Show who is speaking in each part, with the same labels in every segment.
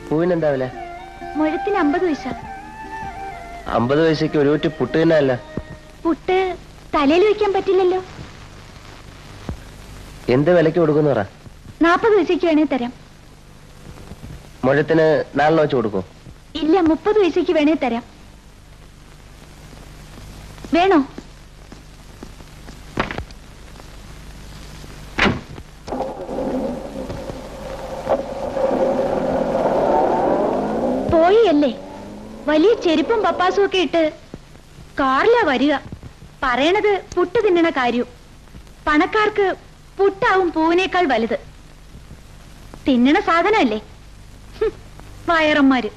Speaker 1: പൂവിനെന്താ വില?
Speaker 2: മുഴത്തിന് 50 പൈസ.
Speaker 1: 50 പൈസക്ക് ഒരു കുറ്റി പുട്ട് തന്നെ അല്ല.
Speaker 2: പുട്ട് തലയിൽ വെക്കാൻ പറ്റില്ലല്ലോ.
Speaker 1: എന്ത് വിലക്ക് കൊടുക്കുന്നു പറ.
Speaker 2: 40 പൈസക്ക് വേണേ തരാം.
Speaker 1: മുഴത്തിന് 4 വെച്ച് കൊടുക്കോ?
Speaker 2: ഇല്ല, 30 പൈസക്ക് വേണേ തരാം. വേണോ? പോയല്ലേ, വലിയ ചെരുപ്പും പപ്പാസും ഒക്കെ ഇട്ട് കാറിലാ വരിക. പറയണത് പുട്ട് തിന്നണ കാര്യം. പണക്കാർക്ക് പുട്ടാവും പൂവിനേക്കാൾ വലുത്. തിന്നണ സാധനമല്ലേ വയറന്മാര്.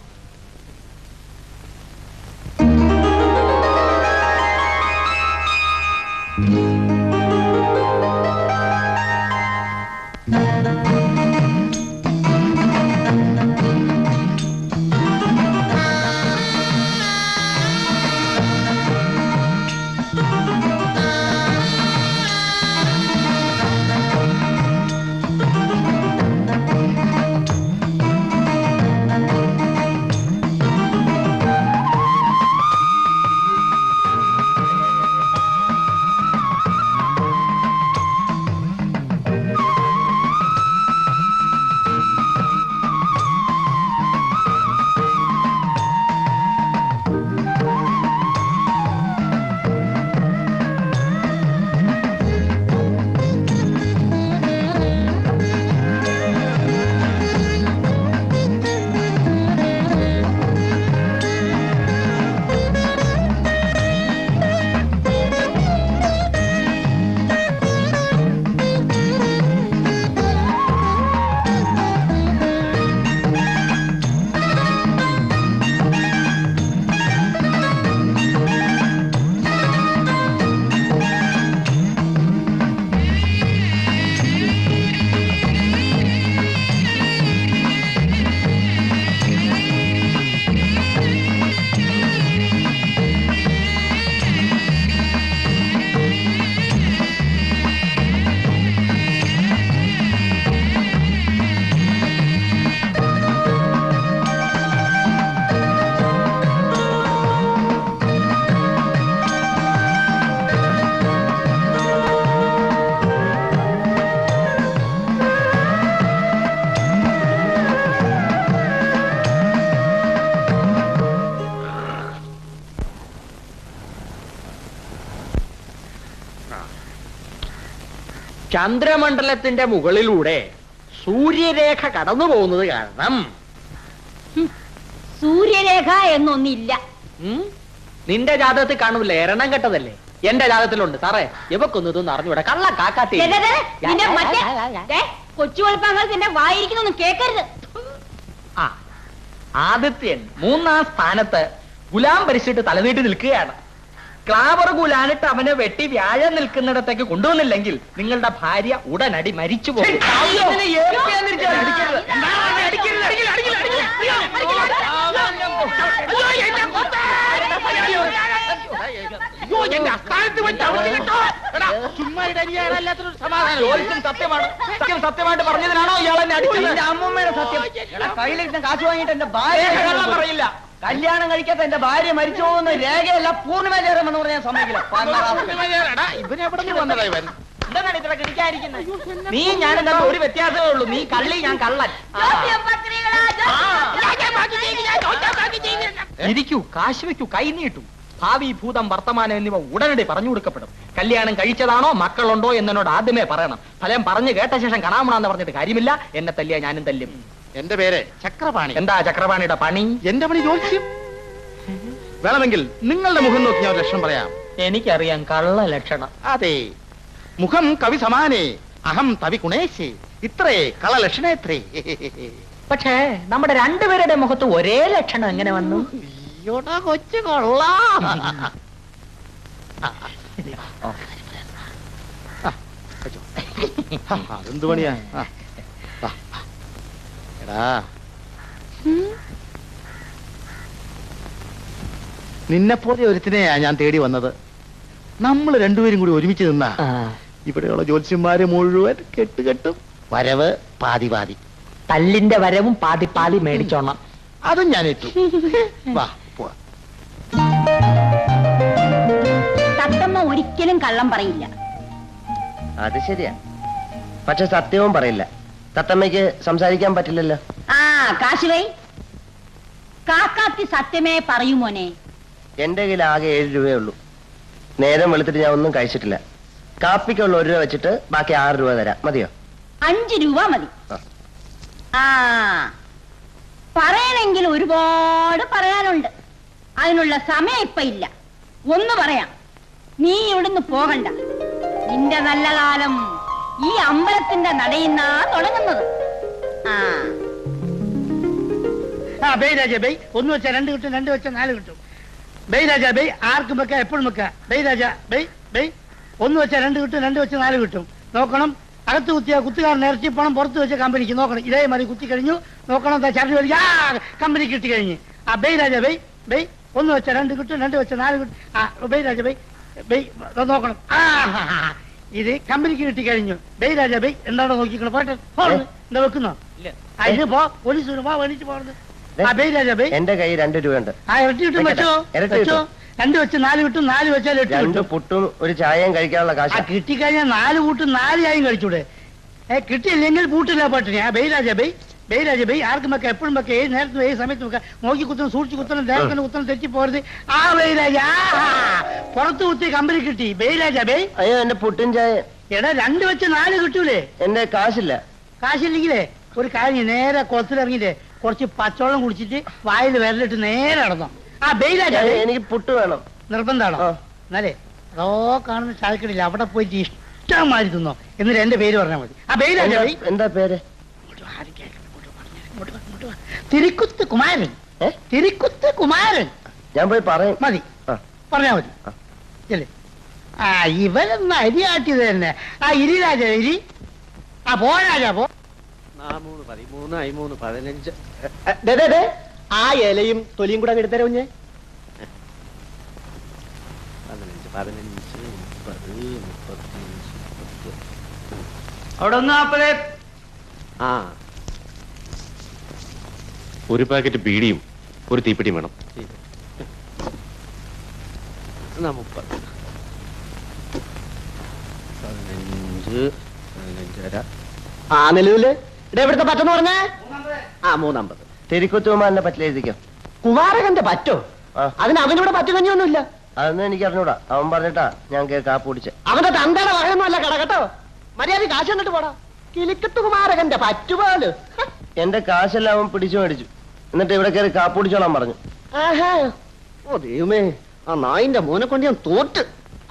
Speaker 3: ചന്ദ്രമണ്ഡലത്തിന്റെ മുകളിലൂടെ സൂര്യരേഖ കടന്നു പോകുന്നത് കാരണം.
Speaker 2: സൂര്യരേഖ എന്നൊന്നില്ല.
Speaker 3: നിന്റെ ജാതകത്തിൽ കാണൂല്ലേ, എരണം കെട്ടതല്ലേ. എന്റെ ജാതകത്തിലുണ്ട് സാറേ. ഇവക്കൊന്നും ഇതൊന്നും അറിഞ്ഞൂടെ, കള്ള കാക്കാത്തി.
Speaker 2: കൊച്ചു വെളുപ്പാങ്ങൾക്ക് വായിരിക്കുന്നൊന്നും കേക്കരുത്.
Speaker 3: ആ, ആദിത്യൻ 3-ാം സ്ഥാനത്ത് ഗുലാം ഭരിച്ചിട്ട് തലനീട്ടി നിൽക്കുകയാണ്. ക്ലാവർ ഗുലാനിട്ട് അവനെ വെട്ടി വ്യാഴം നിൽക്കുന്നിടത്തേക്ക് കൊണ്ടുവന്നില്ലെങ്കിൽ നിങ്ങളുടെ ഭാര്യ ഉടനടി മരിച്ചു പോകും. സത്യമായിട്ട് പറഞ്ഞതിനാണോ ഇയാളെന്നെ അടിച്ചത്?
Speaker 4: അമ്മൂമ്മയുടെ സത്യം. കയ്യിലിരുന്ന കാശ് വാങ്ങിയിട്ട് എന്റെ ഭാര്യ
Speaker 3: പറയില്ല.
Speaker 4: കല്യാണം കഴിക്കാത്ത എന്റെ ഭാര്യ മരിച്ചു പോകുന്ന രേഖയല്ല, പൂർണ്ണിമചേരമെന്ന് പറഞ്ഞാൽ സമ്മതിക്കില്ല.
Speaker 3: നീ ഞാനെന്താ ഒരു വ്യത്യാസമേ ഉള്ളൂ. നീ കള്ളി, ഞാൻ കള്ളൻ. ഇരിക്കൂ, കാശ് വെക്കൂ, കൈ നീട്ടു. ഭാവി, ഭൂതം, വർത്തമാനം എന്നിവ ഉടനടി പറഞ്ഞു കൊടുക്കപ്പെടും. കല്യാണം കഴിച്ചതാണോ മക്കളുണ്ടോ എന്നോട് ആദ്യമേ പറയണം. ഫലം പറഞ്ഞു കേട്ട ശേഷം കാണാമെന്ന് പറഞ്ഞിട്ട് കാര്യമില്ല. എന്നെ തല്ലിയ ഞാനും തല്ലും.
Speaker 5: എന്റെ പേര് ചക്രപാണി.
Speaker 3: എന്താ ചക്രപാണിയുടെ പണി?
Speaker 5: എന്റെ പണി ജോത്സ്യം. വേണമെങ്കിൽ നിങ്ങളുടെ മുഖം നോക്കി ഞാൻ ഒരു ലക്ഷണം പറയാം.
Speaker 3: എനിക്കറിയാം, കള്ള ലക്ഷണം.
Speaker 5: അതെ, മുഖം കവി സമാനേ, അഹം തവി ഗുണേശേ, ഇത്രേ കള ലക്ഷണേത്രേ.
Speaker 3: പക്ഷേ നമ്മുടെ രണ്ടുപേരുടെ മുഖത്ത് ഒരേ ലക്ഷണം എങ്ങനെ വന്നു?
Speaker 5: കൊച്ചു കൊള്ളാം. അതെന്ത് പണിയാ? എടാ, നിന്നെപ്പോലെ ഒരുത്തിനെയാ ഞാൻ തേടി വന്നത്. നമ്മൾ രണ്ടുപേരും കൂടി ഒരുമിച്ച് നിന്നാ ഇവിടെയുള്ള ജ്യോത്സ്യന്മാരെ മുഴുവൻ കെട്ടുകെട്ടും. വരവ് പാതി പാതി.
Speaker 3: തല്ലിന്റെ വരവും പാതി മേടിച്ചോണം.
Speaker 5: അതും ഞാൻ ഇട്ടു. വാ പോവാ.
Speaker 2: തത്തമ്മ ഒരിക്കലും കള്ളം പറയില്ല.
Speaker 1: അത് ശരിയാ, പക്ഷെ സത്യവും പറയില്ല. തത്തമ്മയ്ക്ക് സംസാരിക്കാൻ പറ്റില്ലല്ലോ.
Speaker 2: ആ കാശുവൈ, കാക്കാത്തി സത്യമേ പറയൂ മോനെ.
Speaker 1: എന്റെ കയ്യിൽ ആകെ 7 രൂപയേ ഉള്ളൂ. നേരം വെളുത്തിട്ട് ഞാൻ ഒന്നും കഴിച്ചിട്ടില്ല. കാപ്പിക്കുള്ള 1 രൂപ വെച്ചിട്ട് ബാക്കി 6 രൂപ തരാം. മതിയോ?
Speaker 2: 5 രൂപ മതി.
Speaker 1: ആ.
Speaker 2: ആ പറയണമെങ്കിൽ ഒരുപാട് പറയാനുണ്ട്. അതിനുള്ള സമയം ഇപ്പൊ ഇല്ല. ഒന്ന് പറയാം, നീ ഇവിടുന്ന് പോകണ്ട. നിന്റെ നല്ല കാലം ഈ അമ്പലത്തിന്റെ നടയിന്നാ തുടങ്ങുന്നത്. ആ
Speaker 4: ബൈ രാജ ബൈ, 1 വെച്ചാൽ 2 കിട്ടും, 2 വെച്ചാൽ 4 കിട്ടും. ബൈ രാജ ബൈ, ആർക്കും വെക്കാം, എപ്പോഴും വെക്കാം. ബൈ രാജ ബൈ ബൈ, 1 വെച്ചാൽ 2 കിട്ടും, 2 വെച്ചാൽ 4 കിട്ടും. നോക്കണം, അകത്ത് കുത്തിയ കുത്തുകാരൻ ഇറച്ചി പണം പുറത്ത് വെച്ച കമ്പനിക്ക് നോക്കണം. ഇതേമാതിരി കുത്തി കഴിഞ്ഞു നോക്കണം. ചരട് വലിയ കമ്പനി കിട്ടി കഴിഞ്ഞ്. ആ ബൈ രാജ ബൈ ബൈ, 1 വെച്ചാൽ 2 കിട്ടും, 2 വെച്ചാൽ 4 കിട്ടും. ആ ബൈ രാജ ബൈ ബൈ, നോക്കണം. ഇത് കമ്പനിക്ക് കിട്ടി കഴിഞ്ഞു. ബൈ രാജ ബൈ, എന്താണോ നോക്കിക്കണം. പോട്ടെ, എന്താ വെക്കുന്നോ? അതിന് പോ, പോലീസ് പോ, വേണിച്ച് പോകുന്നത്. ആ ബൈ രാജ ബൈ,
Speaker 1: എന്റെ കൈ 2 രൂപയുണ്ട്.
Speaker 4: ആ ഇരട്ടി കിട്ടും. വെച്ചോ വെച്ചോ, 2 വെച്ച് 4 കിട്ടും, 4 വെച്ചാൽ 8
Speaker 1: 2
Speaker 4: കിട്ടും.
Speaker 1: പുട്ടും ഒരു ചായയും കഴിക്കാനുള്ള
Speaker 4: ആ
Speaker 1: കാശ്.
Speaker 4: കിട്ടിക്കഴിഞ്ഞാൽ 4 കൂട്ടും 4 ചായയും കഴിച്ചൂടെ? കിട്ടിയില്ലെങ്കിൽ പൂട്ടില്ല പട്ടിണി. ആ ബൈ രാജ ബൈ ബൈ രാജ ബൈ, ആർക്കും വെക്കാം, എപ്പോഴും വെക്കാം, ഏത് നേരത്തും ഏത് സമയത്തും വെക്കാം. നോക്കി കുത്തണം, സൂക്ഷിച്ച് കുത്തണം, നേരത്തിന് കുത്തണം, തെറ്റി പോരുത്. ആ ബൈ രാജ, പുറത്ത് കുത്തി കമ്പനി കിട്ടി. ബൈ രാജ ബൈ.
Speaker 1: അയ്യോ, എന്റെ പുട്ടും ചായ.
Speaker 4: എടാ 2 വെച്ച് 4 കിട്ടൂലേ?
Speaker 1: എന്റെ കാശില്ല.
Speaker 4: കാശില്ലെങ്കിലേ ഒരു കാര്യം, നേരെ കുളത്തിലിറങ്ങിയില്ലേ കുറച്ച് പച്ചവെള്ളം കുടിച്ചിട്ട് വായിൽ വിരലിട്ട് നേരെ നടന്നോ. ആ ബൈ രാജ,
Speaker 1: എനിക്ക് പുട്ട് വേണം.
Speaker 4: നിർബന്ധാണോ? എന്നാലേ അതോ കാണുന്ന ചായക്കടില്ല, അവിടെ പോയിട്ട് ഇഷ്ടമാതിരി തിന്നോ. എന്നിട്ട് എന്റെ പേര് പറഞ്ഞാൽ മതി. ആ ബൈ രാജ ബൈ.
Speaker 1: എന്താ പേര്?
Speaker 4: തിരുക്കുത്ത് കുമാരൻ. തിരുക്കുത്ത് കുമാരൻ.
Speaker 1: ഞാൻ പോയി പറയും.
Speaker 4: മതി, പറഞ്ഞാ മതി. ചെല്ലേ. ആ ഇവരെന്നാ അരി ആട്ടിയത് തന്നെ. ആ ഇരി രാജ ഇരി. ആ പോ രാജ പോ.
Speaker 5: 13, 13, 15. ആ ഇലയും തൊലിയും കൂടെ എടുത്തരോ കുഞ്ഞെ. 15, 15, 30, 35.
Speaker 4: അവിടെ ഒന്ന് 40.
Speaker 5: ആ,
Speaker 6: ഒരു പാക്കറ്റ് ബീഡിയും ഒരു തീപ്പെട്ടിയും വേണം.
Speaker 5: 30, 15, 15. ആ നിലവില് ഇവിടുത്തെ പറ്റെന്ന് പറഞ്ഞേ. ആ 350.
Speaker 1: തിരുക്കുത്തുമാന്റെ പറ്റില്ല എഴുതിക്കോ.
Speaker 5: കുമാരകന്റെ പറ്റോ? അതിന് അവനിവിടെ പറ്റുകഞ്ഞൊന്നുമില്ല.
Speaker 1: അതൊന്നും എനിക്ക് അറിഞ്ഞൂടാ. അവൻ പറഞ്ഞിട്ടാ ഞാൻ കാപ്പ് കുടിച്ച്.
Speaker 5: അവന്റെ തന്തയുടെ വകയൊന്നുമല്ല കട കേട്ടോ. മര്യാദ കാശ് എന്നിട്ട് പോടാ. കിലിക്കത്ത് കുമാരകന്റെ പറ്റുപോല്.
Speaker 1: എന്റെ കാശെല്ലാം അവൻ പിടിച്ചു മേടിച്ചു. എന്നിട്ട് ഇവിടെ കയറി കാപ്പ് കുടിച്ചോളാൻ പറഞ്ഞു.
Speaker 5: ഓ ദൈവമേ, ആ നായിന്റെ മോനെ കൊണ്ട് ഞാൻ തോറ്റ്.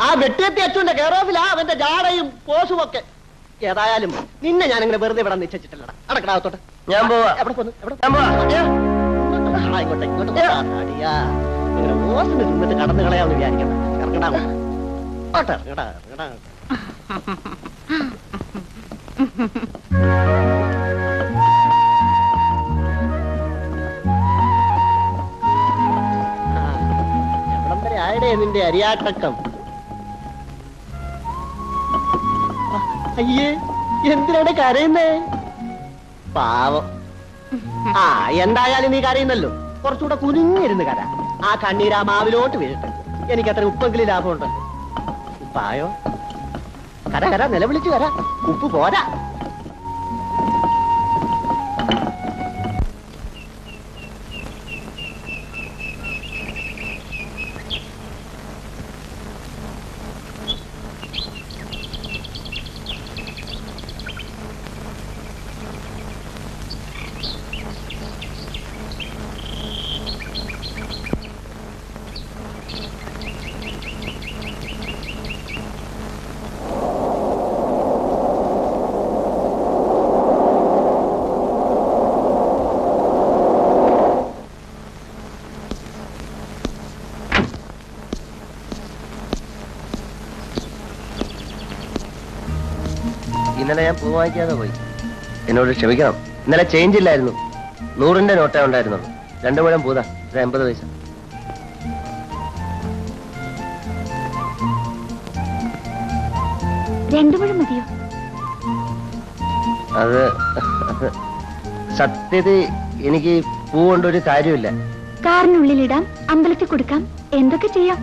Speaker 5: ആ വെട്ടിയെത്തി അച്ഛന്റെ കെയറോഫിലാ അവന്റെ ജാടയും പോസും ഒക്കെ. ഏതായാലും നിന്നെ ഞാനിങ്ങനെ വെറുതെ ഇവിടെ നിശ്ചയിച്ചിട്ടില്ലടാ. അടക്കടാത്തോട്ടെ.
Speaker 1: ഞാൻ പോവാ.
Speaker 5: എവിടെ പോന്നു?
Speaker 1: ഞാൻ പോവാ.
Speaker 5: ഇങ്ങോട്ട് ഇങ്ങനെ ഓസിന് തിന്നിട്ട് കടന്നു കളയാന്ന് വിചാരിക്കണ്ട. ഇറങ്ങടാ ഓട്ടെ, ഇറങ്ങടാ ഇറങ്ങടാ. എവിടം വരെ ആയിടേ നിന്റെ അരിയാട്ടക്കം? അയ്യേ, എന്തിനാണ് കരയുന്നേ? പാവം. ആ എന്തായാലും നീ കരയുന്നല്ലോ, കുറച്ചുകൂടെ കുനിഞ്ഞിരുന്ന് കര. ആ കണ്ണീരാ മാവിലോട്ട് വീഴട്ടെ. എനിക്ക് അത്ര ഉപ്പെങ്കിലും ലാഭമുണ്ടല്ലോ. പായോ, കര കര, നിലവിളിച്ചു കര. ഉപ്പ് പോരാ.
Speaker 1: ഇന്നലെ ഞാൻ പൂ വാങ്ങിക്കാതെ പോയി. എന്നോട് ക്ഷമിക്കണം. ഇന്നലെ ചേഞ്ച് ഇല്ലായിരുന്നു. 100ന്റെ നോട്ടേ ഉണ്ടായിരുന്നുള്ളൂ. 2 മുഴം പൂതാ. 80 പൈസ.
Speaker 2: രണ്ടു മുഴം മതിയോ?
Speaker 1: അത് സത്യത്തിൽ എനിക്ക് പൂ കൊണ്ടൊരു കാര്യമില്ല.
Speaker 2: കാറിനുള്ളിലിടാം, അമ്പലത്തിൽ കൊടുക്കാം, എന്തൊക്കെ ചെയ്യാം.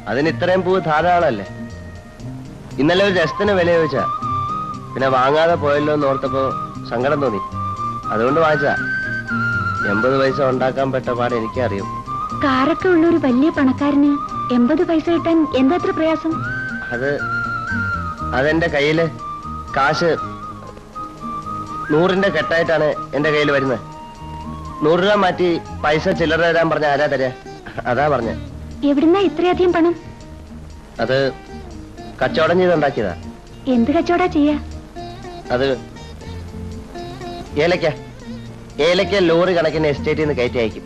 Speaker 1: അതിന് ഇത്രയും പൂ ധാരാളമല്ലേ. ഇന്നലെ ഒരു രസത്തിന് വില ചോദിച്ചാ, പിന്നെ വാങ്ങാതെ പോയല്ലോ എന്ന് ഓർത്തപ്പോ സങ്കടം തോന്നി, അതുകൊണ്ട് വാങ്ങിച്ചാ. 80 പൈസ ഉണ്ടാക്കാൻ പെട്ട പാട് എനിക്കറിയും.
Speaker 2: കാറൊക്കെ ഉള്ള ഒരു വലിയ പണക്കാരന് 80 പൈസ കിട്ടാൻ എന്താത്ര പ്രയാസം?
Speaker 1: അതെന്റെ കയ്യില് കാശ് 100ന്റെ കെട്ടായിട്ടാണ് എന്റെ കയ്യിൽ വരുന്നത്. 100 രൂപ മാറ്റി പൈസ ചില്ലറ തരാൻ പറഞ്ഞ ആരാ തരാ? അതാ പറഞ്ഞ.
Speaker 2: എവിടുന്നാ ഇത്രയധികം പണം?
Speaker 1: അത് കച്ചവടം ചെയ്തുണ്ടാക്കിയതാ.
Speaker 2: എന്ത് കച്ചവടാ ചെയ്യാ?
Speaker 1: അത് ഏലക്ക ലോറി കണക്കിന് എസ്റ്റേറ്റിൽ നിന്ന് കയറ്റി അയക്കും.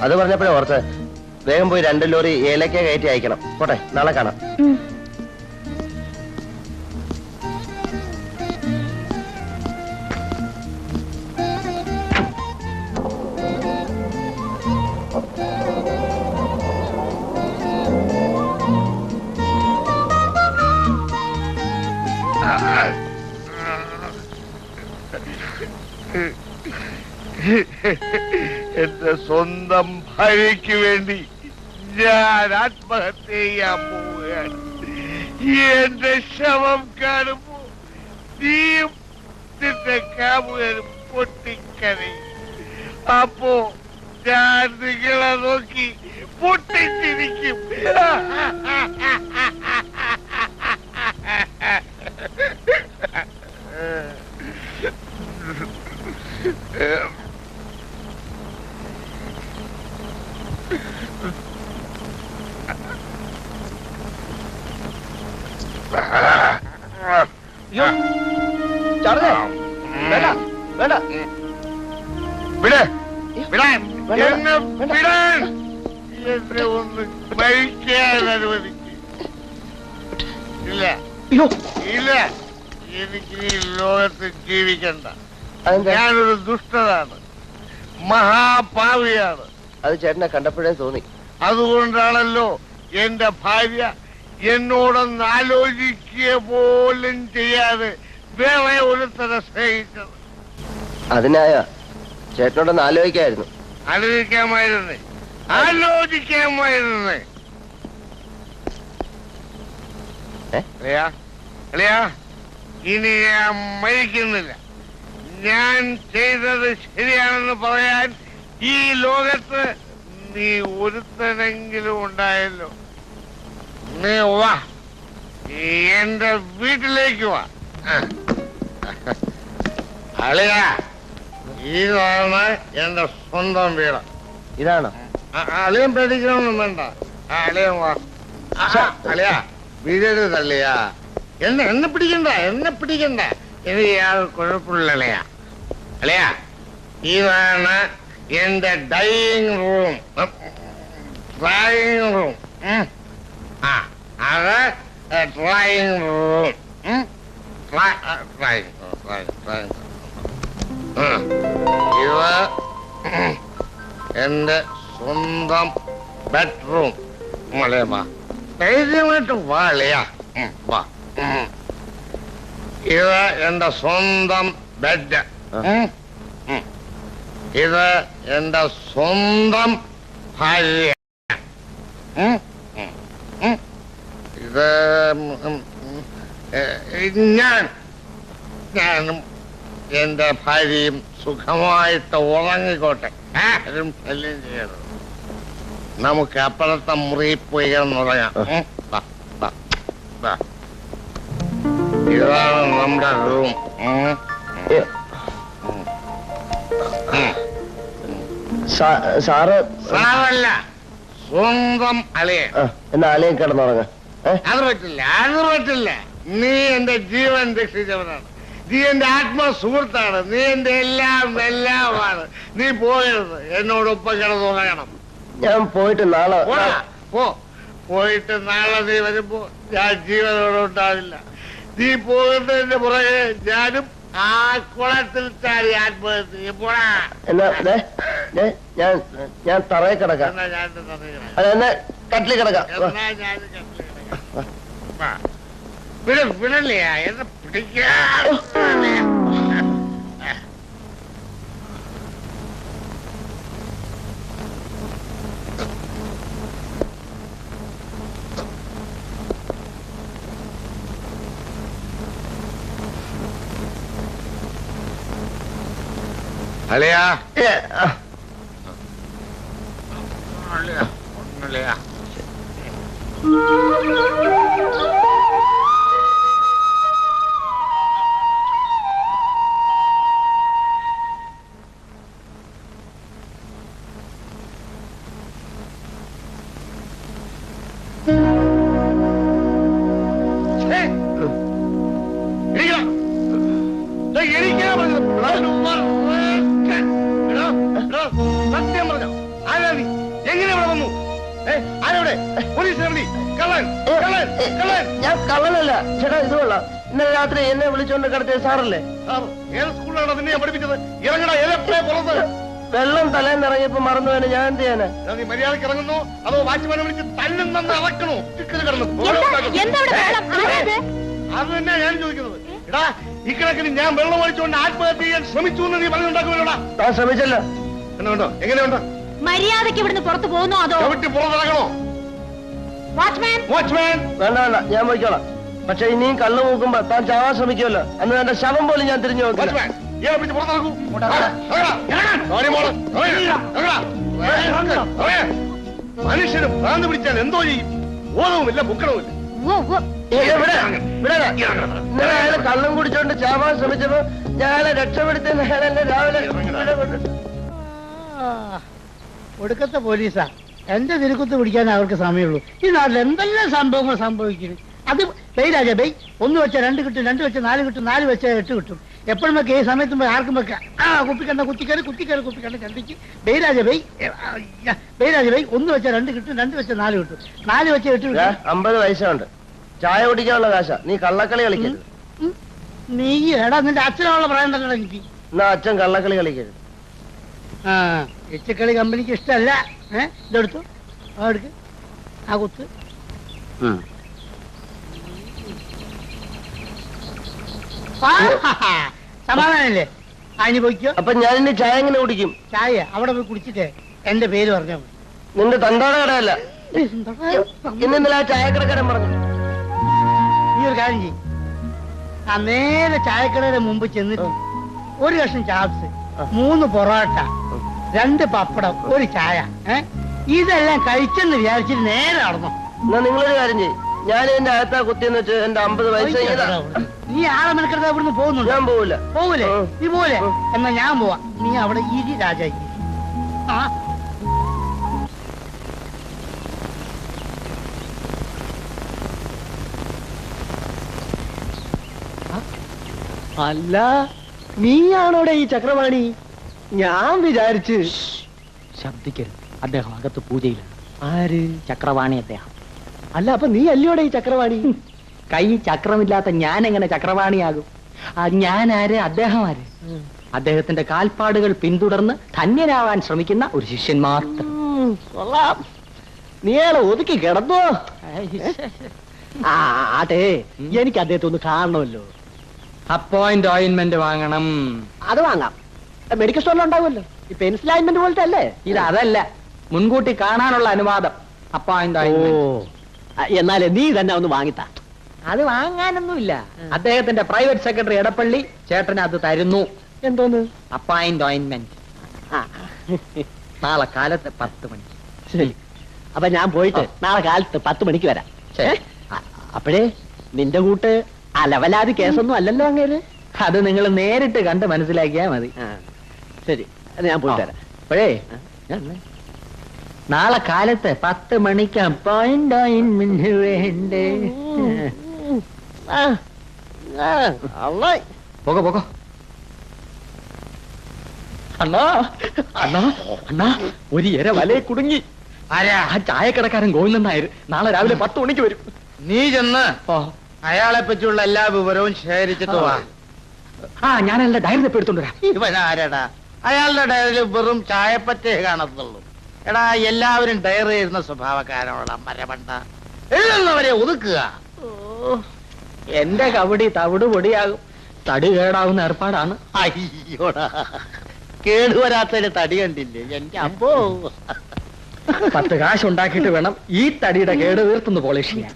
Speaker 1: അത് പറഞ്ഞപ്പോഴേ ഓർത്ത്, വേഗം പോയി 2 ലോറി ഏലക്ക കയറ്റി അയക്കണം. പോട്ടെ, നാളെ കാണാം.
Speaker 7: എന്റെ സ്വന്തം ഭാര്യയ്ക്ക് വേണ്ടി ഞാൻ ആത്മഹത്യ ചെയ്യാൻ പോവുകയാണ്. എന്റെ ശവം കാണുമ്പോ നീയും നിന്റെ കാമുകനും പൊട്ടിക്കരയും. അപ്പോ ഞാൻ നിങ്ങളെ നോക്കി പൊട്ടിച്ചിരിക്കും. എന്നെ ഒന്ന് മരിക്കാൻ അനുവദിക്കും. ഇല്ല ഇല്ല, എനിക്ക് ഈ ലോകത്ത് ജീവിക്കണ്ട. ഞാനൊരു ദുഷ്ടനാണ്, മഹാപാവിയാണ്.
Speaker 1: അത് ചേട്ടനെ കണ്ടപ്പോഴേ തോന്നി.
Speaker 7: അതുകൊണ്ടാണല്ലോ എന്റെ ഭാര്യ എന്നോടൊന്ന് ആലോചിക്കുക പോലും ചെയ്യാതെ വേറെ ഒരുത്തരെ സ്നേഹിച്ചത്.
Speaker 1: അതിനായ ചേട്ടനോടൊന്ന് ആലോചിക്കായിരുന്നു.
Speaker 7: ആലോചിക്കാമായിരുന്നേ, ആലോചിക്കാമായിരുന്നേ. ഇനി ഞാൻ മരിക്കുന്നില്ല. ഞാൻ ചെയ്തത് ശരിയാണെന്ന് പറയാൻ ഈ ലോകത്ത് നീ ഒരുത്തനെങ്കിലും ഉണ്ടായല്ലോ. നീ വാ, എന്റെ വീട്ടിലേക്ക് വാ. അളിയാ, ഇതാണ് എന്റെ സ്വന്തം വീട്.
Speaker 1: ഇതാണോ?
Speaker 7: അളിയൻ പേടിക്കണമെന്നും വേണ്ട. അളിയൻ വാ. അളിയാ, വീട് തള്ളിയാ. എന്നെ പിടിക്കണ്ട, എനിക്ക് യാതൊരു കുഴപ്പമില്ല അളിയാ. അളിയാ, ഇതാണ് എന്റെ ഡൈനിങ് റൂം, ഡ്രോയിങ് റൂം. അത് ഡ്രോയിങ് റൂം. ഇത് എന്റെ സ്വന്തം ബെഡ്റൂം. മലയമ്മ ധൈര്യമായിട്ട് വാളിയാ, വാ. ഇത് എന്റെ സ്വന്തം ബെഡ്. ഇത് എന്റെ സ്വന്തം ഭാര്യ. ഇത് ഞാനും എന്റെ ഭാര്യയും സുഖമായിട്ട് ഉറങ്ങിക്കോട്ടെ. ആരും ശല്യം ചെയ്യരുത്. നമുക്ക് അപ്പുറത്തെ മുറിയിൽ പോയി കിടന്നുറങ്ങാം. ഇതാണ് നമ്മുടെ റൂം. സാറല്ല, സ്വന്തം അളിയൻ.
Speaker 1: എന്നാ അളിയൻ കിടന്നുറങ്ങ.
Speaker 7: അത് പറ്റില്ല. നീ എന്റെ ജീവൻ രക്ഷിച്ചവനാണ്. നീ എന്റെ ആത്മസുഹൃത്താണ്. നീ എന്റെ എല്ലാമാണ്. നീ പോകരുത്. എന്നോടൊപ്പം കിടന്നുറങ്ങണം.
Speaker 1: ഞാൻ പോയിട്ട് നാളെ
Speaker 7: പോയിട്ട് നാളെ നീ വരുമ്പോ ഞാൻ ജീവനോടെ ഉണ്ടാവില്ല. നീ പോകുന്നതിന്റെ പുറകെ ഞാനും ആ കുളത്തിൽ ചാടി ആത്മഹത്യ. പോടാ.
Speaker 1: ഞാൻ തറയിൽ കിടക്കാം. കട്ടിൽ കിടക്കാം.
Speaker 7: വിടല്ലേ എന്നെ പിടിക്കാ. അല്ലയാ
Speaker 1: ഏ, ആ,
Speaker 7: അല്ലയാ സത്യം പറഞ്ഞോ ആരാ നീ എങ്ങനെ ഇവിടെ വന്നു ആരോടെ പോലീസിനെ വിളി കള്ളൻ കള്ളൻ കള്ളൻ
Speaker 1: ഞാൻ കള്ളനല്ല ചേട്ടാ ഇത് കൊള്ളാം ഇന്നലെ രാത്രി എന്നെ വിളിച്ചോണ്ട് കിടത്തിയ സാറല്ലേ
Speaker 7: സാർ ഏത് സ്കൂളിലാണ് നിന്നെ പഠിപ്പിച്ചത് ഇറങ്ങടാ ഏതെപ്പോഴേ പുറത്ത്
Speaker 1: വെള്ളം തലേന്ന് ഇറങ്ങിയപ്പോ മറന്നു വേണം ഞാൻ എന്ത് ചെയ്യാനാ
Speaker 7: നീ മര്യാദക്ക് ഇറങ്ങുന്നു അതോ വാച്ച്മാനെ വിളിച്ച് തല്ലും തന്ന് ഇറക്കണോ ചിക്കന് കിടന്നു
Speaker 2: എന്താ ഇവിടെ ബഹളം? ആരാത്?
Speaker 7: അത് തന്നെയാ ഞാൻ ചോദിക്കുന്നത് എടാ ഇക്കണക്കിന് ഞാൻ വെള്ളം ഒഴിച്ചുകൊണ്ട് ആത്മഹത്യ ചെയ്യാൻ ശ്രമിച്ചു എന്ന് നീ പറഞ്ഞുണ്ടാക്കുമല്ലോടാ
Speaker 1: ഞാൻ ശ്രമിച്ചല്ലോ
Speaker 7: എന്നുണ്ടോ എങ്ങനെയുണ്ടോ
Speaker 2: മര്യാദയ്ക്ക് ഇവിടുന്ന് പുറത്തു പോകുന്നോ അതോ
Speaker 7: ചവിട്ടി പുറത്തിറങ്ങണോ
Speaker 2: വാച്ച്മാൻ
Speaker 7: വാച്ച്മാൻ
Speaker 1: വേണ്ട വേണ്ട ഞാൻ പോയിക്കോളാം പക്ഷെ ഇനിയും കള്ളു നോക്കുമ്പോ താൻ ചാവാൻ ശ്രമിക്കുമല്ലോ അന്ന് എന്റെ ശവം പോലും ഞാൻ തിരിഞ്ഞു നോക്കില്ല
Speaker 7: വാച്ച്മാൻ ഇയാളെ പിടിച്ച് പുറത്തിറക്കൂ മനുഷ്യന് ഭ്രാന്ത് പിടിച്ചാൽ എന്തോ ചെയ്യും ബോധവുമില്ല ബുക്കണവുമില്ല
Speaker 1: ഇന്നലെ അയാള് കള്ളും കുടിച്ചോണ്ട് ചാവാൻ ശ്രമിച്ചപ്പോ ഞാൻ അയാളെ രക്ഷപ്പെടുത്തി അയാളെന്നെ രാവിലെ ഇവിടെ കൊണ്ടു.
Speaker 4: ഒടുക്കത്തെ പോലീസാ എന്റെ തിരുക്കുത്ത് പിടിക്കാൻ അവർക്ക് സമയമുള്ളൂ ഈ നാട്ടിൽ എന്തെല്ലാം സംഭവങ്ങൾ സംഭവിക്കുന്നു അത് ബെയ് രാജ ബെയ് 1 വെച്ച 2 കിട്ടും 2 വെച്ച 4 കിട്ടും 4 വെച്ച 8 കിട്ടും എപ്പോഴും വെക്ക ഈ സമയത്തും ആർക്കും വെക്കാം കുപ്പിക്കണ്ട കുത്തിക്കറി കുപ്പിക്കണ്ട ചണ്ടിക്ക് ബെയ് രാജ ബെയ് 1 വെച്ച 2 കിട്ടും 2 വെച്ച 4 കിട്ടും 4 വെച്ച 8
Speaker 1: ദാ,
Speaker 4: കിട്ടും
Speaker 1: 50 പൈസയുണ്ട് ചായ കുടിക്കാനുള്ള കാശ നീ കള്ളക്കളി കളിക്കരുത്
Speaker 4: നീ എടാ നിന്റെ അച്ഛനുള്ള പ്രായം തന്നെ എനിക്ക്
Speaker 1: എന്നാ അച്ഛൻ കള്ളക്കളി കളിക്കരുത്
Speaker 4: ആ എച്ചക്കളി കമ്പനിക്ക് ഇഷ്ടമല്ല ഇതെടുത്തു എടുക്ക് ആ കുത്ത് സമാധാനല്ലേ അതിന് പോയിക്കോ
Speaker 1: അപ്പൊ ഞാൻ ഇനി ചായ എങ്ങനെ കുടിക്കും
Speaker 4: ചായ അവിടെ പോയി കുടിച്ചിട്ടേ എന്റെ പേര് പറഞ്ഞാൽ മതി
Speaker 1: നിന്റെ തന്തോടെ കടയല്ല ഇന്നലെ ആ ചായക്കടക്കാരൻ പറഞ്ഞു
Speaker 4: നീ ഒരു കാര്യം ചെയ്യും ആ നേരെ ചായക്കടയുടെ മുമ്പ് ചെന്നിട്ട് ഒരു കഷ്ണം ചാപ്സ് 3 പൊറോട്ട 2 പപ്പടം ഒരു ചായ ഇതെല്ലാം കഴിച്ചെന്ന് വിചാരിച്ചിട്ട് നേരെ നടന്നു
Speaker 1: എന്നാ നിങ്ങളൊരു കാര്യം ചെയ്യും ഞാൻ എന്റെ അകത്താ കുത്തിയെന്ന് വെച്ച് എന്റെ 50 പൈസ ഇതാ.
Speaker 4: നീ ആളെ മെനക്കെടുത്ത ഇവിടുന്ന് പോകുന്നുണ്ട്
Speaker 1: ഞാൻ പോവില്ല
Speaker 4: പോകൂലേ നീ പോലെ എന്നാ ഞാൻ പോവാ നീ അവിടെ ഇരി രാജായി ആ
Speaker 5: അല്ല നീയാണോടെ ഈ ചക്രവാണി ഞാൻ വിചാരിച്ച്
Speaker 3: ശബ്ദിക്കരുത് അദ്ദേഹം അകത്ത് പൂജയിലാണ്
Speaker 5: ആര്
Speaker 3: ചക്രവാണി അദ്ദേഹം
Speaker 5: അല്ല അപ്പൊ നീ അല്ലയോടെ ഈ ചക്രവാണി
Speaker 3: കൈ ചക്രമില്ലാത്ത ഞാൻ എങ്ങനെ ചക്രവാണിയാകും ഞാൻ ആര് അദ്ദേഹം ആര് അദ്ദേഹത്തിന്റെ കാൽപ്പാടുകൾ പിന്തുടർന്ന് ധന്യനാവാൻ ശ്രമിക്കുന്ന ഒരു ശിഷ്യൻ മാത്രം
Speaker 5: കൊള്ളാം നീയാളെ ഒതുക്കി കിടന്നോ ആ ആട്ടെ എനിക്ക് അദ്ദേഹത്തെ ഒന്ന് കാണണമല്ലോ
Speaker 3: അപ്പോയിന്റ് ഓയിന്റ്മെന്റ് വാങ്ങണം
Speaker 5: അത് വാങ്ങാം മെഡിക്കൽ സ്റ്റോറിൽ ഉണ്ടാവുമല്ലോ ഈ പെൻസിൽ ഓയിന്റ്മെന്റ് പോലത്തെ അല്ലേ
Speaker 3: ഇത് അതല്ല മുൻകൂട്ടി കാണാനുള്ള അനുവാദം അപ്പോയിന്റ് ഓയിന്റ്മെന്റ്
Speaker 5: എന്നാലേ നീ തന്നെ ഒന്ന് വാങ്ങിത്താ
Speaker 3: അത് വാങ്ങാനൊന്നുമില്ല അദ്ദേഹത്തിന്റെ പ്രൈവറ്റ് സെക്രട്ടറി എടപ്പള്ളി ചേട്ടന് അത് തരുന്നു
Speaker 5: എന്തോന്ന്
Speaker 3: അപ്പോയിന്റ് ഓയിന്റ്മെന്റ്
Speaker 5: ആ,
Speaker 3: നാളെ കാലത്ത് 10 മണിക്ക്
Speaker 5: ശരി അപ്പൊ ഞാൻ പോയിട്ട് നാളെ കാലത്ത് 10 മണിക്ക് വരാം
Speaker 3: ശരി.
Speaker 5: അപ്പോഴേ നിന്റെ കൂട്ട് അലവലാതി കേസൊന്നും അല്ലല്ലോ അങ്ങേര്
Speaker 3: അത് നിങ്ങൾ നേരിട്ട് കണ്ട് മനസ്സിലാക്കിയാ മതി
Speaker 5: ആ, ശരി അത് ഞാൻ പോയിട്ട് വരാം
Speaker 3: അപ്പോഴേ നാളെ കാലത്ത് 10 മണിക്ക് അപ്പോയിന്റ് ഓയിന്റ്മെന്റ് വേണ്ടേ
Speaker 5: ആ, ആ, അള്ളായ്.
Speaker 3: പോകോ പോകോ അണ്ണാ അണ്ണാ അണ്ണാ ഒരു ഇര വലയെ കുടുങ്ങി
Speaker 4: ആരാ
Speaker 3: ആ ചായക്കടക്കാരൻ ഗോവിന്ദൻ നായർ നാളെ രാവിലെ 10 മണിക്ക് വരും
Speaker 4: നീ ചെന്ന്
Speaker 3: ഓ
Speaker 4: അയാളെ പറ്റിയുള്ള എല്ലാ വിവരവും ശേഖരിച്ചിട്ട് വാ
Speaker 3: ആ ഞാനല്ല ഡയറി തെപ്പ് എടുത്തോണ്ട് വരാം
Speaker 4: ഇവനാരടാ അയാളുടെ ഡയറിയിൽ വെറും ചായപ്പറ്റേ കാണത്തുള്ളൂ എടാ എല്ലാവരും ഡയറി എഴുതുന്ന സ്വഭാവക്കാരോടാ മരമണ്ട എഴുതുന്നവരെ ഒതുക്കുക
Speaker 3: എന്റെ കബഡി തവിട് പൊടിയാകും തടി കേടാവുന്ന ഏർപ്പാടാണ്
Speaker 4: അയ്യോടാ കേടുവരാത്തൊരു തടി കണ്ടില്ലേ എന്റെ അപ്പോ
Speaker 3: 10 കാശ് ഉണ്ടാക്കിയിട്ട് വേണം ഈ തടിയുടെ കേട് തീർത്തുന്നു പോളിഷ് ചെയ്യാൻ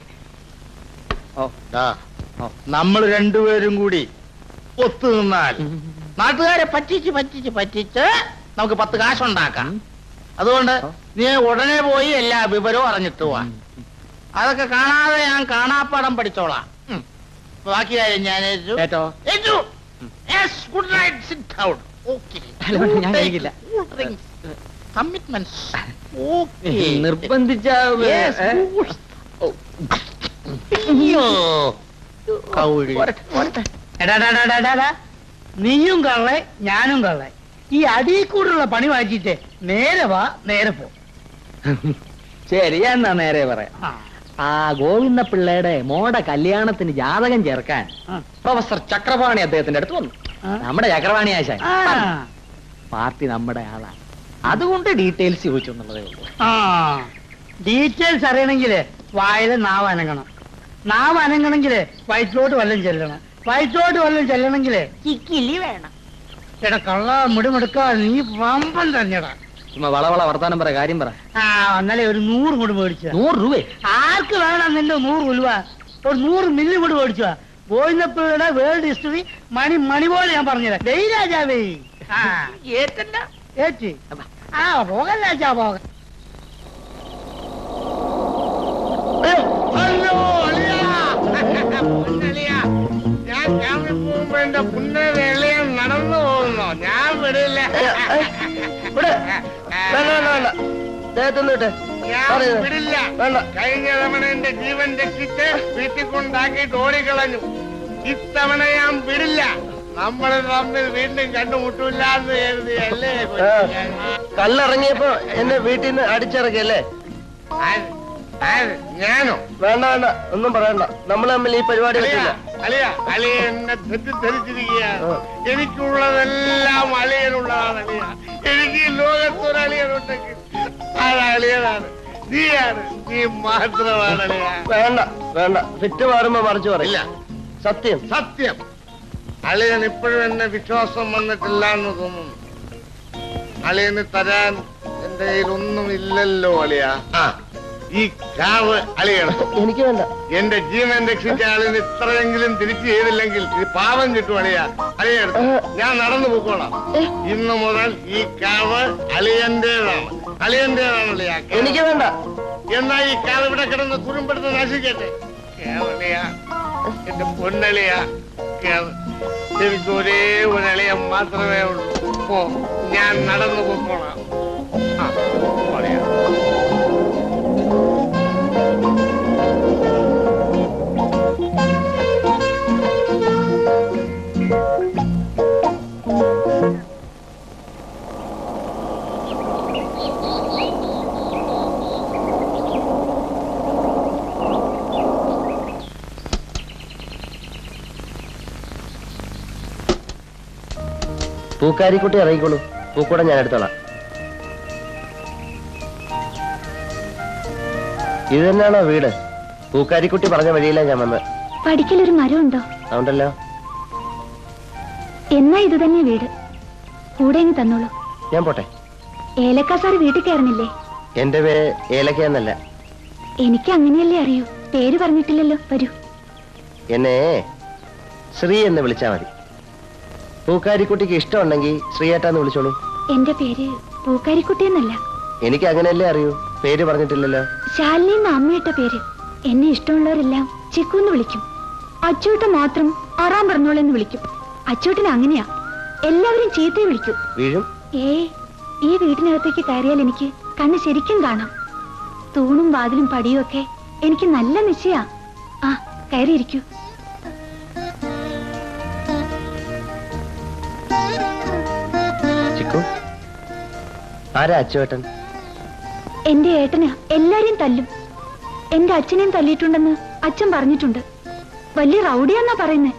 Speaker 4: നമ്മൾ രണ്ടുപേരും കൂടി ഒത്തുനിന്നാൽ
Speaker 7: നാട്ടുകാരെ പറ്റിച്ച് നമുക്ക് 10 കാശുണ്ടാക്കാം. അതുകൊണ്ട് നീ ഉടനെ പോയി എല്ലാ വിവരവും അറിഞ്ഞിട്ട് പോവാ. അതൊക്കെ കാണാതെ ഞാൻ കാണാപ്പാടം പഠിച്ചോളാം. ബാക്കി കാര്യം ഞാൻ
Speaker 5: കേട്ടോ?
Speaker 7: Good night, sit down. Okay,
Speaker 5: ഞാൻ കഴിക്കില്ല.
Speaker 7: കമ്മിറ്റ്മെന്റ്സ്.
Speaker 5: നിർബന്ധിച്ച
Speaker 4: നീയും കള്ളെ ഞാനും കള്ളെ. ഈ അടിയിൽ കൂടുള്ള പണി വായിച്ചിട്ട് നേരെ വാ, നേരെ പോ.
Speaker 5: ശരി, എന്നാ നേരെ പറയാം. ആ ഗോവിന്ദ പിള്ളയുടെ മോടെ കല്യാണത്തിന് ജാതകം ചേർക്കാൻ പ്രൊഫസർ ചക്രപാണി അദ്ദേഹത്തിന്റെ അടുത്ത് വന്നു. നമ്മുടെ ചക്രപാണി ആശാൻ പാർട്ടി നമ്മുടെ ആളാണ്. അതുകൊണ്ട് ഡീറ്റെയിൽസ് ചോദിച്ചു എന്നുള്ളതേ ഉള്ളൂ.
Speaker 4: ഡീറ്റെയിൽസ് അറിയണമെങ്കില് വായില് നാവ് അനങ്ങണം. നാവ് അനങ്ങണമെങ്കില് വയറ്റിലോട്ട് വല്ലതും ചെല്ലണം. വയറ്റിലോട്ട് വല്ലതും ചെല്ലണമെങ്കില് ചിക്കിലി വേണം. എടാ കള്ള മുടിമെടുക്ക, നീ വമ്പൻ തന്നെടാ.
Speaker 5: വളവള വർത്താനം പറ, കാര്യം പറ.
Speaker 4: അന്നലെ ഒരു 100 മുടി മേടിച്ചു.
Speaker 5: 100 രൂപ?
Speaker 4: ആർക്ക് വേണം നിന്റെ 100 ഉലുവ? ഒരു 100 മില്ലി മുടി മേടിച്ചു. ഗോവിന്ദപ്പിള്ളയുടെ വേൾഡ് ഹിസ്റ്ററി മണി പോലെ ഞാൻ പറഞ്ഞുതരാം. ദൈ രാജാവേ. ഏറ്റി പോകാൻ രാജാ, പോകാൻ.
Speaker 7: ഞാൻ ക്യാമ്പിൽ പോകുമ്പോ എന്റെ പുന്നലിയം നടന്നു പോകുന്നോ? ഞാൻ വിടില്ല. ഞാൻ വിടില്ല. കഴിഞ്ഞ തവണ എന്റെ ജീവൻ രക്ഷിച്ച് വീട്ടിൽ കൊണ്ടാക്കിയിട്ട് ഓടിക്കളഞ്ഞു. ഇത്തവണ ഞാൻ വിടില്ല. നമ്മൾ തമ്മിൽ വീണ്ടും കണ്ടുമുട്ടില്ല എന്ന് കരുതിയല്ലേ?
Speaker 1: കല്ലിറങ്ങിയപ്പോ എന്നെ വീട്ടിൽ നിന്ന് അടിച്ചിറക്കിയല്ലേ?
Speaker 7: ഞാനോ?
Speaker 1: വേണ്ട വേണ്ട, ഒന്നും പറയണ്ട. നമ്മൾ തമ്മിൽ ഈ പരിപാടി
Speaker 7: അളിയ എന്നെ തെറ്റിദ്ധരിച്ചിരിക്കുകയാണ്. എനിക്കുള്ളതെല്ലാം അളിയനുള്ളതാണ്. അളിയ, എനിക്ക് ഈ ലോകത്തൊരു അളിയനുണ്ടെങ്കിൽ അത് അളിയനാണ്. നീയാണ്, നീ മാത്രമാണ് അളിയ.
Speaker 1: വേണ്ട വേണ്ട, ഫിറ്റ് മാറുമ്പോ മറിച്ച് പറയില്ല. സത്യം
Speaker 7: സത്യം. അളിയൻ ഇപ്പോഴും എന്നെ വിശ്വാസം വന്നിട്ടില്ല എന്ന് തോന്നുന്നു. അളിയന് തരാൻ എന്റെ കയ്യിലൊന്നും ഇല്ലല്ലോ അളിയ. ഈ കാവ് അളിയണം.
Speaker 1: എനിക്ക് വേണ്ട.
Speaker 7: എന്റെ ജീവൻ രക്ഷിച്ച ആളിന് ഇത്രയെങ്കിലും തിരിച്ചു ചെയ്തില്ലെങ്കിൽ ഇത് പാവം കിട്ടും അളിയ. അളിയെടുത്ത് ഞാൻ നടന്നു പോയിക്കോളാം. ഇന്നു മുതൽ ഈ കാവ് അളിയന്റേതാണ്. അളിയന്റേതാണ് അളിയ.
Speaker 1: എനിക്ക് വേണ്ട.
Speaker 7: എന്നാ ഈ കാവ് ഇവിടെ കിടന്ന് കുറുമ്പെടുത്ത് നശിക്കട്ടെ. കേവളിയ, എന്റെ പൊന്നളിയ, എനിക്ക് ഒരേ ഒരു അളിയ മാത്രമേ ഉള്ളൂ. ഞാൻ നടന്നു പോയിക്കോളാം. അളിയ,
Speaker 1: പൂക്കാരിക്കുട്ടി ഇറങ്ങിക്കോളൂ. പൂക്കൂടെ ഞാൻ എടുത്തോളാം. ഇത് തന്നെയാണോ വീട്? പൂക്കാരിക്കുട്ടി പറഞ്ഞ വഴിയിലാണ് ഞാൻ വന്നത്.
Speaker 8: പഠിക്കലൊരു മരമുണ്ടോ?
Speaker 1: അതുണ്ടല്ലോ.
Speaker 8: എന്നാ ഇത് തന്നെ വീട്. കൂടെ ഇങ്ങ് തന്നോളൂ.
Speaker 1: ഞാൻ പോട്ടെ.
Speaker 8: ഏലക്ക സാർ വീട്ടിൽ കയറുന്നില്ലേ?
Speaker 1: എന്റെ പേര് ഏലക്ക എന്നല്ല.
Speaker 8: എനിക്ക് അങ്ങനെയല്ലേ അറിയൂ. പേര് പറഞ്ഞിട്ടില്ലല്ലോ. വരൂ.
Speaker 1: എന്നെ ശ്രീ എന്ന് വിളിച്ചാ മതി. പൂക്കാരിക്കുട്ടിക്ക് ഇഷ്ടമുണ്ടെങ്കിൽ ശ്രീയേട്ടാന്ന് വിളിച്ചോളൂ.
Speaker 8: എന്റെ പേര് പൂക്കാരിക്കുട്ടി എന്നല്ല.
Speaker 1: എനിക്ക് അങ്ങനെയല്ലേ അറിയൂ. പേര് പറഞ്ഞിട്ടില്ലല്ലോ.
Speaker 8: ശാലിനി എന്ന അമ്മയിട്ട പേര്. എന്നെ ഇഷ്ടമുള്ളവരെല്ലാം ചിക്കൂന്ന് വിളിക്കും. അച്ചൂട്ട മാത്രം ആറാം പറഞ്ഞോളെന്ന് വിളിക്കും. അച്ചൂട്ടിന് അങ്ങനെയാ. എല്ലാവരും ചീത്തയെ വിളിക്കും.
Speaker 1: വീഴും.
Speaker 8: ഈ വീടിനകത്തേക്ക് കയറിയാൽ എനിക്ക് കണ്ണ് ശരിക്കും കാണാം. തൂണും വാതിലും പടിയും ഒക്കെ എനിക്ക് നല്ല നിശ്ചയാ. ആ, കയറിയിരിക്കൂ.
Speaker 1: ചിക്കു, ആരാ അച്ചുവേട്ടൻ?
Speaker 8: എന്റെ ഏട്ടന് എല്ലാരെയും തല്ലും. എന്റെ അച്ഛനെയും തല്ലിയിട്ടുണ്ടെന്ന് അച്ഛൻ പറഞ്ഞിട്ടുണ്ട്. വലിയ റൗഡിയാന്നാ പറയുന്നേ.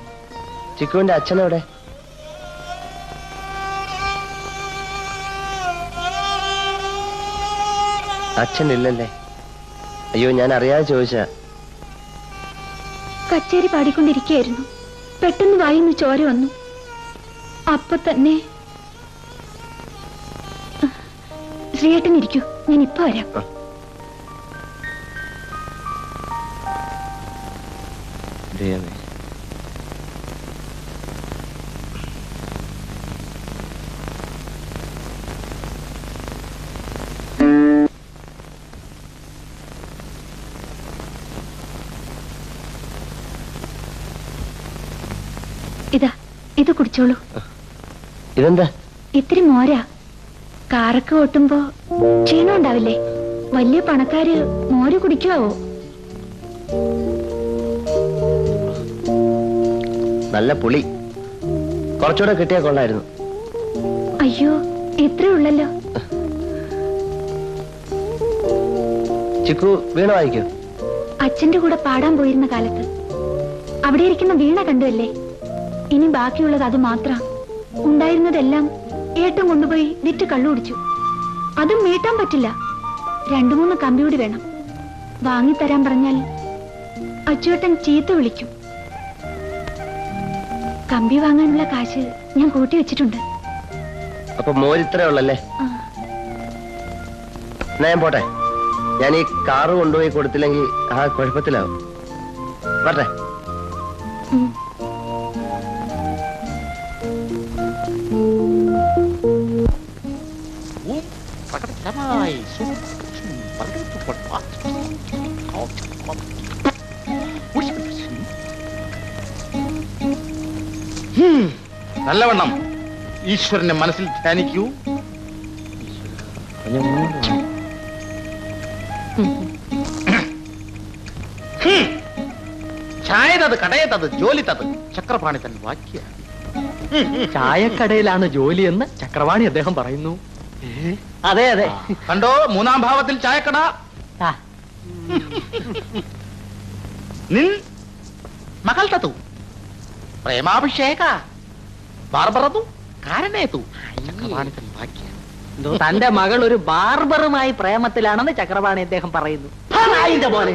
Speaker 1: ചിക്കുവിന്റെ അച്ഛനെവിടെ? അച്ഛനില്ലല്ലേ? അയ്യോ, ഞാൻ അറിയാതെ ചോദിച്ചാ.
Speaker 8: കച്ചേരി പാടിക്കൊണ്ടിരിക്കുകയായിരുന്നു. പെട്ടെന്ന് വായിന്ന് ചോര വന്നു. അപ്പൊ തന്നെ ശ്രീയേട്ടൻ ഇരിക്കൂ, ഞാൻ ഇപ്പൊ വരാം. ഇത് കുടിച്ചോളൂ.
Speaker 1: ഇതെന്താ?
Speaker 8: ഇത്തിരി മോരാ. കാറൊക്കെ ഓട്ടുമ്പോ ക്ഷീണം ഉണ്ടാവില്ലേ? വലിയ പണക്കാര് മോര് കുടിക്കുവോ?
Speaker 1: നല്ല പുളി. കുറച്ചുകൂടെ കിട്ടിയാ കൊള്ളായിരുന്നു.
Speaker 8: അയ്യോ, ഇത്രേ ഉള്ളല്ലോ.
Speaker 1: ചിക്കു വീണ വായിക്കോ?
Speaker 8: അച്ഛന്റെ കൂടെ പാടാൻ പോയിരുന്ന കാലത്ത് അവിടെ ഇരിക്കുന്ന വീണ കണ്ടുവല്ലേ? ഇനി ബാക്കിയുള്ളത് അത് മാത്രം. ഉണ്ടായിരുന്നതെല്ലാം ഏട്ടം കൊണ്ടുപോയി വിറ്റ് കള്ളു കുടിച്ചു. അതും മീട്ടാൻ പറ്റില്ല. 2-3 കമ്പിയൂടി വേണം. വാങ്ങിത്തരാൻ പറഞ്ഞാൽ അച്ചുവേട്ടൻ ചീത്ത വിളിക്കും. കമ്പി വാങ്ങാനുള്ള കാശ് ഞാൻ കൂട്ടി വെച്ചിട്ടുണ്ട്.
Speaker 1: അപ്പൊ മോരിത്രേ ഉള്ളല്ലേ? എന്നാ ഞാൻ പോട്ടെ. ഞാൻ ഈ കാറ് കൊണ്ടുപോയി കൊടുത്തില്ലെങ്കിൽ ആ കുഴപ്പത്തിലാവും. വരട്ടെ.
Speaker 7: നല്ലവണ്ണം ഈശ്വരനെ മനസ്സിൽ ധ്യാനിക്കൂ. ചായതത് കടയത്തത് ജോലിത്തത് ചക്രപാണി തൻ വാക്യ.
Speaker 3: ചായക്കടയിലാണ് ജോലി എന്ന് ചക്രവാണി അദ്ദേഹം പറയുന്നു.
Speaker 5: അതെ അതെ.
Speaker 7: കണ്ടോ, 3-ാം ഭാവത്തിൽ ചായക്കട. നിൻ മകൾ തതു പ്രേമാഭിഷേക ബാർബറതു കാരണേതു ചക്രപാണി തൻ വാക്യ.
Speaker 3: തന്റെ മകൾ ഒരു ബാർബറുമായി പ്രേമത്തിലാണെന്ന് ചക്രപാണി അദ്ദേഹം പറയുന്നു.
Speaker 5: മോനെ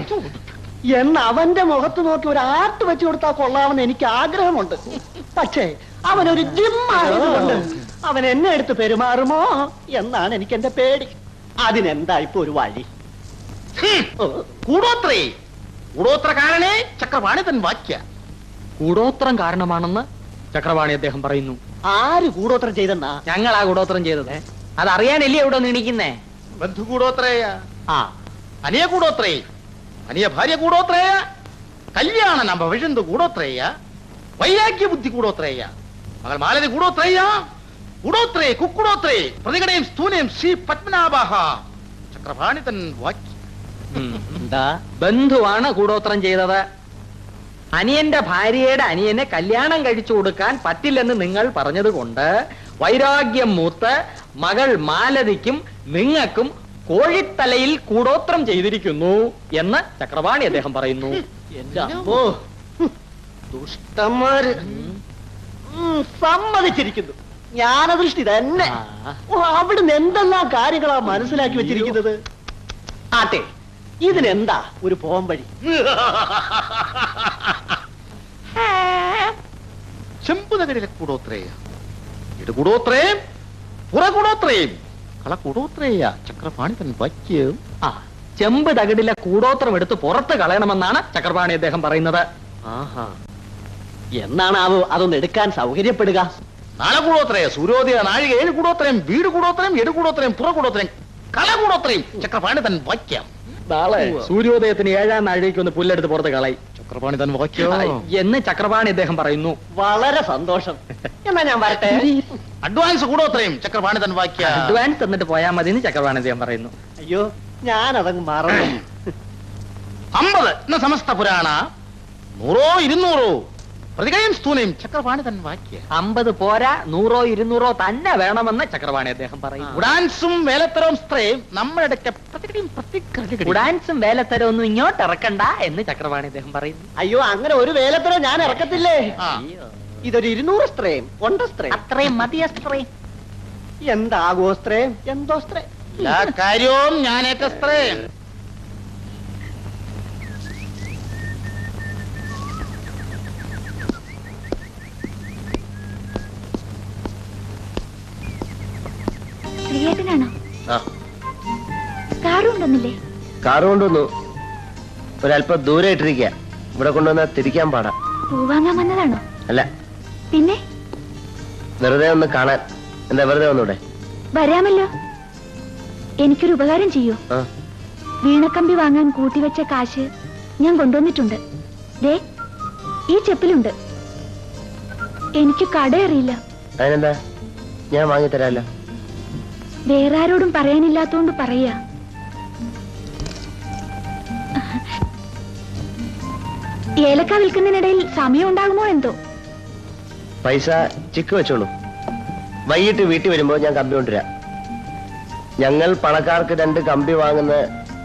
Speaker 5: എന്ന് അവന്റെ മുഖത്ത് നോക്കി ഒരു ആർട്ട് വെച്ചു കൊടുത്താൽ കൊള്ളാമെന്ന് എനിക്ക് ആഗ്രഹമുണ്ട്. പക്ഷേ അവനൊരു ജിമ്മായതുകൊണ്ട് അവൻ എന്നെ എടുത്ത് പെരുമാറുമോ എന്നാണ് എനിക്ക് എന്റെ പേടി. അതിനെന്താ ഇപ്പൊ ഒരു വഴി?
Speaker 7: കൂടോത്രേ കൂടോത്ര കാരണേ ചക്രപാണി തൻ വാക്യ.
Speaker 3: കൂടോത്രം കാരണമാണെന്ന് ചക്രവാണി അദ്ദേഹം പറയുന്നു.
Speaker 5: ആര് കൂടോത്രം ചെയ്തെന്നാ?
Speaker 3: ഞങ്ങളാ കൂടോത്രം ചെയ്തത്. അതറിയാനല്ലേ ഇവിടെ നീണിക്കുന്നേ?
Speaker 7: ബന്ധു കൂടോത്രേയ,
Speaker 3: ആ
Speaker 7: അനിയ കൂടോത്രേ, അനിയ ഭാര്യ കൂടോത്രേയ, കല്യാണ നമ്പ വിഴുന്ത് കൂടോത്രേയ, വൈരാഗ്യ ബുദ്ധി കൂടോത്രേയ, മകൾ മാലതി കൂടോത്രേയ, കൂടോത്രേ കുക്കുടോത്രേ പ്രതികടയും സ്ഥൂനയും ശ്രീ പത്മനാഭ ചക്രപാണി തൻ വാക്യ.
Speaker 3: എന്താ? ബന്ധുവാണ് കൂടോത്രം ചെയ്തത്. അനിയന്റെ ഭാര്യയുടെ അനിയനെ കല്യാണം കഴിച്ചു കൊടുക്കാൻ പറ്റില്ലെന്ന് നിങ്ങൾ പറഞ്ഞത് കൊണ്ട് വൈരാഗ്യം മൂത്ത് മകൾ മാലതിക്കും നിങ്ങൾക്കും കോഴിത്തലയിൽ കൂടോത്രം ചെയ്തിരിക്കുന്നു എന്ന് ചക്രപാണി അദ്ദേഹം പറയുന്നു.
Speaker 5: എന്റെ അമ്മോ, ദുഷ്ടന്മാര്. സമ്മതിച്ചിരിക്കുന്നു. ജ്ഞാനദൃഷ്ടി തന്നെ. അവിടുന്ന് എന്തെല്ലാം കാര്യങ്ങളാ മനസ്സിലാക്കി വെച്ചിരിക്കുന്നത്. ആട്ടെ, ഇതിനെന്താ ഒരു പോംവഴി?
Speaker 7: ചെമ്പുനഗരിലെ കൂടോത്രേയ, ഇടുകൂടോത്രേയും പുറകൂടോത്രേയും കളകൂടോത്രേയ ചക്രപാണി തൻ വാക്യം.
Speaker 3: ആ ചെമ്പ് തകിടിലെ കൂടോത്രം എടുത്ത് പുറത്ത് കളയണമെന്നാണ് ചക്രപാണി അദ്ദേഹം പറയുന്നത്.
Speaker 5: ആഹാ, എന്നാണ് അതൊന്ന് എടുക്കാൻ സൗകര്യപ്പെടുക?
Speaker 7: നാളെ കൂടോത്രേയ സൂര്യോദയ നാഴിക 7 കൂടോത്രയും വീട് കൂടോത്രയും എടുകൂടോത്രയും പുറകൂടോത്രയും കളകൂടോത്രയും ചക്രപാണി തൻ വാക്യം.
Speaker 3: നാളെ സൂര്യോദയത്തിന് 7-ാം നാഴികയ്ക്ക് ഒന്ന് പുല്ലെടുത്ത് പുറത്ത് കളയും
Speaker 7: ചക്രപാണി തൻ വാക്യം
Speaker 3: എന്ന് ചക്രപാണി അദ്ദേഹം പറയുന്നു.
Speaker 5: വളരെ സന്തോഷം. എന്നാ ഞാൻ വരട്ടെ.
Speaker 7: അഡ്വാൻസ് കൂടോത്രയും ചക്രപാണി തൻ വാക്യ.
Speaker 3: അഡ്വാൻസ് തന്നിട്ട് പോയാൽ മതി എന്ന് ചക്രപാണി അദ്ദേഹം പറയുന്നു.
Speaker 5: അയ്യോ, ഞാനതങ്ങ് മറന്നു.
Speaker 7: 50 എന്ന സമസ്ത പുരാണ 100-200 പ്രതികയും സ്ഥൂനയും ചക്രപാണി തൻ വാക്യ.
Speaker 3: 50 പോരാ, 100-200 തന്നെ വേണമെന്ന് ചക്രപാണി അദ്ദേഹം പറയും.
Speaker 7: ഉഡാൻസും വേലത്തരവും സ്ത്രയും നമ്മുടെ
Speaker 3: ഉഡാൻസും വേലത്തരം ഒന്നും ഇങ്ങോട്ട് ഇറക്കണ്ട എന്ന് ചക്രപാണി അദ്ദേഹം പറയുന്നു.
Speaker 5: അയ്യോ, അങ്ങനെ ഒരു വേലത്തരം ഞാൻ ഇറക്കത്തില്ലേ. ഇതൊരു 200 സ്ത്രയും 1 സ്ത്രയും
Speaker 3: അത്രയും മതിയസ്ത്രേ.
Speaker 5: എന്താകോ സ്ത്രയും എന്തോ സ്ത്രയും.
Speaker 7: എല്ലാ കാര്യവും ഞാൻ ഏറ്റ സ്ത്രയും.
Speaker 8: ശ്രീയേട്ടനാണോ? കാറും ഉണ്ടെന്നില്ലേ?
Speaker 1: കാറ് കൊണ്ടുവന്നു. ഒരല്പം ദൂരെ ഇട്ടിരിക്കുക. ഇവിടെ കൊണ്ടുവന്നാ തിരിക്കാൻ പാടാ.
Speaker 8: പൂ വാങ്ങാൻ വന്നതാണോ?
Speaker 1: അല്ല,
Speaker 8: പിന്നെ
Speaker 1: വെറുതെ ഒന്ന് കാണാൻ. എന്താ വെറുതെ വന്നൂടെ?
Speaker 8: വരാമല്ലോ. എനിക്കൊരു ഉപകാരം ചെയ്യൂ.
Speaker 1: ആ,
Speaker 8: വീണക്കമ്പി വാങ്ങാൻ കൂട്ടിവെച്ച കാശ് ഞാൻ കൊണ്ടുവന്നിട്ടുണ്ട്. ദേ, ഈ ചെപ്പിലുണ്ട്. എനിക്ക് കട അറിയില്ല.
Speaker 1: അതിനെന്താ, ഞാൻ വാങ്ങിത്തരാമല്ലോ.
Speaker 8: വേറെ ആരോടും പറയാനില്ലാത്തോണ്ട് പറയാ. ഏലക്ക വിൽക്കുന്നതിനിടയിൽ സമയം ഉണ്ടാകുമോ എന്തോ.
Speaker 1: പൈസ ചിക്ക് വെച്ചോളൂ. വൈകിട്ട് വീട്ടിൽ വരുമ്പോ ഞാൻ കമ്പി കൊണ്ടുവരാം. ഞങ്ങൾ പണക്കാർക്ക് 2 കമ്പി വാങ്ങുന്ന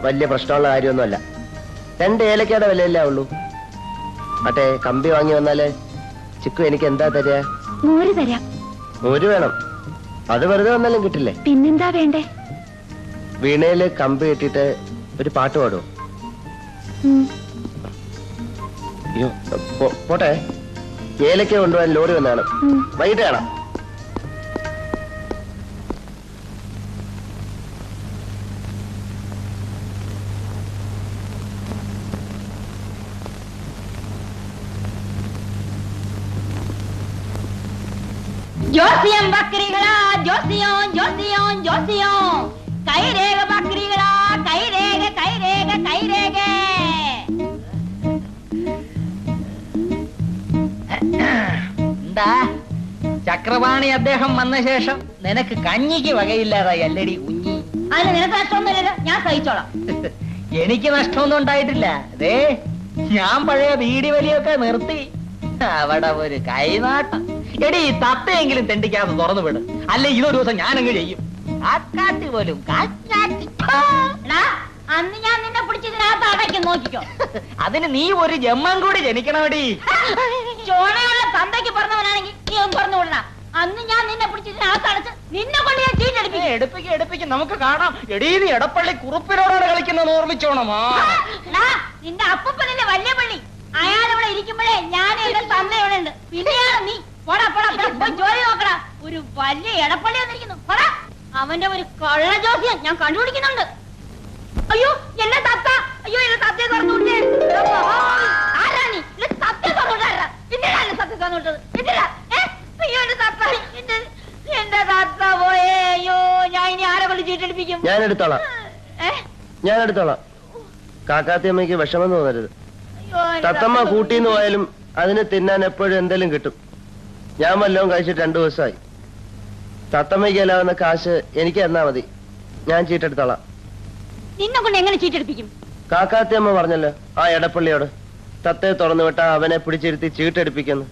Speaker 1: വലിയ പ്രശ്നമുള്ള കാര്യമൊന്നുമല്ല. 2 ഏലക്കയുടെ വിലയല്ലേ ഉള്ളൂ. അട്ടെ, കമ്പി വാങ്ങി വന്നാല് ചിക്കു എനിക്ക് എന്താ തരിക?
Speaker 8: മോര് തരാം.
Speaker 1: മോര് വേണം. അത് വെറുതെ വന്നാലും കിട്ടില്ലേ?
Speaker 8: പിന്നെന്താ വേണ്ടേ?
Speaker 1: വീണയില് കമ്പി കെട്ടിയിട്ട് ഒരു പാട്ട് പാടുമോ? അയ്യോ, പോട്ടെ. ഏലക്ക കൊണ്ടുപോകാൻ ലോറി വന്നാണ്. വൈകിട്ട് കാണാം.
Speaker 2: ജോസിയം ബക്രികളാ, ജോസിയം ജോസിയം ജോസിയം, കൈരേഖ ബക്രികളാ, കൈരേഖ കൈരേഖ കൈരേഖ.
Speaker 3: എന്താ ചക്രവാണി അദ്ദേഹം വന്ന ശേഷം നിനക്ക് കഞ്ഞിക്ക് വകയില്ലാതായി അല്ലടി കുഞ്ഞി?
Speaker 2: അതിന് നിനക്ക് നഷ്ടമൊന്നുമില്ലല്ലോ, ഞാൻ സഹിച്ചോളാം.
Speaker 3: എനിക്ക് നഷ്ടമൊന്നും ഉണ്ടായിട്ടില്ല. അതേ, ഞാൻ പഴയ ബീഡി വലിയൊക്കെ നിർത്തി. അവിടെ ഒരു കൈനാട്ടം. എടി, തത്തയെങ്കിലും തെണ്ടിക്കാതെ തുറന്നു വിട്, അല്ലെ ഇതൊരു ദിവസം ഞാനങ്ങ് ചെയ്യും. കാക്കാട്ടി പോലും കാക്കാട്ടി.
Speaker 2: അന്ന് ഞാൻ നിന്നെ പിടിച്ചതിനകത്ത് അടയ്ക്കും, നോക്കിക്കോ.
Speaker 3: അതിന് നീ ഒരു ജന്മം കൂടി ജനിക്കണമടി.
Speaker 2: ചോണയുള്ള തന്തയ്ക്ക് പറഞ്ഞവനാണെങ്കിൽ നീ ഒന്ന് പറഞ്ഞു വിടണ. അന്ന് ഞാൻ നിന്നെ പിടിച്ചതിനകത്ത് അടച്ച് നിന്നെ കൊണ്ട് ഞാൻ ചീട്ടെടുപ്പിക്കും.
Speaker 3: എടുപ്പിക്കും, നമുക്ക് കാണാം. എടീ, നീ എടപ്പള്ളി കുറുപ്പിനോടാണ് കളിക്കുന്നത്, ഓർമ്മിച്ചോണമാ.
Speaker 2: നിന്റെ അപ്പൂപ്പനല്ലേ വലിയ പള്ളി, അയാളിവിടെ ഇരിക്കുമ്പോഴേ ഞാൻ എന്റെ തന്തയോടെ ഉണ്ട്. പിന്നെയാണ് നീ. പോടാ പോടാ, പോയി ജോലി നോക്കടാ. ഒരു വലിയ എടപ്പള്ളി വന്നിരിക്കുന്നു. പോടാ, അവന്റെ ഒരു കള്ള ജോസിയം ഞാൻ കണ്ടുപിടിക്കുന്നുണ്ട്. അയ്യോ, എന്നെ തത്ത. അയ്യോ, എന്നെ തത്തയെ തുറന്നുവിട്ടേ. ആരാ നീ? തത്തയെ തുറന്നുവിട്ടാ. പിന്നീടാ സത്യം തുറന്നുവിട്ടത്. പിന്നീടാ. അയ്യോ, എന്റെ തത്ത, എന്റെ തത്ത പോയേ. അയ്യോ, ഞാൻ ഇനി ആരെ കൊണ്ട് ചീട്ടെടുപ്പിക്കും?
Speaker 1: ഞാൻ എടുത്തോളാം. കാക്കാത്തിയമ്മയ്ക്ക് വിഷമം തോന്നരുത്. തത്തമ്മ കൂട്ടിന്ന് പോയാലും അതിന് തിന്നാൻ എപ്പോഴും എന്തെങ്കിലും കിട്ടും. ഞാൻ വല്ലതും കഴിച്ചിട്ട് 2 ദിവസമായി. തത്തമ്മയ്ക്ക് അല്ലാവുന്ന കാശ് എനിക്ക് തന്നാ മതി, ഞാൻ ചീട്ടെടുത്തോളാം.
Speaker 2: നിന്നെ കൊണ്ട് എങ്ങനെ ചീട്ടെടുപ്പിക്കും?
Speaker 1: കാക്കാത്തിയമ്മ പറഞ്ഞല്ലോ ആ എടപ്പള്ളിയോട്, തത്തയെ തുറന്നു വിട്ടാ അവനെ പിടിച്ചിരുത്തി ചീട്ടെടുപ്പിക്കുന്നു.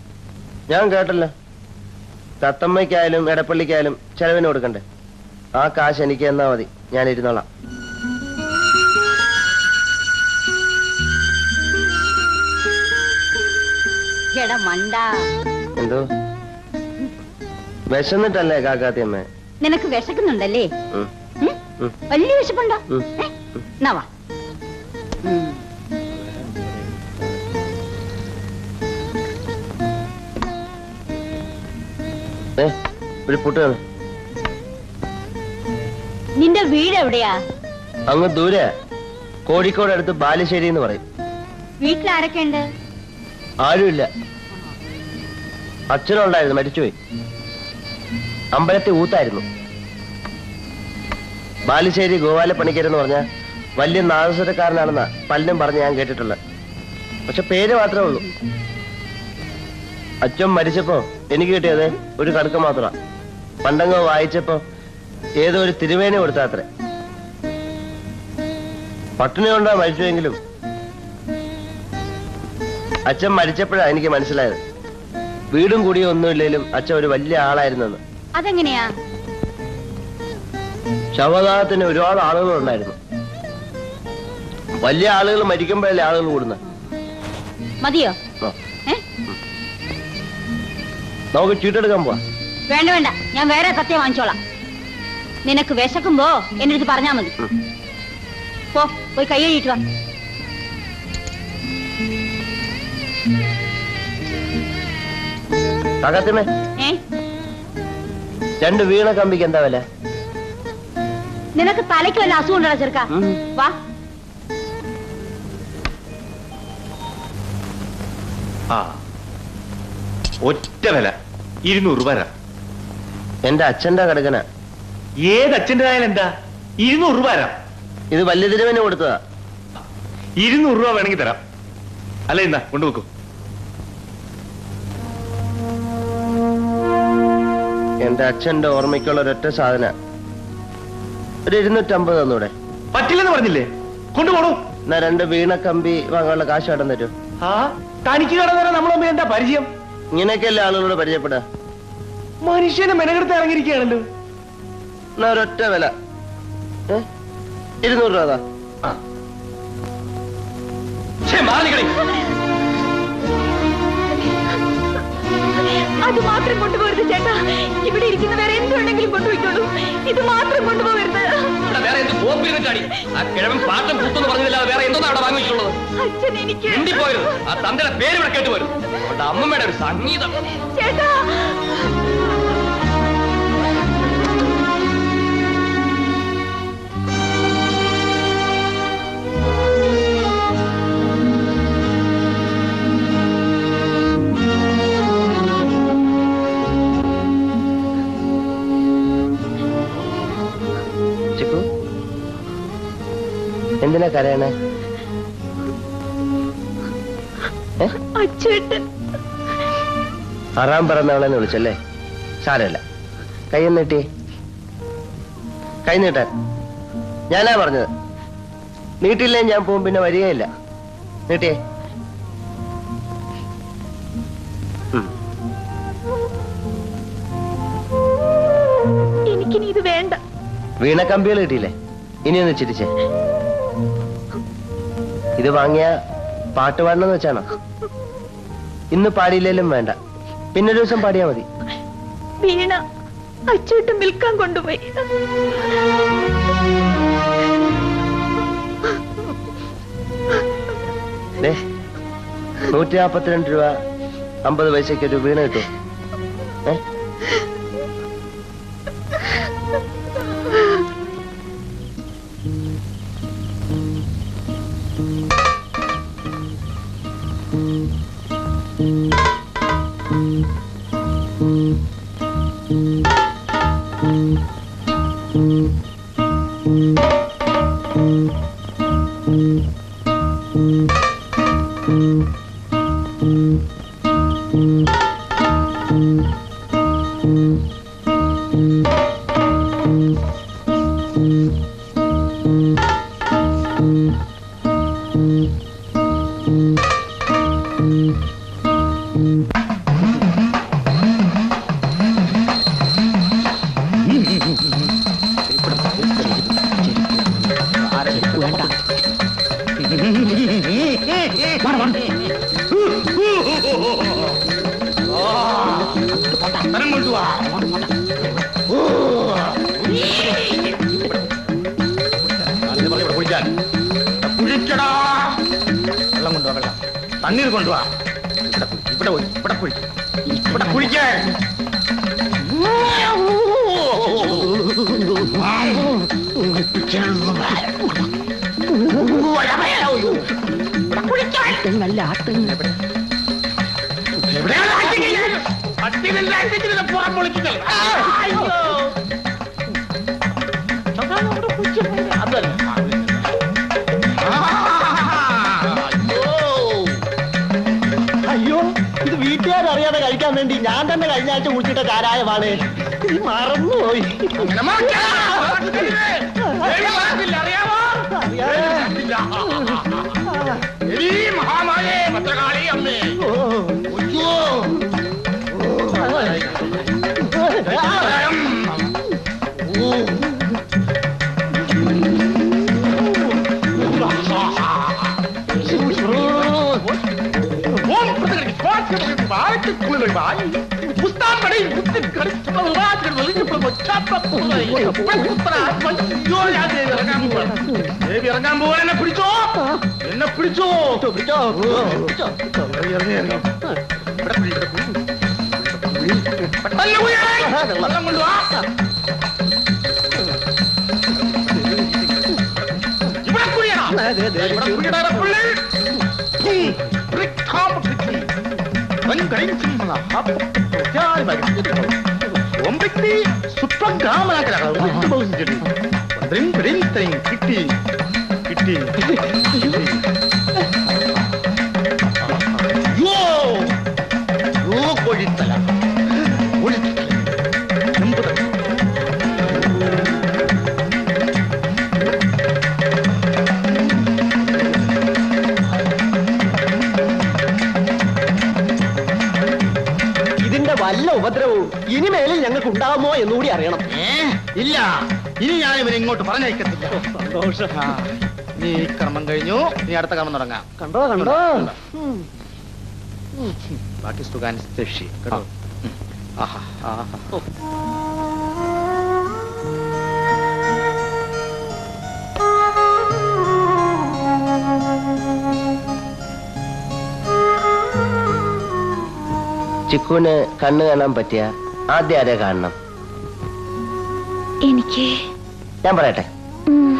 Speaker 1: ഞാൻ കേട്ടല്ലോ. തത്തമ്മയ്ക്കായാലും എടപ്പള്ളിക്കായാലും ചെലവിന് കൊടുക്കണ്ടേ? ആ കാശ് എനിക്ക് തന്നാ മതി, ഞാൻ ഇരുന്നോളാം. എന്തോ വിശന്നിട്ടല്ലേ കാക്കാത്തിയമ്മ?
Speaker 2: നിനക്ക് വിശക്കുന്നുണ്ടല്ലേ? വലിയ വിശപ്പുണ്ടോ? എന്നാ
Speaker 1: ഒരു പുട്ടാണ്.
Speaker 2: നിന്റെ വീട് എവിടെയാ?
Speaker 1: അങ്ങ് ദൂരെ, കോഴിക്കോട് അടുത്ത് ബാലുശ്ശേരി എന്ന് പറയും.
Speaker 2: വീട്ടിൽ ആരൊക്കെ ഉണ്ട്?
Speaker 1: ആരുമില്ല. അച്ഛനുണ്ടായിരുന്നു, മരിച്ചുപോയി. അമ്പലത്തിൽ ഊത്തായിരുന്നു. ബാലുശ്ശേരി ഗോപാലപ്പണിക്കരെന്ന് പറഞ്ഞ വലിയ നാദസ്വരക്കാരനാണെന്നാ പലരും പറഞ്ഞ് ഞാൻ കേട്ടിട്ടുള്ളത്. പക്ഷെ പേര് മാത്രമേ ഉള്ളൂ. അച്ഛൻ മരിച്ചപ്പോ എനിക്ക് കിട്ടിയത് ഒരു കടുക്ക മാത്രമാണ്. പണ്ടങ്ങ് വായിച്ചപ്പോ ഏതോ ഒരു തിരുവേന കൊടുത്താത്രേ. പട്ടിണി കൊണ്ടാ മരിച്ചുവെങ്കിലും അച്ഛൻ മരിച്ചപ്പോഴാ എനിക്ക് മനസ്സിലായത് വീടും കൂടിയും ഒന്നുമില്ലെങ്കിലും അച്ഛൻ ഒരു വലിയ ആളായിരുന്നെന്ന്.
Speaker 2: അതെങ്ങനെയാ?
Speaker 1: ശവദാഹത്തിന് ഒരുപാട് ആളുകളുണ്ടായിരുന്നു. വലിയ ആളുകൾ മരിക്കുമ്പോഴല്ലേ ആളുകൾ കൂടുന്ന.
Speaker 2: മതിയോ?
Speaker 1: നമുക്ക് ചീട്ടെടുക്കാൻ പോവാ.
Speaker 2: വേണ്ട വേണ്ട, ഞാൻ വേറെ സത്യം വാങ്ങിച്ചോളാം. നിനക്ക് വിശക്കുമ്പോ എന്റെ അടുത്ത് പറഞ്ഞാ മതി. പോയി കൈ കഴുകിട്ട് വാ.
Speaker 1: കാക്കാത്തിയമ്മേ, 2 വീണ കമ്പിക്ക് എന്താ വില?
Speaker 2: നിനക്ക് തലയ്ക്ക് വല്ല അസുഖം ഉണ്ടോ ചെറുക്ക? വാ.
Speaker 6: ഒറ്റ വില 200 രൂപ.
Speaker 1: എന്റെ അച്ഛന്റെ കടുക്കന.
Speaker 6: ഏത് അച്ഛൻ്റെ ആയാലും എന്താ 200 രൂപ.
Speaker 1: ഇത് വലിയ തിരുവന് കൊടുത്തതാ.
Speaker 6: 200 രൂപ വേണമെങ്കിൽ തരാം. അല്ല, എന്താ കൊണ്ടുവെക്കൂ.
Speaker 1: എന്റെ അച്ഛന്റെ ഓർമ്മയ്ക്കുള്ള ഒരൊറ്റ സാധന. ഒരു 250 തന്നൂടെ?
Speaker 6: പറ്റില്ലെന്ന് പറഞ്ഞില്ലേ? കൊണ്ടുപോണു.
Speaker 1: എന്നാ 2 വീണ കമ്പി വാങ്ങാനുള്ള കാശ് കടം തരൂ.
Speaker 6: ആ തനിക്ക് കടന്നേരം നമ്മളെ എന്താ പരിചയം?
Speaker 1: ഇങ്ങനെയൊക്കെയല്ലേ ആളുകളോട് പരിചയപ്പെടാ.
Speaker 6: മനുഷ്യനെ മെനകെടുത്ത് ഇറങ്ങിയിരിക്കുകയാണല്ലോ.
Speaker 1: എന്നാ ഒരൊറ്റ വില 200 രൂപ.
Speaker 8: അത് മാത്രം കൊണ്ടുപോകരുത് ചേട്ടാ. ഇവിടെ ഇരിക്കുന്ന വേറെ എന്തുണ്ടെങ്കിലും കൊണ്ടുപോയിക്കോളൂ. ഇത് മാത്രം കൊണ്ടുപോകരുത്. അച്ഛൻ എനിക്ക്
Speaker 3: പേര് ഇവിടെ കേട്ടുപോരും. അമ്മമ്മയുടെ ഒരു സംഗീതം.
Speaker 8: ചേട്ടാ
Speaker 1: എന്തിനാ കരയണേ?
Speaker 8: അച്ഛേട്ടൻ
Speaker 1: 6 പിറന്നവളെന്ന് വിളിച്ചല്ലേ? സാരമില്ല. കൈ നീട്ടി. കൈ നീട്ടാൻ ഞാനാ പറഞ്ഞത്. നീട്ടില്ലേ ഞാൻ പോകും, പിന്നെ വരികയില്ല. നീട്ടിയേ.
Speaker 8: എനിക്കിനി ഇത് വേണ്ട.
Speaker 1: വീണ കമ്പികൾ കിട്ടിയില്ലേ? ഇനിയൊന്ന് ചിരിച്ചേ. ഇത് വാങ്ങിയ പാട്ട് പാടണമെന്ന് വെച്ചാണോ? ഇന്ന് പാടിയില്ലേലും വേണ്ട, പിന്നൊരു ദിവസം പാടിയാ മതി.
Speaker 8: വീണ അച്ചൂട്ട് വിൽക്കാൻ കൊണ്ടുപോയി.
Speaker 1: 142 രൂപ 50 പൈസയ്ക്ക് ഒരു വീണ കിട്ടും.
Speaker 7: തണ്ണീർ കൊണ്ടുവാ. ഇവിടെ കുളിക്കാൻ പുറം പൊളിക്കുന്നത്.
Speaker 5: അയ്യോ, ഇത് വീട്ടുകാരറിയാതെ കഴിക്കാൻ വേണ്ടി ഞാൻ തന്നെ കഴിഞ്ഞ ആഴ്ച കുടിച്ചിട്ട ചാരായമാണ്. മറന്നുപോയി.
Speaker 7: മഹാമായേ ഭദ്രകാളി അമ്മേ. ഇറങ്ങാൻ പോവാൻ എന്നെ പിടിച്ചോ, എന്നെ പിടിച്ചോ. വെള്ളം കൊണ്ടുവാ. ഇവിടെ കുടിയടാ പുള്ളി. കിട്ടി കിട്ടി. കൊഴിത്തല
Speaker 5: മനസ്സിലാകുമോ എന്നുകൂടി അറിയണം.
Speaker 7: ഇല്ല, ഇനി ഞാൻ ഇവനെ ഇങ്ങോട്ട് പറഞ്ഞയക്കത്തില്ല.
Speaker 5: സന്തോഷം.
Speaker 7: നീ ഈ കർമ്മം കഴിഞ്ഞു, നീ അടുത്ത കർമ്മം തുടങ്ങാം.
Speaker 5: കണ്ടോ കണ്ടോ.
Speaker 7: ബാക്കി സുഖാൻ ശേഷി കേട്ടോ. ആഹാ ആഹാ.
Speaker 1: ചിക്കുവിന് കണ്ണ് കാണാൻ പറ്റിയ ആദ്യം ആരെ കാണണം?
Speaker 8: എനിക്ക്
Speaker 1: ഞാൻ പറയട്ടെ.
Speaker 8: ഉം,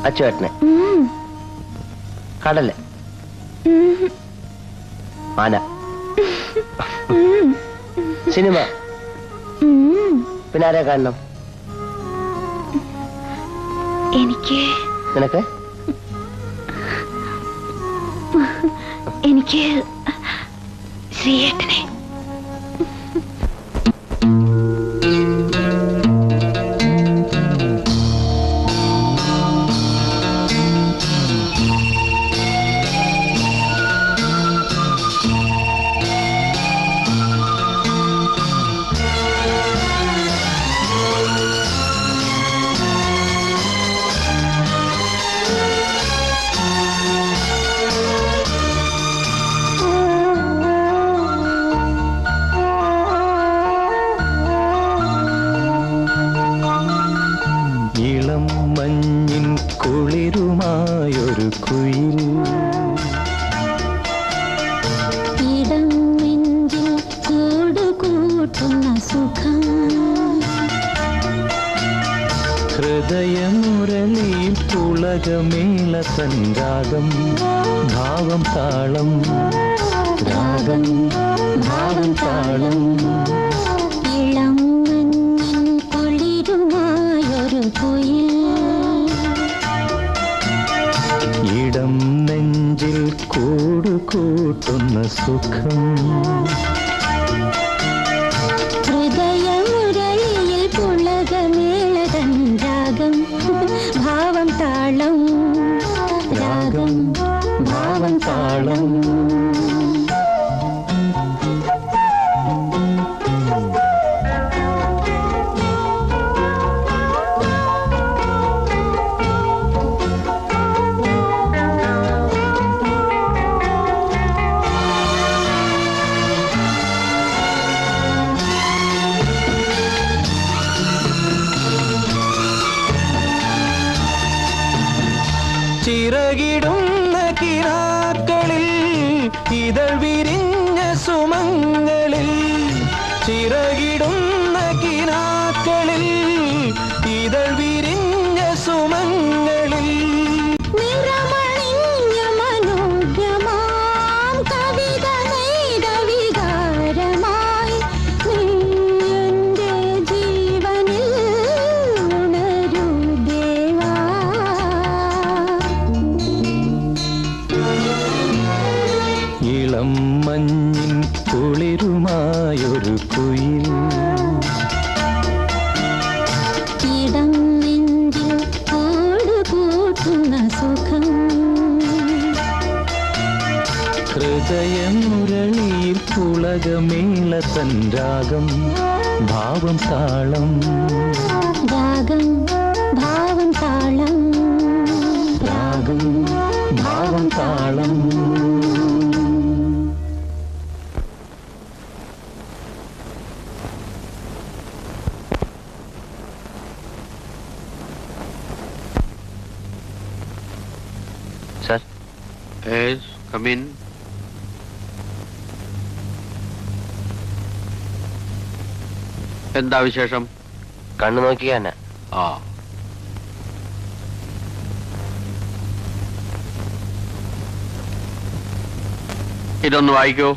Speaker 1: അച്ചുവേട്ടനെ,
Speaker 8: ഉം,
Speaker 1: കടല്,
Speaker 8: ഉം,
Speaker 1: ആന,
Speaker 8: ഉം,
Speaker 1: സിനിമ,
Speaker 8: ഉം.
Speaker 1: പിന്നെ ആരെ കാണണം?
Speaker 8: എനിക്ക്
Speaker 1: നിനക്ക്?
Speaker 8: എനിക്ക് ശ്രീയേട്ടനെ.
Speaker 9: ഇളം മഞ്ഞിൻ കുളിരുമായൊരു കുയിൽ
Speaker 8: ഇടം നെഞ്ചിൽ കൂടുകൂട്ടുന്ന സുഖം
Speaker 9: ഹൃദയമുരളിയിൽ പുളകമേള സംരാഗം ഭാവം താളം രാഗം ഭാവം താളം
Speaker 8: ഇളം മഞ്ഞിൻ കുളിരുമായൊരു കുയിൽ
Speaker 9: ഇടം നെഞ്ചിൽ കൂടുകൂട്ടുന്ന സുഖം
Speaker 8: ഹൃദയമുരളിയിൽ പുളകമേളതൻ രാഗം ഭാവം താളം രാഗം ഭാവം താളം
Speaker 9: ചിറകിടുന്ന കിനാക്കളിൽ ഇതൾ വിരിഞ്ഞ സുമങ്ങളിൽ ചിറകിടുന്ന കിനാക്കളിൽ ഇതൾ വിരിഞ്ഞ സുമങ്ങളിൽ
Speaker 8: നിറമണിഞ്ഞ മനോജ്ഞമാം കവിത നെയ്ത വികാരമായി നീ എൻ്റെ ജീവനിൽ ഉണരൂ ദേവാ.
Speaker 9: ഇളം മഞ്ഞിൻ കുളിരുമായൊരു കുയിൽ
Speaker 8: ഇടം നെഞ്ചിൽ കൂടുകൂട്ടുന്ന സുഖം
Speaker 9: ഹൃദയമുരളിയിൽ പുളകമേള സംരാഗം ഭാവം താളം
Speaker 8: രാഗം ഭാവം താളം
Speaker 9: രാഗം ഭാവം താളം
Speaker 1: സാർ,
Speaker 10: come in. എന്താ വിശേഷം?
Speaker 1: കണ്ണു നോക്കിയാന.
Speaker 10: ആ, ഇതൊന്ന് വായിക്കൂ.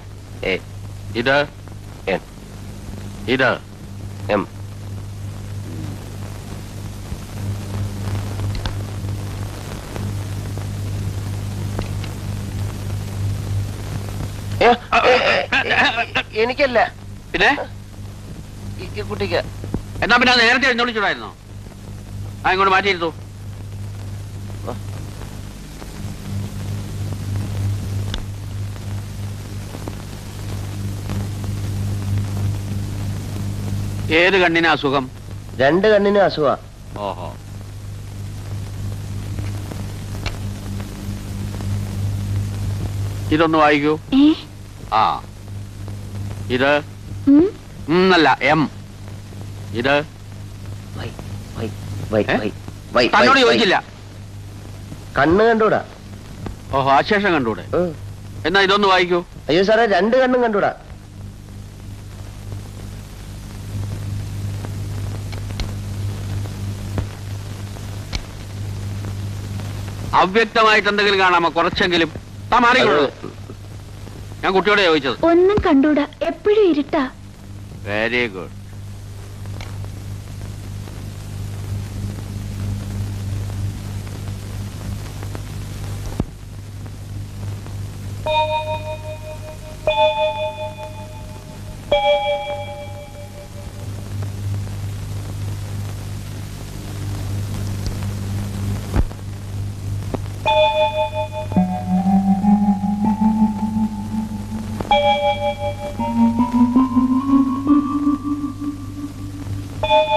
Speaker 1: എ
Speaker 10: ഇത്
Speaker 1: എൻ
Speaker 10: ഇത്
Speaker 1: എം. എനിക്കല്ല,
Speaker 10: പിന്നെ
Speaker 1: ഈ കുട്ടിക്ക്.
Speaker 10: എന്നാ പിന്നെ അത് നേരത്തെ എഴുന്നള്ളിച്ചൂടായിരുന്നോ? ആ, ഇങ്ങോട്ട് മാറ്റിയിരുത്തൂ. ഏത് കണ്ണിനാ അസുഖം?
Speaker 1: 2 കണ്ണിനും അസുഖ.
Speaker 10: ഓഹോ. ഇതൊന്ന് വായിക്കൂ. ആ, ഇത് അല്ല എം. ഇത് തന്നോട് ചോദിച്ചില്ല.
Speaker 1: കണ്ണ് കണ്ടൂടാ.
Speaker 10: ഓഹോ, അശേഷം കണ്ടൂടെ? എന്നാ ഇതൊന്ന് വായിക്കൂ.
Speaker 1: അയ്യോ സാറേ, 2 കണ്ണും കണ്ടൂടാ.
Speaker 10: അവ്യക്തമായിട്ട് എന്തെങ്കിലും കാണാമോ? കുറച്ചെങ്കിലും. മാറിക്കോളൂ. ഞാൻ കുട്ടിയോടെ ചോദിച്ചത്.
Speaker 8: ഒന്നും കണ്ടൂടാ, എപ്പോഴും ഇരുട്ടാ.
Speaker 10: Very good.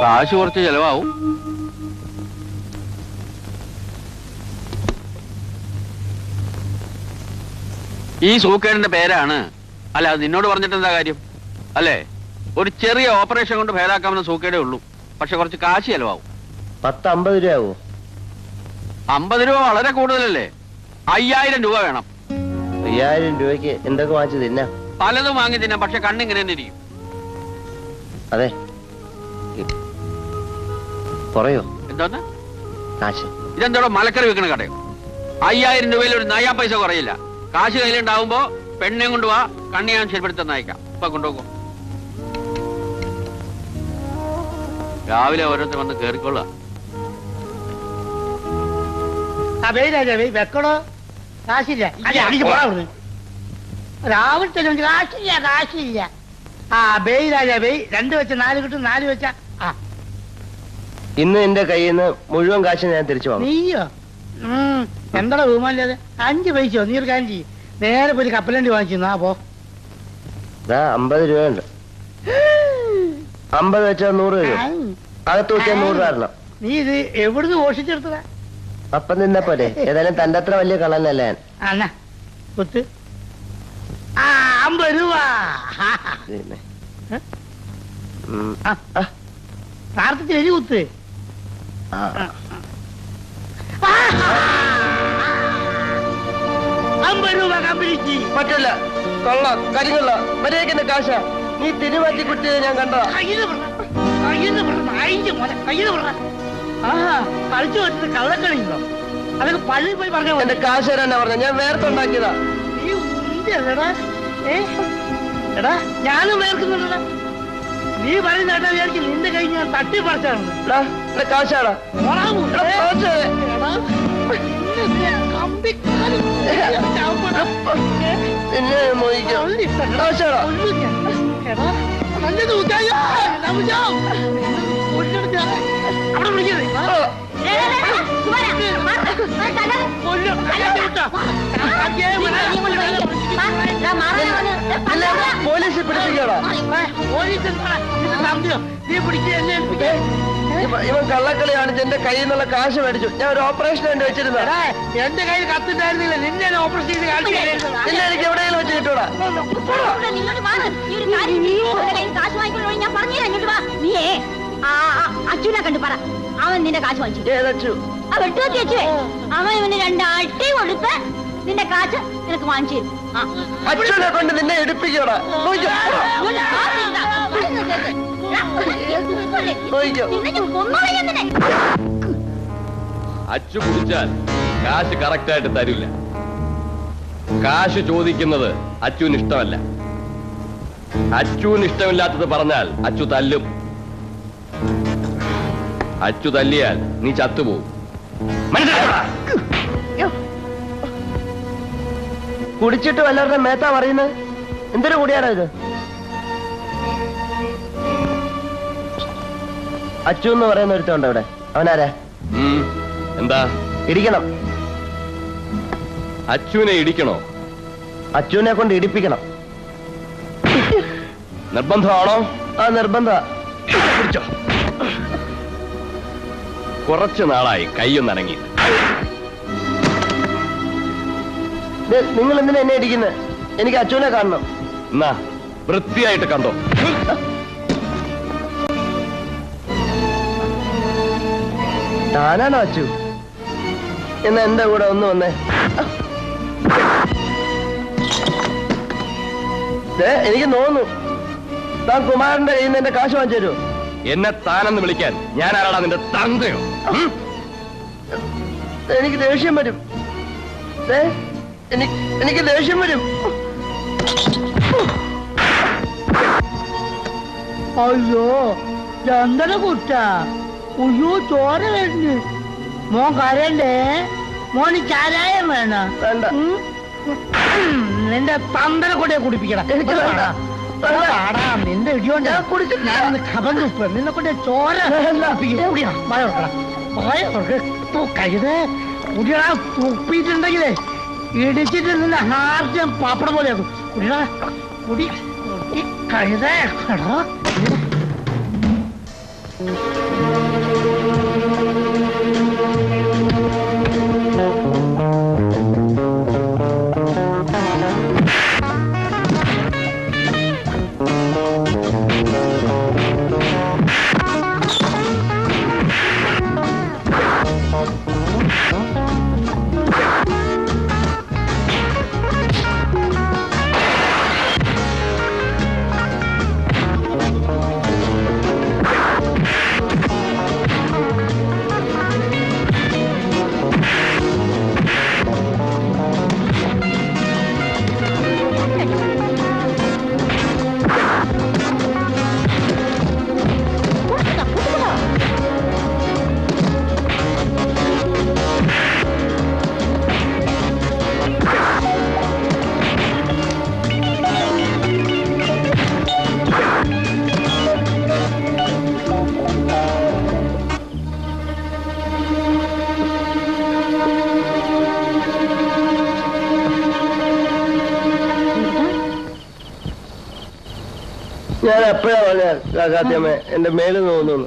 Speaker 10: കാശ് കുറച്ച് ചെലവാവും. ഈ സൂക്കേടിന്റെ പേരാണ്. അല്ല, അത് നിന്നോട് പറഞ്ഞിട്ട് എന്താ കാര്യം? അല്ലേ, ഒരു ചെറിയ ഓപ്പറേഷൻ കൊണ്ട് ഭേദാക്കാമെന്ന സൂക്കേടേ ഉള്ളൂ. പക്ഷെ കുറച്ച് കാശ് ചെലവാവും.
Speaker 1: 10-50 രൂപയാവോ?
Speaker 10: 50 രൂപ വളരെ കൂടുതലല്ലേ? 5000 രൂപ വേണം.
Speaker 1: 5000 രൂപയ്ക്ക് എന്തൊക്കെ വാങ്ങിച്ചു തിന്നാ?
Speaker 10: പലതും വാങ്ങി തിന്നാം, പക്ഷെ കണ്ണിങ്ങനെ തന്നെ ഇരിക്കും.
Speaker 1: അതെ, കുറയോ?
Speaker 10: എന്താ
Speaker 1: കാശ്?
Speaker 10: ഇതെന്തോടോ മലക്കറി വെക്കണ കടയോ? 5000 രൂപയിൽ ഒരു നയാ പൈസ കുറയില്ല. കാശ് കയ്യിലുണ്ടാവുമ്പോ പെണ്ണെ കൊണ്ടുപോവാ, കണ്ണി ഞാൻ ശരിപ്പെടുത്തി നയിക്കാം. ഇപ്പൊ കൊണ്ടുപോകും. രാവിലെ ഓരോരുത്തർ വന്ന് കേറിക്കൊള്ളുക.
Speaker 4: വെക്കടോ, കാശില്ല. രാവിലെ തന്നെ കാശില്ല, കാശില്ല. ആ ബേയ് രാജാ ബേയ്. 2 വെച്ച 4 കിട്ടും, 4 വെച്ച.
Speaker 1: ഇന്ന് എന്റെ കയ്യിൽ നിന്ന് മുഴുവൻ കാശ് ഞാൻ തിരിച്ചു വാങ്ങും.
Speaker 4: നീയോ? എന്താടാ ബഹുമാനില്ലാതെ? 5 പൈസയോ? നീ ഒരു കാര്യം ചെയ്യും, നേരെ പോയി കപ്പലണ്ടി വാങ്ങിച്ചു. ആ പോ.
Speaker 1: 50 രൂപയുണ്ട്. 50 വെച്ചാൽ 100 രൂപ. അകത്ത് വെച്ചാൽ 100 തരണം.
Speaker 4: നീ ഇത് എവിടുന്ന് ഓഷിച്ചെടുത്തതാ?
Speaker 1: അപ്പം നിന്നെ പോലെ. ഏതായാലും തന്റെ അത്ര വലിയ കള്ളനല്ല ഞാൻ.
Speaker 4: അണ്ണ കുത്ത്. 50 രൂപ. പ്രാർത്ഥിച്ച് എരി കുത്ത്. 50 രൂപ കമ്പനിക്ക്.
Speaker 1: പറ്റില്ല, കൊള്ള കരികൊള്ള മര്യാദ കാശ. നീ തിരുമാറ്റി കുട്ടിയെ ഞാൻ കണ്ടോ?
Speaker 4: കളിച്ചു വെച്ചത് കള്ളക്കളിയുണ്ടോ? അതൊക്കെ പള്ളിയിൽ പോയി പറഞ്ഞ
Speaker 1: എന്റെ കാശ് തരാനാ പറഞ്ഞ. ഞാൻ വേർത്ത് ഉണ്ടാക്കിയതാ.
Speaker 4: നീ ഉണ്ടല്ലടാ. എടാ, ഞാനും വേർക്കുന്നുണ്ടടാ. നീ പറയുന്ന കേട്ടാ വിചാരിക്കും നിന്റെ കൈ ഞാൻ തട്ടിപ്പറിച്ചാണ്.
Speaker 1: കാശാടാ. പോലീസ് പിടിപ്പിക്കടാ. ഇവൻ കള്ളക്കളി കാണിച്ച് എന്റെ കയ്യിൽ നിന്നുള്ള കാശ് മേടിച്ചു. ഞാൻ ഒരു ഓപ്പറേഷൻ വേണ്ടി വെച്ചിരുന്ന.
Speaker 4: എന്റെ കയ്യിൽ കത്തിട്ടായിരുന്നില്ല, നിന്നെ ഓപ്പറേഷൻ ചെയ്ത്
Speaker 1: പിന്നെ എനിക്ക് എവിടെയെങ്കിലും വെച്ച് കിട്ടൂടാ.
Speaker 2: നീയേ അച്ഛനെ കണ്ടു പറ, അവൻ നിന്റെ കാശ് വാങ്ങിച്ചു.
Speaker 1: ഏതച്ചു?
Speaker 2: അവൻ ഇവന് 2 അടി കൊടുത്ത് നിന്റെ കാശ് നിനക്ക് വാങ്ങിച്ചു.
Speaker 1: അച്ഛനെ കൊണ്ട് നിന്നെ എടുപ്പിക്കോടാ.
Speaker 11: അച്ചു കുടിച്ചാൽ കാശ് കറക്റ്റായിട്ട് തരില്ല. കാശ് ചോദിക്കുന്നത് അച്ചുവിന് ഇഷ്ടമല്ല. അച്ചുവിന് ഇഷ്ടമില്ലാത്തത് പറഞ്ഞാൽ അച്ചു തല്ലും. അച്ചു തല്ലിയാൽ നീ ചത്തുപോകും.
Speaker 1: കുടിച്ചിട്ട് വല്ലവരുടെ മേത്താ പറയുന്നത്? എന്തൊരു കൂടിയാണോ ഇത്? അച്ചു എന്ന് പറയുന്ന ഒരുത്തമുണ്ട് ഇവിടെ. അവനാരാ?
Speaker 11: എന്താ?
Speaker 1: ഇടിക്കണം.
Speaker 11: അച്ചുവിനെ ഇടിക്കണോ?
Speaker 1: അച്ചുവിനെ കൊണ്ട് ഇടിപ്പിക്കണം.
Speaker 11: നിർബന്ധമാണോ?
Speaker 1: ആ, നിർബന്ധ.
Speaker 11: പിടിച്ചോ. കുറച്ചു നാളായി കയ്യൊന്നടങ്ങി.
Speaker 1: നിങ്ങൾ എന്തിനാ എന്നെ ഇടിക്കുന്നത്? എനിക്ക് അച്ഛനെ കാണണം.
Speaker 11: എന്നാ വൃത്തിയായിട്ട് കണ്ടോ.
Speaker 1: താനാണോ അച്ചു? എന്നാ എന്റെ കൂടെ ഒന്ന് വന്നേ. എനിക്ക് തോന്നുന്നു താൻ കുമാരന്റെ കയ്യിൽ നിന്ന് എന്റെ കാശ് വാങ്ങിച്ചു തരുമോ?
Speaker 11: എന്നെ താനെന്ന് വിളിക്കാൻ ഞാൻ ആരാടാ, നിന്റെ തന്തയോ?
Speaker 1: എനിക്ക് ദേഷ്യം വരും. എനിക്ക് ദേഷ്യം വരും.
Speaker 4: അയ്യോ ചന്ദന കുട്ട, അയ്യോ ചോര വരുന്നു. മോൻ കരണ്ടേ? മോന് ചാരായം വേണം?
Speaker 1: വേണ്ട.
Speaker 4: നിന്റെ തന്തനെ കൊണ്ടേ കുടിപ്പിക്കണം. നിന്റെ ഇടിയോണ്ട് ഞാനൊന്ന് കഥം തുപ്പ്. നിന്നെ കൊണ്ട് ചോര കഴുത് കുടിയാ. തുപ്പിയിട്ടുണ്ടെങ്കിലേ ഇടിച്ചിട്ട് നിന്റെ ഹാർട്ട് പാപ്പടം പോലെയാക്കും. കുടിയാ കുടി കുടി കഴുതേ.
Speaker 1: ഞാൻ എപ്പോഴാ പറഞ്ഞാൽ കാക്കാത്തിയമ്മ എന്റെ മേല് തോന്നുന്നു.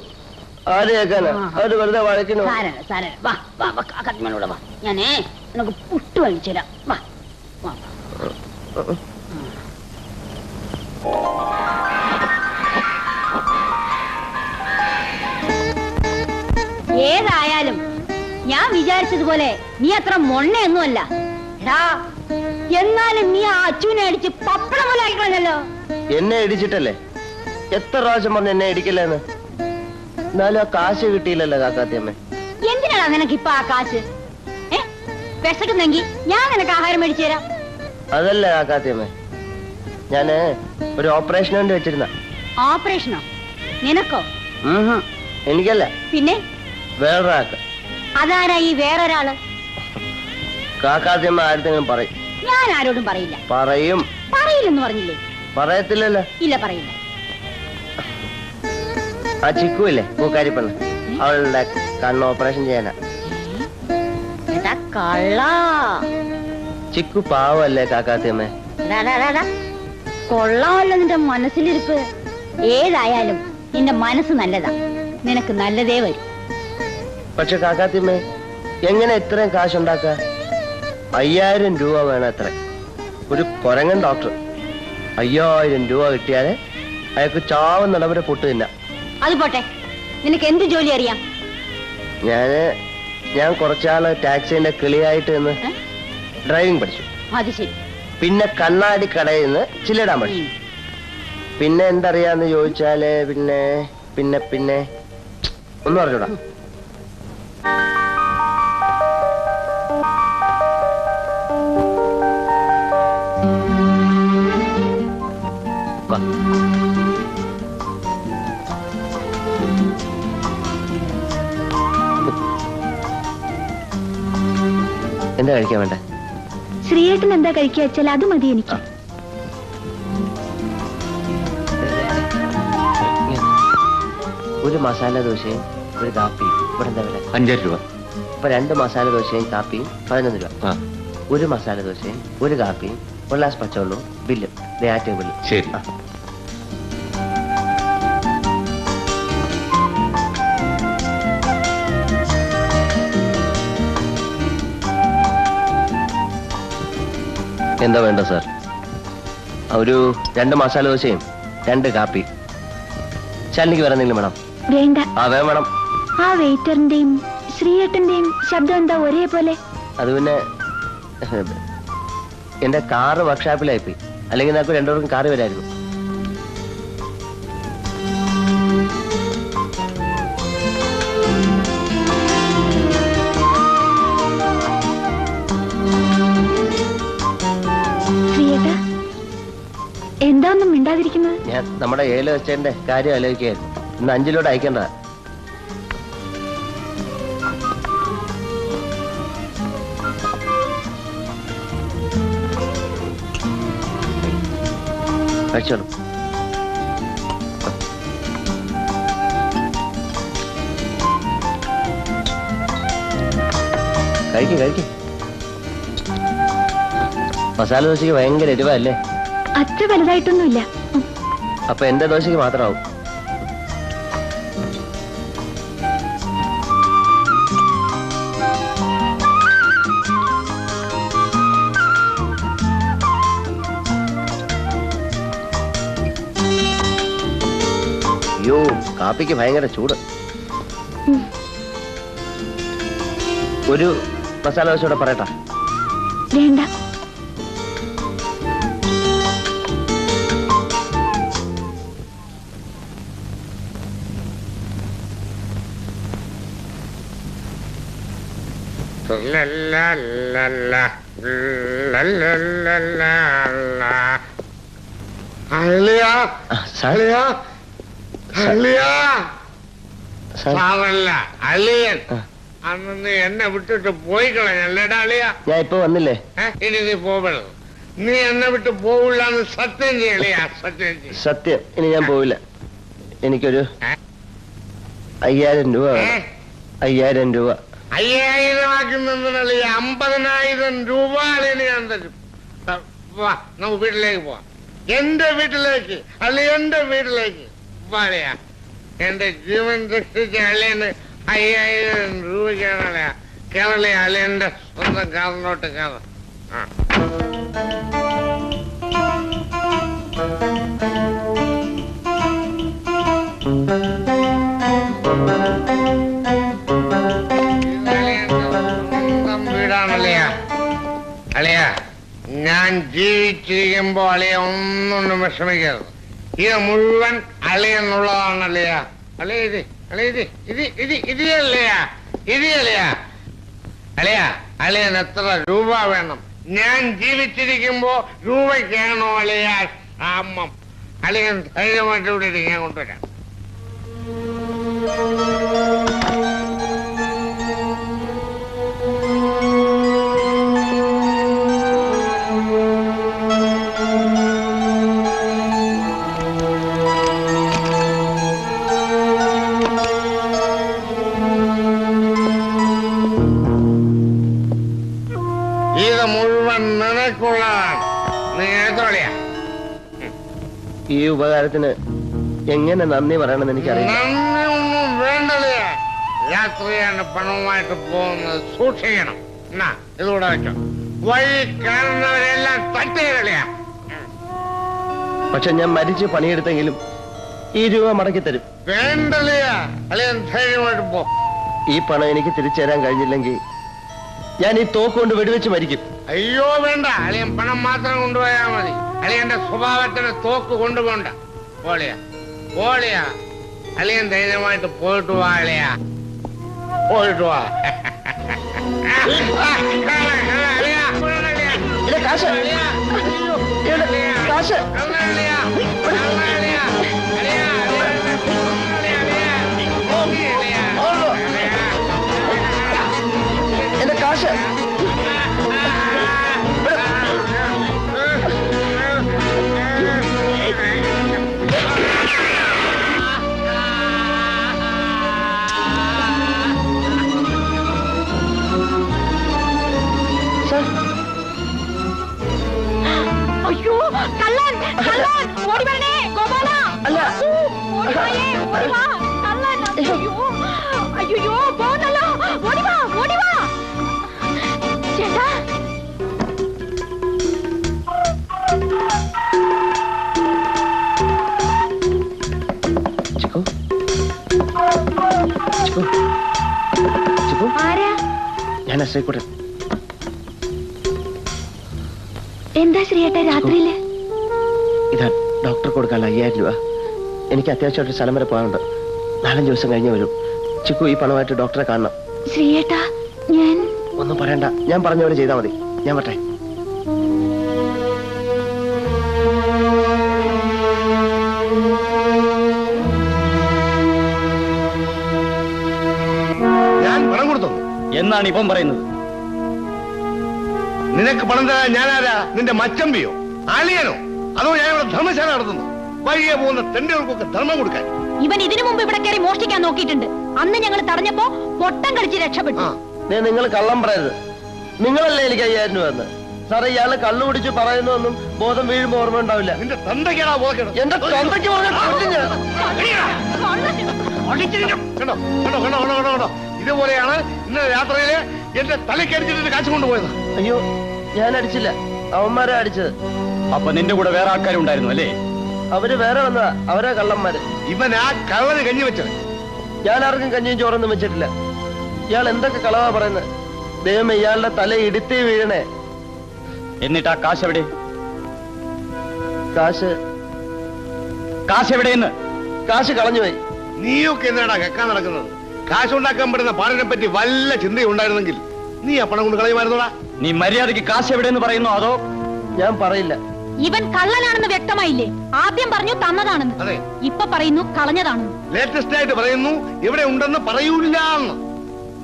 Speaker 1: ആര് കേൾക്കാനാ? അവര് വെറുതെ വഴക്കിനോ?
Speaker 2: ഞാനേ നിനക്ക് പുട്ട് കഴിച്ചു തരാം. വാ വാ. ഏതായാലും ഞാൻ വിചാരിച്ചതുപോലെ നീ അത്ര മൊണ്ണയൊന്നുമല്ല. എടാ എന്നാലും നീ ആ അച്ഛനെ അടിച്ച് പപ്പടം പോലെ ആയിക്കളഞ്ഞല്ലോ.
Speaker 1: എന്നെ ഇടിച്ചിട്ടല്ലേ? എത്ര പ്രാവശ്യം പറഞ്ഞു എന്നെ ഇടിക്കില്ലെന്ന്? എന്നാലും ആ കാശ് കിട്ടിയില്ലല്ലോ കാക്കാത്തിയമ്മ.
Speaker 2: എന്തിനാണ് നിനക്ക് ഇപ്പൊ ആ കാശ്? വിശക്കുന്നെങ്കിൽ ഞാൻ നിനക്ക് ആഹാരം മേടിച്ചു തരാം.
Speaker 1: അതല്ല കാക്കാത്തിയമ്മ, ഞാന് ഒരു ഓപ്പറേഷൻ വേണ്ടി വെച്ചിരുന്ന.
Speaker 2: ഓപ്പറേഷനോ? നിനക്കോ?
Speaker 1: എനിക്കല്ല,
Speaker 2: പിന്നെ
Speaker 1: വേറൊരാൾക്ക്.
Speaker 2: അതാരാ ഈ വേറൊരാള്?
Speaker 1: കാക്കാത്തിയമ്മ ആരെങ്കിലും പറയും.
Speaker 2: ഞാൻ ആരോടും പറയില്ല.
Speaker 1: പറയും.
Speaker 2: പറയില്ലെന്ന് പറഞ്ഞില്ലേ?
Speaker 1: പറയത്തില്ലല്ലോ.
Speaker 2: ഇല്ല, പറയില്ല.
Speaker 1: ആ ചിക്കു ഇല്ലേ, പൂക്കാരിപ്പെണ്ണ്, അവളുടെ കണ്ണ് ഓപ്പറേഷൻ ചെയ്യാനാ. ചിക്കു പാവല്ലേ കാക്കാത്തിയമ്മേ?
Speaker 2: കൊള്ളാമല്ലോ നിന്റെ മനസ്സിലിരിപ്പ്. ഏതായാലും നിന്റെ മനസ്സ് നല്ലതാ, നിനക്ക് നല്ലതേ വരും.
Speaker 1: പക്ഷെ കാക്കാത്തിയമ്മേ, എങ്ങനെ ഇത്രയും കാശുണ്ടാക്ക? 5000 രൂപ വേണം എത്ര? ഒരു കൊരങ്ങൻ ഡോക്ടർ 5000 രൂപ കിട്ടിയാലേ അയാൾക്ക് ചാവുന്നിടവരെ പൊട്ട് തിന്ന.
Speaker 2: അത് പോട്ടെ, നിനക്ക് എന്ത് ജോലി അറിയാം?
Speaker 1: ഞാൻ കുറച്ചാള് ടാക്സിന്റെ കിളിയായിട്ട് നിന്ന് ഡ്രൈവിംഗ് പഠിച്ചു.
Speaker 2: അത് ശരി.
Speaker 1: പിന്നെ കണ്ണാടി കടയിൽ നിന്ന് ചില്ലിടാൻ പഠിച്ചു. പിന്നെ എന്തറിയാന്ന് ചോദിച്ചാല് പിന്നെ പിന്നെ പിന്നെ ഒന്നും അറിഞ്ഞൂടാ. എന്താ കഴിക്കാൻ വേണ്ട?
Speaker 8: ശ്രീയേട്ടൻ എന്താ കഴിക്കുക വെച്ചാൽ അത് മതി എനിക്ക്.
Speaker 1: ഒരു മസാല ദോശയും ഒരു കാപ്പിയും ഇവിടെ എന്താ വില?
Speaker 11: 5 രൂപ.
Speaker 1: ഇപ്പൊ 2 മസാല ദോശയും കാപ്പിയും 11 രൂപ. ഒരു മസാല ദോശയും ഒരു കാപ്പിയും ഒരു ഗ്ലാസ് പച്ചവെള്ളവും ബില്ലും. ആ ടേബിളിൽ.
Speaker 11: ശരി.
Speaker 1: എന്താ വേണ്ട സാർ? ഒരു 2 മസാല ദോശയും 2 കാപ്പി. ശാലിനിക്ക് വേറെ എന്തെങ്കിലും വേണം?
Speaker 8: വേണ്ട.
Speaker 1: വേണം.
Speaker 8: ആ വെയിറ്ററിന്റെയും ശ്രീയേട്ടന്റെയും ശബ്ദം എന്താ ഒരേപോലെ?
Speaker 1: അത് പിന്നെ എന്റെ കാറ് വർക്ക്ഷോപ്പിലായിപ്പോയി. അല്ലെങ്കിൽ നമുക്ക് 2 പേർക്കും കാറ് വരായിരുന്നു.
Speaker 8: എന്താ ഒന്നും മിണ്ടാതിരിക്കുന്നത്?
Speaker 1: ഞാൻ നമ്മുടെ ഏല വെച്ചതിന്റെ കാര്യം ആലോചിക്കായിരുന്നു. ഇന്ന് 5 ലോട്ട് അയക്കണ്ട. കഴിച്ചോളൂ. കഴിക്കും. മസാല ദോശയ്ക്ക് ഭയങ്കര എരിവല്ലേ?
Speaker 8: അത്ര വലുതായിട്ടൊന്നുമില്ല.
Speaker 1: അപ്പൊ എന്റെ ദോശയ്ക്ക് മാത്രമാവും. അയ്യോ, കാപ്പിക്ക് ഭയങ്കര ചൂട്. ഒരു മസാല ദോശ കൂടെ പറയട്ടാ?
Speaker 8: വേണ്ട.
Speaker 7: അളിയൻ അന്ന് എന്നെ വിട്ടിട്ട് പോയി കളഞ്ഞല്ലേടാ അളിയ.
Speaker 1: ഞാൻ ഇപ്പൊ വന്നില്ലേ?
Speaker 7: ഇനി നീ പോവണം. നീ എന്നെ വിട്ട് പോവില്ലാന്ന് സത്യം ചെയ്യളിയാ.
Speaker 1: സത്യം. ഇനി ഞാൻ പോവില്ല. എനിക്കൊരു 5000 രൂപ. 5000 രൂപ.
Speaker 7: 5000 ആക്കി നിന്നളിയ. 50,000 രൂപ അളിയന് ഞാൻ തരും. വാ, നമുക്ക് വീട്ടിലേക്ക് പോവാം. എന്റെ വീട്ടിലേക്ക്. അളിയന്റെ വീട്ടിലേക്ക് വാളിയാ. എന്റെ ജീവൻ രക്ഷിച്ച അളിയന് 5000 രൂപയ്ക്കാണ് അളിയ. കേരളീയ അളിയന്റെ സ്വന്തം കാറിലോട്ട് കയറാം. വീടാണല്ലയ. അളിയ, ഞാൻ ജീവിച്ചിരിക്കുമ്പോ അളിയ ഒന്നും വിഷമിക്കരുത്. ഇത് മുഴുവൻ അളിയെന്നുള്ളതാണല്ലയ. അളിയ ഇത് അളിയ, അളിയൻ എത്ര രൂപ വേണം? ഞാൻ ജീവിച്ചിരിക്കുമ്പോ രൂപയ്ക്കാണോ അളിയ ക്ഷാമം? അളിയൻ ധൈര്യമായിട്ട് ഇവിടെ ഞാൻ കൊണ്ടുവരാം. ഇത് മുഴുവൻ നിനക്കുള്ളതാണ്. നീ എടുത്തോളിയാ.
Speaker 1: ഈ ഉപകാരത്തിന് എങ്ങനെ നന്ദി പറയണമെന്ന് എനിക്കറിയാം.
Speaker 7: നന്ദി ഒന്നും വേണ്ടല്ലേ. രാത്രിയാണ് പണവുമായിട്ട് പോകുന്നത്. സൂക്ഷിക്കണം. എന്നാ ഇതുകൂടെ വെച്ചോ. വഴി കാണുന്നവരെല്ലാം തട്ടിയകളിയാ.
Speaker 1: പക്ഷെ ഞാൻ മരിച്ച് പണിയെടുത്തെങ്കിലും ഈ രൂപ മടക്കി തരും.
Speaker 7: വേണ്ടല്ലയാ. അളിയൻ ധൈര്യമായിട്ട് പോ.
Speaker 1: ഈ പണം എനിക്ക് തിരിച്ചു തരാൻ കഴിഞ്ഞില്ലെങ്കിൽ ഞാൻ ഈ തോക്ക് കൊണ്ട് വെടിവെച്ച് മരിക്കും.
Speaker 7: അയ്യോ വേണ്ട. അളിയൻ പണം മാത്രം കൊണ്ടുപോയാൽ മതി. അളിയന്റെ സ്വഭാവത്തിന് തോക്ക് കൊണ്ടുപോണ്ട. പോളിയാ. അളിയൻ ധൈര്യമായിട്ട് പോയിട്ട് വാ. അളിയാ പോയിട്ട് വാ.
Speaker 1: എന്റെ കാശ്
Speaker 2: അയ്യോ, കള്ളൻ ഓടി വരണേ. ഗോപാല
Speaker 1: അല്ല.
Speaker 2: ഓടി വാ കള്ളൻ. അയ്യോ പോന്നല്ലോ. ഓടി വാ ചേട്ടാ.
Speaker 8: ആരാ?
Speaker 1: ഞാൻ ശ്രീകുട്ടൻ.
Speaker 8: എന്താ ശ്രീയേട്ടാ രാത്രിയില്?
Speaker 1: ഇതാ ഡോക്ടർ കൊടുക്കാനുള്ള 5000 രൂപ. എനിക്ക് അത്യാവശ്യമായിട്ട് സ്ഥലം വരെ പോകാനുണ്ട്. 4-5 ദിവസം കഴിഞ്ഞ് വരും. ചിക്കു ഈ പണമായിട്ട് ഡോക്ടറെ കാണണം.
Speaker 8: ശ്രീയേട്ടാ ഞാൻ
Speaker 1: ഒന്നും പറയണ്ട, ഞാൻ പറഞ്ഞ പോലെ ചെയ്താൽ മതി. ഞാൻ പറ്റേ.
Speaker 11: ഞാൻ പണം കൊടുത്തു
Speaker 5: എന്നാണ് ഇപ്പം പറയുന്നത്.
Speaker 11: നിനക്ക് പണം തരാൻ ഞാനാരാ? നിന്റെ മച്ചമ്പിയോ ആലിയനോ? അതോ ഞാൻ ഇവിടെ ധർമ്മശാല നടത്തുന്നു? വഴിയെ പോകുന്ന തെണ്ടുകൾക്കൊക്കെ ധർമ്മം കൊടുക്കാൻ.
Speaker 2: ഇവൻ ഇതിനു മുമ്പ് ഇവിടെ കയറി മോഷ്ടിക്കാൻ നോക്കിയിട്ടുണ്ട്. അന്ന് ഞങ്ങൾ തടഞ്ഞപ്പോ പൊട്ടം കളിച്ച് രക്ഷപ്പെട്ടു.
Speaker 1: നിങ്ങൾ കള്ളം പറയരുത്. നിങ്ങളല്ലേ എനിക്ക് 5000 രൂപ എന്ന്. സാറേ, ഇയാള് കള്ളു കുടിച്ച് പറയുന്നൊന്നും ബോധം വീഴുമ്പോ ഓർമ്മ ഉണ്ടാവില്ല.
Speaker 11: നിന്റെ തന്തയ്ക്കാണോ ബോധം?
Speaker 1: എന്റെ തന്തയ്ക്ക്
Speaker 11: കണ്ടോ കണ്ടോ കണ്ടോ കണ്ടോ കണ്ടോ കണ്ടോ. ഇതുപോലെയാണ് ഇന്നലെ രാത്രിയില് എന്റെ തലക്കടിച്ചിട്ട് കാശ് കൊണ്ടുപോയത്.
Speaker 1: അയ്യോ, ഞാൻ അടിച്ചില്ല, അവന്മാരാ അടിച്ചത്.
Speaker 5: അപ്പൊ നിന്റെ കൂടെ വേറെ ആൾക്കാരും ഉണ്ടായിരുന്നു അല്ലേ?
Speaker 1: അവര് വേറെ വന്നതാ, അവരാ കള്ളന്മാര്.
Speaker 11: ഇവൻ ആ കള്ളന് കഞ്ഞി വെച്ചത്.
Speaker 1: ഞാൻ ആർക്കും കഞ്ഞിയും ചോറൊന്നും വെച്ചിട്ടില്ല. ഇയാൾ എന്തൊക്കെ കളവാ പറയുന്നത്? ദൈവം ഇയാളുടെ തല ഇടുത്തി വീഴണേ.
Speaker 5: എന്നിട്ട് ആ കാശ് എവിടെ?
Speaker 1: കാശ്
Speaker 5: എവിടെയെന്ന്?
Speaker 1: കാശ് കളഞ്ഞുപോയി.
Speaker 11: നീയൊക്കെ എന്നാടാ കേൾക്കാൻ നടക്കുന്നത്? കാശുണ്ടാക്കാൻ പറ്റുന്ന പാടിനെ പറ്റി വല്ല ചിന്തയുണ്ടായിരുന്നെങ്കിൽ നീ ആ പണം കൊണ്ട് കളയുമായിരുന്നോടാ.
Speaker 5: നീ മര്യാദയ്ക്ക് കാശ് എവിടെയെന്ന് പറയുന്നു അതോ?
Speaker 1: ഞാൻ പറയില്ല.
Speaker 2: ഇവൻ കള്ളനാണെന്ന് വ്യക്തമായില്ലേ? ആദ്യം പറഞ്ഞു തന്നതാണെന്ന്,
Speaker 11: അതെ.
Speaker 2: ഇപ്പൊ പറയുന്നു കളഞ്ഞതാണെന്ന്.
Speaker 11: ലേറ്റസ്റ്റ് ആയിട്ട് പറയുന്നു എവിടെ ഉണ്ടെന്ന് പറയൂല.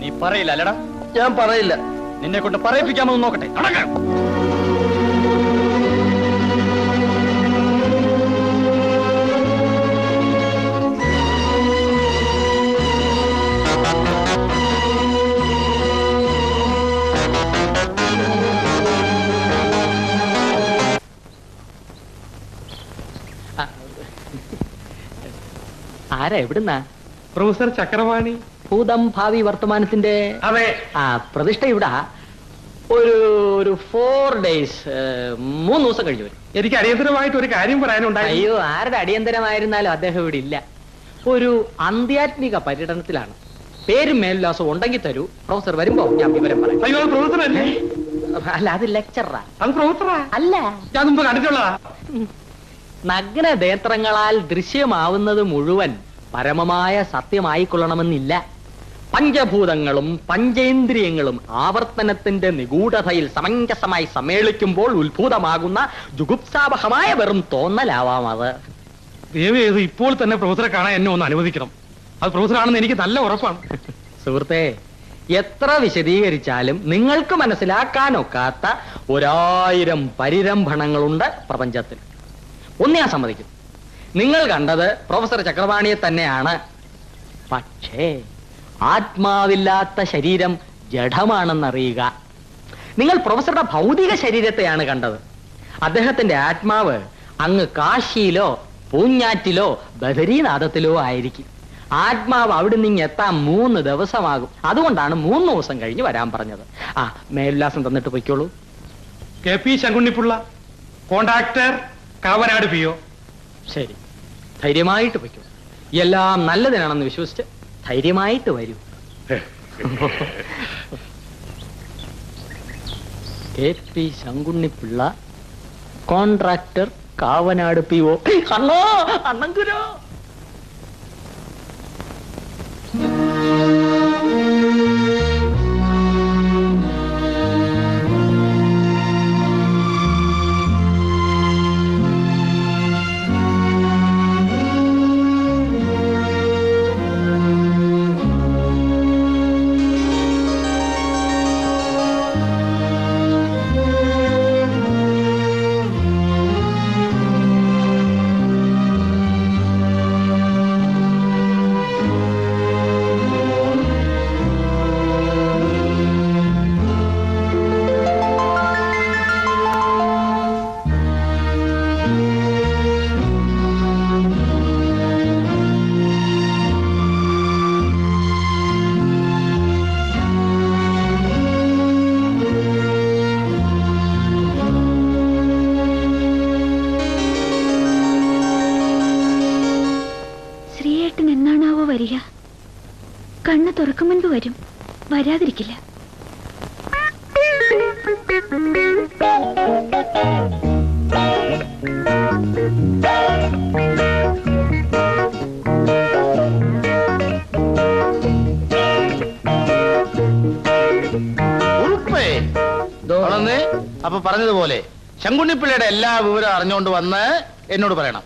Speaker 5: നീ പറയില്ല അല്ലടാ?
Speaker 1: ഞാൻ പറയില്ല.
Speaker 5: നിന്നെ കൊണ്ട് പറയിപ്പിക്കാമെന്ന് നോക്കട്ടെ.
Speaker 3: ആരാ? എവിടുന്നാ?
Speaker 6: പ്രൊഫസർ ചക്രവാണി.
Speaker 3: ഭൂതം ഭാവി വർത്തമാനത്തിന്റെ
Speaker 6: അതെ.
Speaker 3: പ്രതിഷ്ഠ ഇവിടെ ഒരു 4 days 3 ദിവസം കഴിഞ്ഞു വരും.
Speaker 6: എനിക്ക് അടിയന്തരമായിട്ട് ഒരു കാര്യം പറയാനുണ്ടായി.
Speaker 3: അയ്യോ, ആരുടെ അടിയന്തരമായിരുന്നാലും അദ്ദേഹം ഇവിടെ ഇല്ല. ഒരു ആധ്യാത്മിക പര്യടനത്തിലാണ്. പേരും മേൽവിലാസവും ഉണ്ടെങ്കിൽ തരൂ. പ്രൊഫസർ വരുമ്പോ ഞാൻ വിവരം പറയാം.
Speaker 6: അയ്യോ, അത് പ്രൊഫസർ അല്ലേ?
Speaker 3: അല്ല, അത് ലെക്ചറാ.
Speaker 6: അത് പ്രൊഫസറാ?
Speaker 3: അല്ല,
Speaker 6: ഞാൻ മുമ്പ് കണ്ടിട്ടുള്ളതാ.
Speaker 3: നഗ്നനേത്രങ്ങളാൽ ദൃശ്യമാവുന്നത് മുഴുവൻ പരമമായ സത്യമായിക്കൊള്ളണമെന്നില്ല. പഞ്ചഭൂതങ്ങളും പഞ്ചേന്ദ്രിയങ്ങളും ആവർത്തനത്തിന്റെ നിഗൂഢതയിൽ സമഞ്ജസമായി സമ്മേളിക്കുമ്പോൾ ഉത്ഭൂതമാകുന്ന ജുഗുപ്സാവഹമായ വെറും തോന്നലാവാം അത്.
Speaker 6: ദൈവം ഇപ്പോൾ തന്നെ പ്രൊഫസറെ കാണാൻ എന്നെ ഒന്ന് അനുവദിക്കണം. അത് പ്രൊഫസറാണെന്ന് എനിക്ക് നല്ല ഉറപ്പാണ്.
Speaker 3: സുഹൃത്തെ, എത്ര വിശദീകരിച്ചാലും നിങ്ങൾക്ക് മനസ്സിലാക്കാനൊക്കാത്ത 1000 പരിരംഭണങ്ങളുണ്ട് പ്രപഞ്ചത്തിൽ. ഒന്ന് ഞാൻ സമ്മതിക്കും, നിങ്ങൾ കണ്ടത് പ്രൊഫസർ ചക്രവാണിയെ തന്നെയാണ്. പക്ഷേ ആത്മാവില്ലാത്ത ശരീരം ജഡമാണെന്നറിയുക. നിങ്ങൾ പ്രൊഫസറുടെ ഭൗതിക ശരീരത്തെയാണ് കണ്ടത്. അദ്ദേഹത്തിന്റെ ആത്മാവ് അങ്ങ് കാശിയിലോ പൂഞ്ഞാറ്റിലോ ബദരീനാഥത്തിലോ ആയിരിക്കും. ആത്മാവ് അവിടെ നിന്ന് എത്താൻ 3 ദിവസമാകും. അതുകൊണ്ടാണ് 3 ദിവസം കഴിഞ്ഞ് വരാൻ പറഞ്ഞത്. മേൽവിലാസം തന്നിട്ട് പൊയ്ക്കോളൂ.
Speaker 6: KP Shankunnipillai, contractor, Kavanad PO.
Speaker 3: ശരി, ധൈര്യമായിട്ട് പൊയ്ക്കോളൂ. എല്ലാം നല്ലതിനാണെന്ന് വിശ്വസിച്ച് ധൈര്യമായിട്ട് വരൂ. KP Shankunnipillai, contractor, Kavanad PO. അണ്ണോ, അണ്ണങ്കുരോ.
Speaker 8: എപ്പോഴാവോ വരിക? കണ്ണ് തുറക്കും മുൻപ് വരും, വരാതിരിക്കില്ല.
Speaker 7: അപ്പൊ പറഞ്ഞതുപോലെ ശങ്കുണ്ണിപ്പിള്ളയുടെ എല്ലാ വിവരം അറിഞ്ഞുകൊണ്ട് വന്ന് എന്നോട് പറയണം.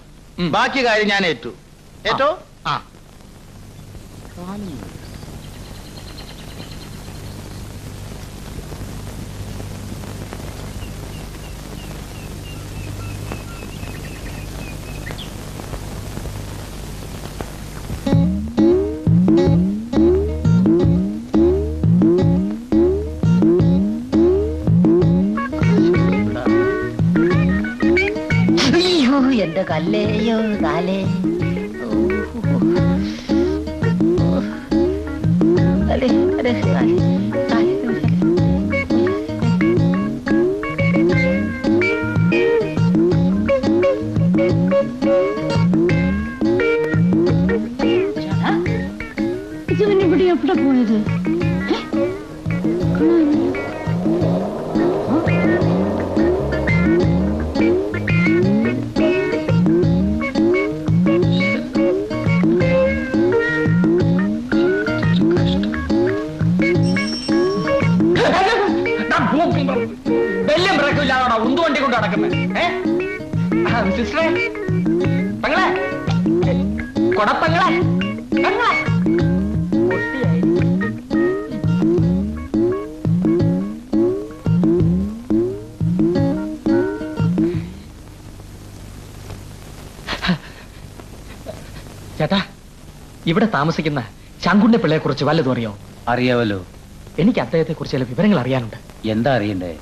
Speaker 7: ബാക്കി കാര്യം ഞാൻ ഏറ്റു. ഏറ്റോ? ആ.
Speaker 12: എന്റെ കല്ലേയോ കാലേ
Speaker 2: ഇവിടെ എവിടെ പോയത്?
Speaker 3: വെല്ലും ബ്രേക്കില്ലാതാണോ ഉന്തുവണ്ടി കൊണ്ട് നടക്കുന്നത്? സിസ്റ്ററെ, പെങ്ങളെ, കൊടപ്പെങ്ങളെ, പെങ്ങളെ. ചേട്ടാ, ഇവിടെ താമസിക്കുന്ന ശങ്കുണ്ടെ പിള്ളയെ കുറിച്ച് വല്ലതും അറിയോ?
Speaker 13: അറിയാവല്ലോ.
Speaker 3: എനിക്ക് അദ്ദേഹത്തെ കുറിച്ച് ചില വിവരങ്ങൾ അറിയാനുണ്ട്.
Speaker 13: എന്താ അറിയണ്ടേ?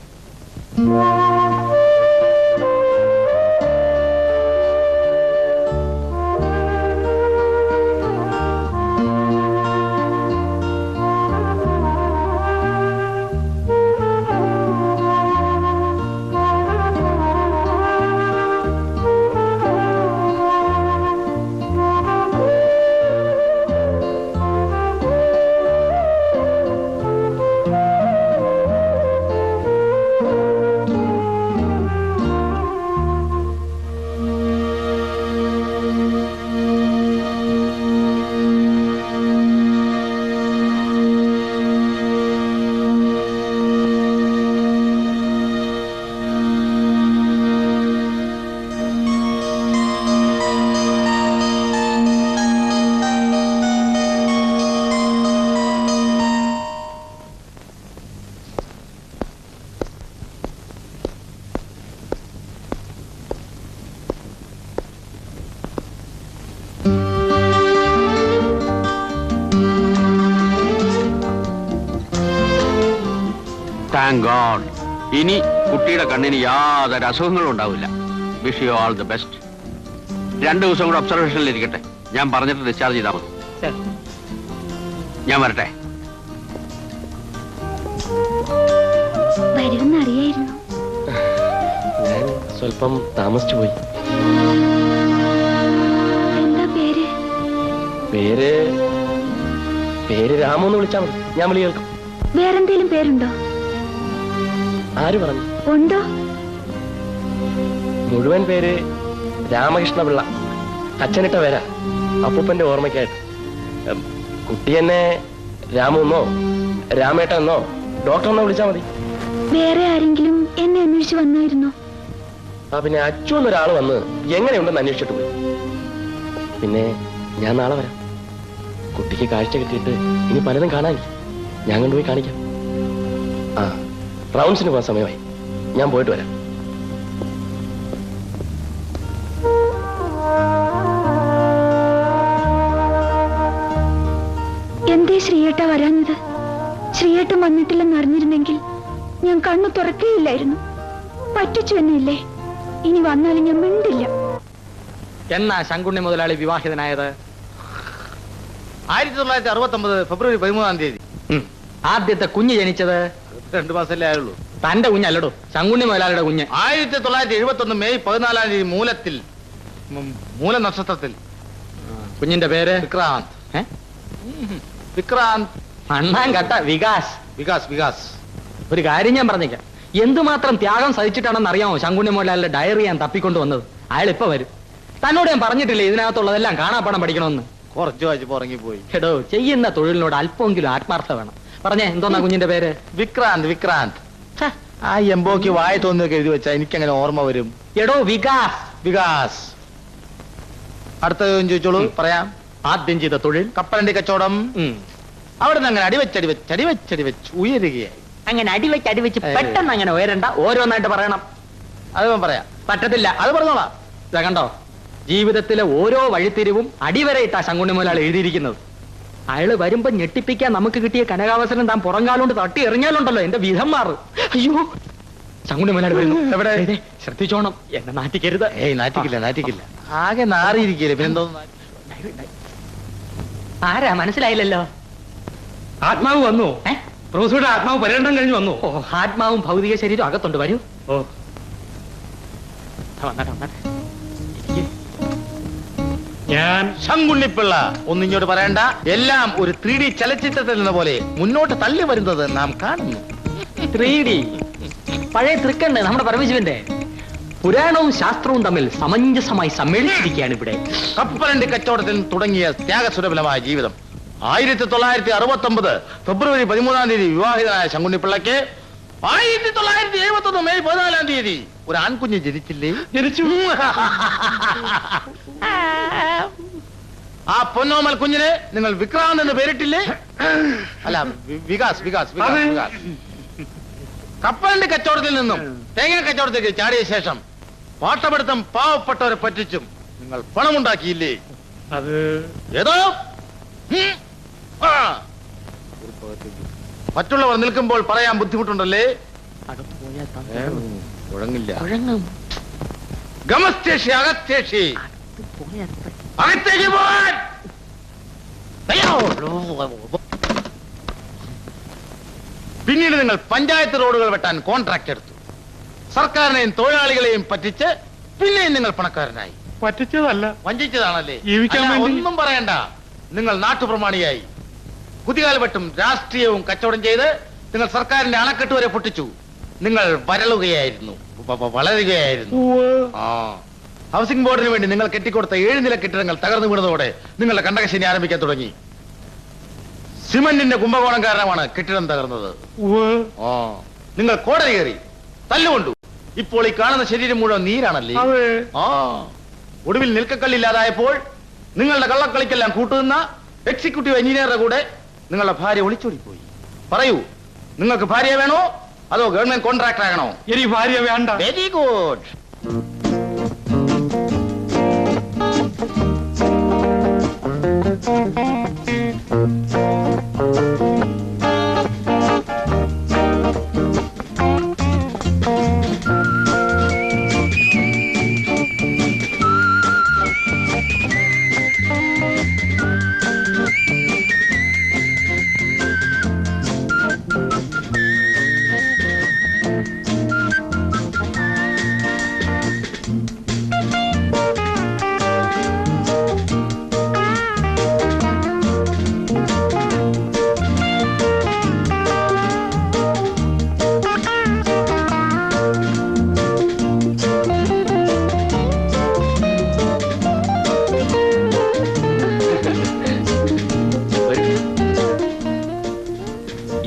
Speaker 10: Thank God. ഇനി കുട്ടിയുടെ കണ്ണിന് യാതൊരു അസുഖങ്ങളും ഉണ്ടാവില്ല. Wish you all the best. 2 ദിവസം കൂടെ ഒബ്സർവേഷനിൽ ഇരിക്കട്ടെ. ഞാൻ പറഞ്ഞിട്ട് ഡിസ്ചാർജ് ചെയ്താൽ മതി. ഞാൻ വരട്ടെ.
Speaker 8: വരുമെന്നറിയായിരുന്നു.
Speaker 1: ഞാൻ സ്വല്പം താമസിച്ചു പോയി.
Speaker 8: എന്താ പേര്?
Speaker 1: പേര് രാമു എന്ന് വിളിച്ചാൽ മതി. ഞാൻ വിളി കേൾക്കും.
Speaker 8: വേറെന്തേലും പേരുണ്ടോ?
Speaker 1: ആര് പറഞ്ഞു?
Speaker 8: ഉണ്ടോ?
Speaker 1: മുഴുവൻ പേര് രാമകൃഷ്ണപിള്ള. അച്ഛനിട്ട പേരാ, അപ്പൂപ്പന്റെ ഓർമ്മയ്ക്കായിട്ട്. കുട്ടി എന്നെ രാമു എന്നോ രാമേട്ട എന്നോ ഡോക്ടർ എന്നോ വിളിച്ചാൽ മതി.
Speaker 8: വേറെ ആരെങ്കിലും എന്നെ അന്വേഷിച്ച് വന്നായിരുന്നോ?
Speaker 1: പിന്നെ അച്ചു എന്നൊരാൾ വന്ന് എങ്ങനെയുണ്ടെന്ന് അന്വേഷിച്ചിട്ട് പോയി. പിന്നെ ഞാൻ നാളെ വരാം. കുട്ടിക്ക് കാഴ്ച കിട്ടിയിട്ട് ഇനി പലതും കാണാനില്ല. ഞാൻ കൊണ്ടുപോയി കാണിക്കാം. ആ, റൗണ്ട്സിന് പോകാൻ സമയമായി. ഞാൻ പോയിട്ട് വരാം.
Speaker 8: എന്തേ ശ്രീയേട്ട വരാഞ്ഞത്? ശ്രീയേട്ടൻ വന്നിട്ടില്ലെന്ന് അറിഞ്ഞിരുന്നെങ്കിൽ ഞാൻ കണ്ണു തുറക്കുകയില്ലായിരുന്നു. പറ്റിച്ചു എന്നില്ലേ? ഇനി വന്നാലും ഞാൻ മിണ്ടില്ല.
Speaker 3: എന്നാ ശങ്കുണ്ണി മുതലാളി വിവാഹിതനായത്?
Speaker 7: 1969 ഫെബ്രുവരി 13-ാം തീയതി.
Speaker 3: ആദ്യത്തെ കുഞ്ഞ് ജനിച്ചത്
Speaker 7: 2 മാസമല്ലേ ആയുള്ളൂ.
Speaker 3: തന്റെ കുഞ്ഞല്ലടോ, ശങ്കുണ്ണി മുതലാളിയുടെ കുഞ്ഞ്.
Speaker 7: 1971 മെയ് 14-ാം തീയതി മൂല നക്ഷത്രത്തിൽ.
Speaker 3: കുഞ്ഞിന്റെ പേര്
Speaker 7: വിക്രാന്ത്. വിക്രാന്ത്.
Speaker 3: അണ്ണാൻ കട്ട വികാസ്.
Speaker 7: വികാസ് വികാസ്.
Speaker 3: ഒരു കാര്യം ഞാൻ പറഞ്ഞേക്കാം, എന്തുമാത്രം ത്യാഗം സഹിച്ചിട്ടാണെന്ന് അറിയാമോ ശങ്കുണ്ണി മോഹൻലാലിന്റെ ഡയറി ഞാൻ തപ്പിക്കൊണ്ട് വന്നത്. അയാൾ ഇപ്പൊ വരും. തന്നോട് ഞാൻ പറഞ്ഞിട്ടില്ലേ ഇതിനകത്തുള്ളതെല്ലാം കാണാപ്പാടം പഠിക്കണമെന്ന്.
Speaker 7: കുറച്ചു വായിച്ചപ്പോ ഉറങ്ങിപ്പോയി.
Speaker 3: എടോ, ചെയ്യുന്ന തൊഴിലിനോട് അല്പമെങ്കിലും ആത്മാർത്ഥ വേണം. പറഞ്ഞേ, എന്തോന്നാ കുഞ്ഞിന്റെ പേര്?
Speaker 7: വിക്രാന്ത്. വിക്രാന്ത്. ആ എംബോക്ക് വായ തോന്നിയൊക്കെ എഴുതി വെച്ചാ എനിക്കങ്ങനെ ഓർമ്മ വരും.
Speaker 3: എടോ വികാസ്.
Speaker 7: വികാസ്. അടുത്ത ചോദിച്ചോളൂ, പറയാം.
Speaker 3: ആദ്യം ചെയ്ത തൊഴിൽ
Speaker 7: കപ്പലണ്ടി കച്ചവടം. അവിടെ നിന്ന് അങ്ങനെ അടിവെച്ച് ഉയരുകയായി.
Speaker 3: അങ്ങനെ അടിവെച്ച് പെട്ടെന്ന് അങ്ങനെ ഉയരണ്ട, ഓരോന്നായിട്ട് പറയണം.
Speaker 7: അത് പറയാം.
Speaker 3: പറ്റത്തില്ല.
Speaker 7: അത് പറഞ്ഞോളാം.
Speaker 3: ഇതാ കണ്ടോ, ജീവിതത്തിലെ ഓരോ വഴിത്തിരിവും അടിവരയിട്ടാ ശങ്കുണ്ണി മോഹൻലാൽ എഴുതിയിരിക്കുന്നത്. അയാള് വരുമ്പോ ഞെട്ടിപ്പിക്കാൻ നമുക്ക് കിട്ടിയ കനകാവസരം താൻ പുറംകാലുകൊണ്ട് തട്ടി എറിഞ്ഞാലുണ്ടല്ലോ എന്റെ വിധം മാറും. അയ്യോ, ശങ്കുണ്ണി മോഹൻലാൽ വരുന്നു. എവിടെ? ശ്രദ്ധിച്ചോണം, എന്നെ നാറ്റിക്കരുത്.
Speaker 7: നാറ്റിക്കില്ല. ആകെ നാറിയിരിക്കല്ലേ, പിന്നെന്തോ.
Speaker 3: ആരാ മനസ്സിലായില്ലല്ലോ?
Speaker 6: ആത്മാവ് വന്നു. പ്രൊഫസറുടെ ആത്മാവ് പര്യടനം കഴിഞ്ഞു വന്നു.
Speaker 3: ഓ, ആത്മാവും ഭൗതിക ശരീരം അകത്തുണ്ട്. വരൂ.
Speaker 6: ഓ, ഞാൻ
Speaker 7: ശങ്കുണ്ണിപ്പിള്ള ഒന്നിങ്ങോട്ട് പറയണ്ട. എല്ലാം ഒരു 3D ചലച്ചിത്രത്തിൽ എന്ന പോലെ മുന്നോട്ട് തള്ളി വരുന്നത് നാം കാണുന്നു.
Speaker 3: 3D പഴയ തൃക്കണ്ട് നമ്മുടെ പരമശിവന്റെ. പുരാണവും ശാസ്ത്രവും തമ്മിൽ സമഞ്ജസമായി സമ്മേളിച്ചിരിക്കുകയാണ് ഇവിടെ.
Speaker 7: കപ്പലണ്ടി കച്ചവടത്തിൽ തുടങ്ങിയ ത്യാഗസുരഫലമായ ജീവിതം 1969 ഫെബ്രുവരി 13 വിവാഹിതനായ ശങ്കുണ്ണിപ്പിള്ളയ്ക്ക് 1971 മെയ് 14 ഒരു ആൺകുഞ്ഞ് ജനിച്ചില്ലേ?
Speaker 6: ജനിച്ചു.
Speaker 7: ആ പൊന്നോമൽ കുഞ്ഞിനെ നിങ്ങൾ വിക്രാന്ത് എന്ന് പേരിട്ടില്ലേ? അല്ല, വികാസ്. കപ്പലണ്ടി കച്ചവടത്തിൽ നിന്നും തേങ്ങ കച്ചവടത്തേക്ക് ചാടിയ ശേഷം പാട്ടപ്പെടുത്തം പാവപ്പെട്ടവരെ പറ്റിച്ചും നിങ്ങൾ പണമുണ്ടാക്കിയില്ലേ?
Speaker 6: അത്
Speaker 7: ഏതോ മറ്റുള്ളവർ നിൽക്കുമ്പോൾ പറയാൻ ബുദ്ധിമുട്ടുണ്ടല്ലേ? ഗമസ്തേഷി അകത്തേഷി അകത്തേക്ക് പോകാൻ. പിന്നീട് നിങ്ങൾ പഞ്ചായത്ത് റോഡുകൾ വെട്ടാൻ കോൺട്രാക്ട് എടുത്തു. സർക്കാരിനെയും തൊഴിലാളികളെയും പറ്റിച്ച് പിന്നെയും നിങ്ങൾ പണക്കാരനായി.
Speaker 6: പറ്റിച്ചതല്ല,
Speaker 7: വഞ്ചിച്ചതാണല്ലേ?
Speaker 6: ജീവിക്കാൻ വേണ്ടി.
Speaker 7: ഒന്നും പറയണ്ട. നിങ്ങൾ നാട്ടുപ്രമാണിയായി. കുതികാൽവെട്ടും രാഷ്ട്രീയവും കച്ചവടം ചെയ്ത് നിങ്ങൾ സർക്കാരിന്റെ അണക്കെട്ട് വരെ പൊട്ടിച്ചു. നിങ്ങൾ വളരുകയായിരുന്നു. ഹൗസിംഗ് ബോർഡിന് വേണ്ടി നിങ്ങൾ കെട്ടിക്കൊടുത്ത 7 നില കെട്ടിടങ്ങൾ തകർന്നു വീണതോടെ നിങ്ങളുടെ കണ്ടകശനി ആരംഭിക്കാൻ തുടങ്ങി. സിമന്റിന്റെ കുംഭകോണം കാരണമാണ് കെട്ടിടം തകർന്നത്. നിങ്ങൾ കോടതി കയറി, തല്ലുകൊണ്ടു. ഇപ്പോൾ ഈ കാണുന്ന ശരീരം മുഴുവൻ നീരാണല്ലേ? ഒടുവിൽ നിൽക്കക്കല്ലില്ലാതായപ്പോൾ നിങ്ങളുടെ കള്ളക്കളിക്കെല്ലാം കൂട്ടുനിന്ന എക്സിക്യൂട്ടീവ് എഞ്ചിനീയറുടെ കൂടെ നിങ്ങളുടെ ഭാര്യ ഒളിച്ചോടിപ്പോയി. പറയൂ, നിങ്ങൾക്ക് ഭാര്യ വേണോ അതോ ഗവൺമെന്റ് കോൺട്രാക്ടർ ആകണോ?
Speaker 6: എനിക്ക് ഭാര്യ വേണ്ട.
Speaker 7: Very good.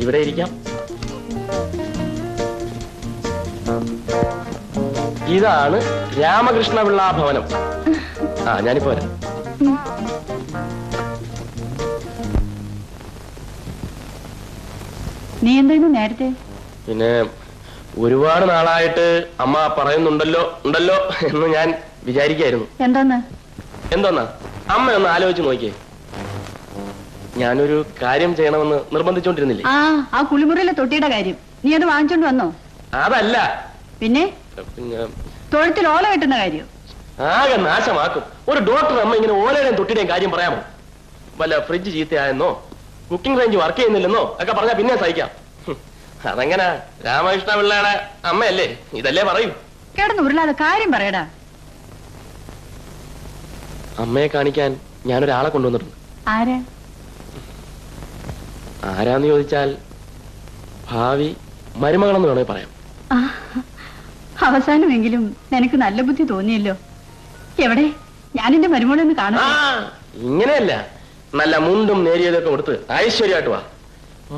Speaker 3: ഇവിടെ ഇരിക്കാം.
Speaker 1: ഇതാണ് രാമകൃഷ്ണപിള്ള ഭവനം. ഞാനിപ്പോ വരാം.
Speaker 2: നീ എന്തായിരുന്നു നേരത്തെ?
Speaker 1: പിന്നെ ഒരുപാട് നാളായിട്ട് അമ്മ പറയുന്നുണ്ടല്ലോ എന്ന് ഞാൻ വിചാരിക്കായിരുന്നു. എന്തോന്നാ അമ്മ ഒന്ന് ആലോചിച്ച് നോക്കിയേ. ഞാനൊരു കാര്യം ചെയ്യണമെന്ന് നിർബന്ധിച്ചോണ്ടിരുന്നില്ലേ?
Speaker 2: ആ കുളിമുറിയിലെ തൊട്ടിയുടെ കാര്യം നീ അത് വാങ്ങിച്ചോണ്ട് വന്നോ?
Speaker 1: അതല്ല,
Speaker 2: പിന്നെ തൊഴുത്തിൽ ഓല കെട്ടുന്ന കാര്യം
Speaker 1: ആകെ നാശമാക്കും. ഒരു ഡോക്ടർ അമ്മ ഇങ്ങനെ ഓലയുടെയും തൊട്ടിയുടെയും കാര്യം പറയാമോ? വല്ല ഫ്രിഡ്ജ് ചീത്തയായെന്നോ കുക്കിംഗ് റേഞ്ച് വർക്ക് ചെയ്യുന്നില്ലെന്നോ ഒക്കെ പറഞ്ഞാൽ പിന്നെ സഹിക്കാം. അതെങ്ങനെ രാമകൃഷ്ണ പിള്ളയുടെ അമ്മയല്ലേ, ഇതല്ലേ പറയൂ.
Speaker 2: കിടന്ന് ഉരുളാതെ കാര്യം പറയടാ.
Speaker 1: അമ്മയെ കാണിക്കാൻ ഞാനൊരാളെ കൊണ്ടുവന്നിട്ടുണ്ട്.
Speaker 2: ആരെ?
Speaker 13: ആരാന്ന് ചോദിച്ചാൽ ഭാവി മരുമകളെന്ന് വേണമെങ്കിൽ പറയാം.
Speaker 2: അവസാനമെങ്കിലും നിനക്ക് നല്ല ബുദ്ധി തോന്നിയല്ലോ. എവിടെ ഞാനെന്റെ മരുമോളൊന്ന് കാണാം.
Speaker 13: ഇങ്ങനെയല്ല, നല്ല മുണ്ടും നേരിയതൊക്കെ കൊടുത്ത് ഐശ്വര്യമായിട്ട് വാ.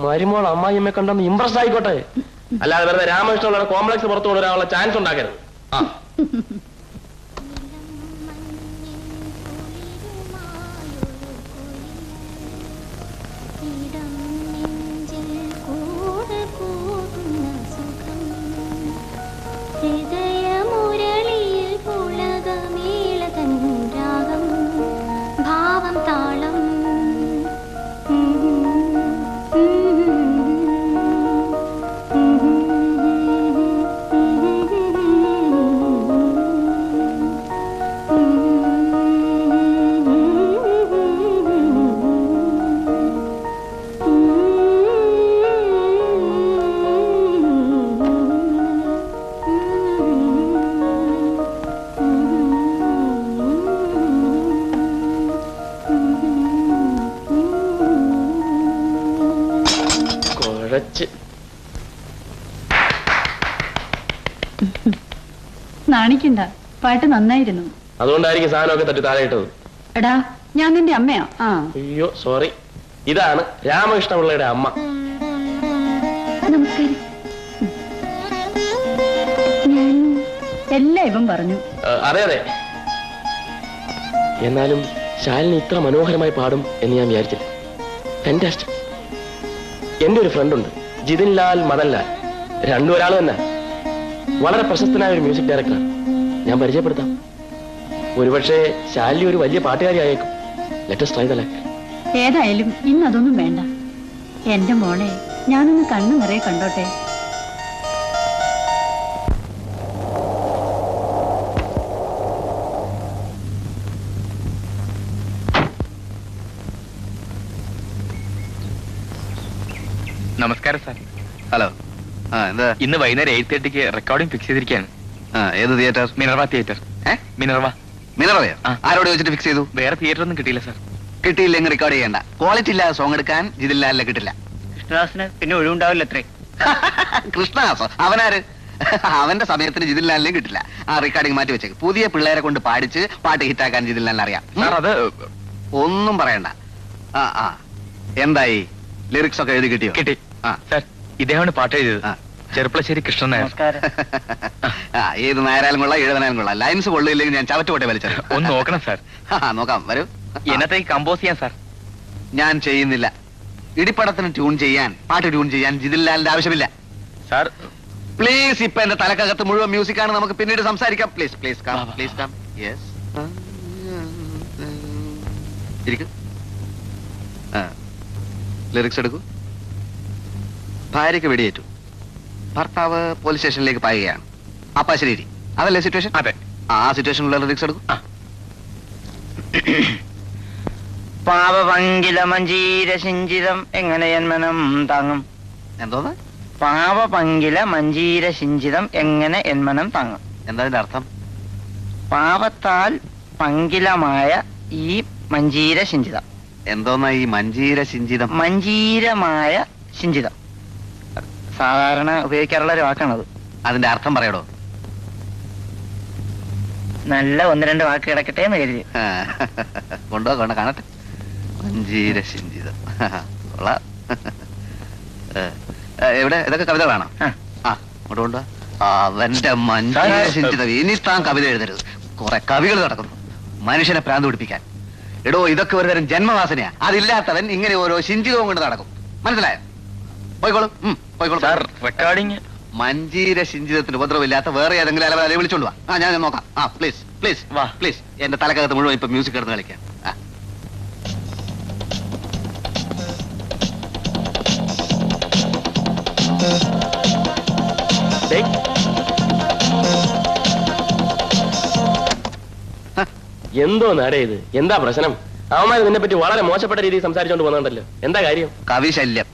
Speaker 13: മരുമോൾ അമ്മായിയമ്മയെ കണ്ടൊന്ന് ഇംപ്രസ് ആയിക്കോട്ടെ. അല്ലാതെ വെറുതെ രാമകൃഷ്ണനുള്ള കോംപ്ലക്സ് പുറത്തു കൊണ്ടുവരാനുള്ള ചാൻസ് ഉണ്ടാക്കരുത്. ആ
Speaker 14: ഭാവം താളം
Speaker 2: നാണിക്കണ്ട, പാട്ട് നന്നായിരുന്നു.
Speaker 13: അതുകൊണ്ടായിരിക്കും സാധനമൊക്കെ തട്ടി താഴെ ഇട്ടത്.
Speaker 2: എടാ, ഞാൻ നിന്റെ അമ്മയാ.
Speaker 13: അയ്യോ സോറി, ഇതാണ് രാമകൃഷ്ണപിള്ളയുടെ അമ്മ.
Speaker 2: നമസ്കാരം. ഞാൻ എല്ലാം ഇവൻ പറഞ്ഞു.
Speaker 13: അതെ അതെ, എന്നാലും ശാലിനി ഇത്ര മനോഹരമായി പാടും എന്ന് ഞാൻ വിചാരിച്ചില്ല. ഫാന്റാസ്റ്റിക്. എന്റെ ഒരു ഫ്രണ്ടുണ്ട്, ജിതിൻ ലാൽ, മദൻ ലാൽ, രണ്ടും ഒരാൾ തന്നെ. വളരെ പ്രശസ്തനായ ഒരു മ്യൂസിക് ഡയറക്ടറാണ്. ഞാൻ പരിചയപ്പെടുത്താം. ഒരുപക്ഷെ ശാലിനി ഒരു വലിയ പാട്ടുകാരി ആയേക്കും. Let's try the luck.
Speaker 2: ഏതായാലും ഇന്ന് അതൊന്നും വേണ്ട. എന്റെ മോളെ ഞാനൊന്ന് കണ്ണു നിറയെ കണ്ടോട്ടെ.
Speaker 15: നമസ്കാരം സാർ.
Speaker 10: ഹലോ. എന്താ?
Speaker 15: ഇന്ന് വൈകുന്നേരം 8:30 റെക്കോർഡിംഗ് ഫിക്സ് ചെയ്തിരിക്കുകയാണ്.
Speaker 10: ഏത് തിയേറ്റർ?
Speaker 15: Minerva theatre. മിനർവ.
Speaker 10: മിനർവയോ? ആരോട് വെച്ചിട്ട് ഫിക്സ് ചെയ്തു?
Speaker 15: വേറെ തിയേറ്റർ ഒന്നും കിട്ടിയില്ല സാർ.
Speaker 10: കിട്ടിയില്ലെങ്കിൽ റെക്കോർഡ് ചെയ്യണ്ട. ക്വാളിറ്റി ഇല്ലാതെ സോങ് എടുക്കാൻ ജിതിൻ ലാലിനെ കിട്ടില്ല.
Speaker 3: കൃഷ്ണദാസിന് പിന്നെ ഒഴിവുണ്ടാവില്ല അത്രേ.
Speaker 10: കൃഷ്ണദാസോ? അവനാര്? അവന്റെ സമയത്തിന് ജിതിൻ ലാലിനെ കിട്ടില്ല. ആ റെക്കോർഡിംഗ് മാറ്റി വെച്ചേക്ക്. പുതിയ പിള്ളേരെ കൊണ്ട് പാടിച്ച് പാട്ട് ഹിറ്റാക്കാൻ ജിതിൻ ലാലിന് അറിയാം.
Speaker 15: അത്
Speaker 10: ഒന്നും പറയണ്ട. എന്തായി? ലിറിക്സ് ഒക്കെ എഴുതി കിട്ടിയോ?
Speaker 15: കിട്ടി സാർ. ഇദ്ദേഹമാണ് പാട്ട് എഴുതിയത്. ചെറുപ്പളശ്ശേരി കൃഷ്ണൻ നായർ.
Speaker 10: ഏത് നായരായാലും കൊള്ളാം, എഴുതാനായാലും കൊള്ളാം. ലൈൻസ് കൊള്ളില്ലെങ്കിൽ ഞാൻ ചവറ്റുപോട്ടെ വലിച്ചത്.
Speaker 15: ഒന്ന് നോക്കണം സാർ.
Speaker 10: നോക്കാം, വരൂ.
Speaker 15: എന്നത്തേക്ക് കമ്പോസ് ചെയ്യാൻ സാർ?
Speaker 10: ഞാൻ ചെയ്യുന്നില്ല. ഇടിപ്പടത്തിന് ട്യൂൺ ചെയ്യാൻ, പാട്ട് ട്യൂൺ ചെയ്യാൻ ജിതിൻ ലാലിന്റെ ആവശ്യമില്ല
Speaker 15: സാർ.
Speaker 10: പ്ലീസ്. ഇപ്പൊ എന്റെ തലക്കകത്ത് മുഴുവൻ മ്യൂസിക്കാണ്. നമുക്ക് പിന്നീട് സംസാരിക്കാം. Please please come, please come. Yes, ഇരിക്കൂ. ലിറിക്സ് എടുക്കൂ. ഭാര്യയ്ക്ക് വെടിയേറ്റു. ഭർത്താവ് പോലീസ് സ്റ്റേഷനിലേക്ക് പായുകയാണ്. അപ്പാ ശരി, അതല്ലേ സിറ്റുവേഷൻ?
Speaker 15: അതെ.
Speaker 10: ആ സിറ്റുവേഷനിലുള്ള ലിറിക്സ് എടുക്കൂ.
Speaker 3: പാവപങ്കില മഞ്ജീര ശിഞ്ചിതം എങ്ങനെ എന്മനം താങ്ങും?
Speaker 10: എന്തോന്ന്?
Speaker 3: പാവപങ്കില മഞ്ജീര ശിഞ്ചിതം എങ്ങനെ എന്മനം താങ്ങും?
Speaker 10: എന്താ അതിന്റെ അർത്ഥം?
Speaker 3: പാവത്താൽ പങ്കിലമായ ഈ മഞ്ജീര ശിഞ്ചിതം.
Speaker 10: എന്തോന്നാ ഈ മഞ്ജീര ശിഞ്ചിതം?
Speaker 3: മഞ്ജീരമായ ശിഞ്ചിതം സാധാരണ ഉപയോഗിക്കാറുള്ള ഒരു വാക്കാണത്.
Speaker 10: അതിന്റെ അർത്ഥം പറയടോ.
Speaker 3: നല്ല ഒന്ന് രണ്ട് വാക്ക് കിടക്കട്ടെ എന്ന് കരുതി.
Speaker 10: കൊണ്ടുപോകണ്ട, കാണട്ടെ. മഞ്ജീര ശിഞ്ചിതം കൊള്ളാം. എവിടെ? ഇതൊക്കെ കവിതകളാണോ? അങ്ങോട്ട് കൊണ്ടുവാ. അവന്റെ മഞ്ജീര ശിഞ്ചിതം. ഇനി താൻ കവിത എഴുതരുത്. കുറെ കവികൾ നടക്കുന്നു മനുഷ്യനെ പ്രാന്ത് പിടിപ്പിക്കാൻ. എടോ, ഇതൊക്കെ ഒരു തരം ജന്മവാസനയാ. അതില്ലാത്തവൻ ഇങ്ങനെ ഓരോ ശിഞ്ചിതവും കൊണ്ട് നടക്കും. മനസ്സിലായോ? പോയിക്കോളും, പോയിക്കോളും.
Speaker 15: റെക്കോർഡിങ്.
Speaker 10: മഞ്ജീര ശിഞ്ചിതത്തിന് ഉപദ്രവമില്ലാത്ത വേറെ ഏതെങ്കിലും അലവരെ വിളിച്ചോണ്ട് വാ. ഞാൻ നോക്കാം. പ്ലീസ് പ്ലീസ് വാ, പ്ലീസ്. എന്റെ തലക്കകത്ത് മുഴുവൻ ഇപ്പൊ മ്യൂസിക് എടുത്ത് കളിക്കാം.
Speaker 13: എന്തോ നാടേ ഇത്? എന്താ പ്രശ്നം? അവന്മാർ നിന്നെ പറ്റി വളരെ മോശപ്പെട്ട രീതിയിൽ സംസാരിച്ചോണ്ട് പോകുന്നുണ്ടല്ലോ. എന്താ കാര്യം?
Speaker 10: കവിശല്യം.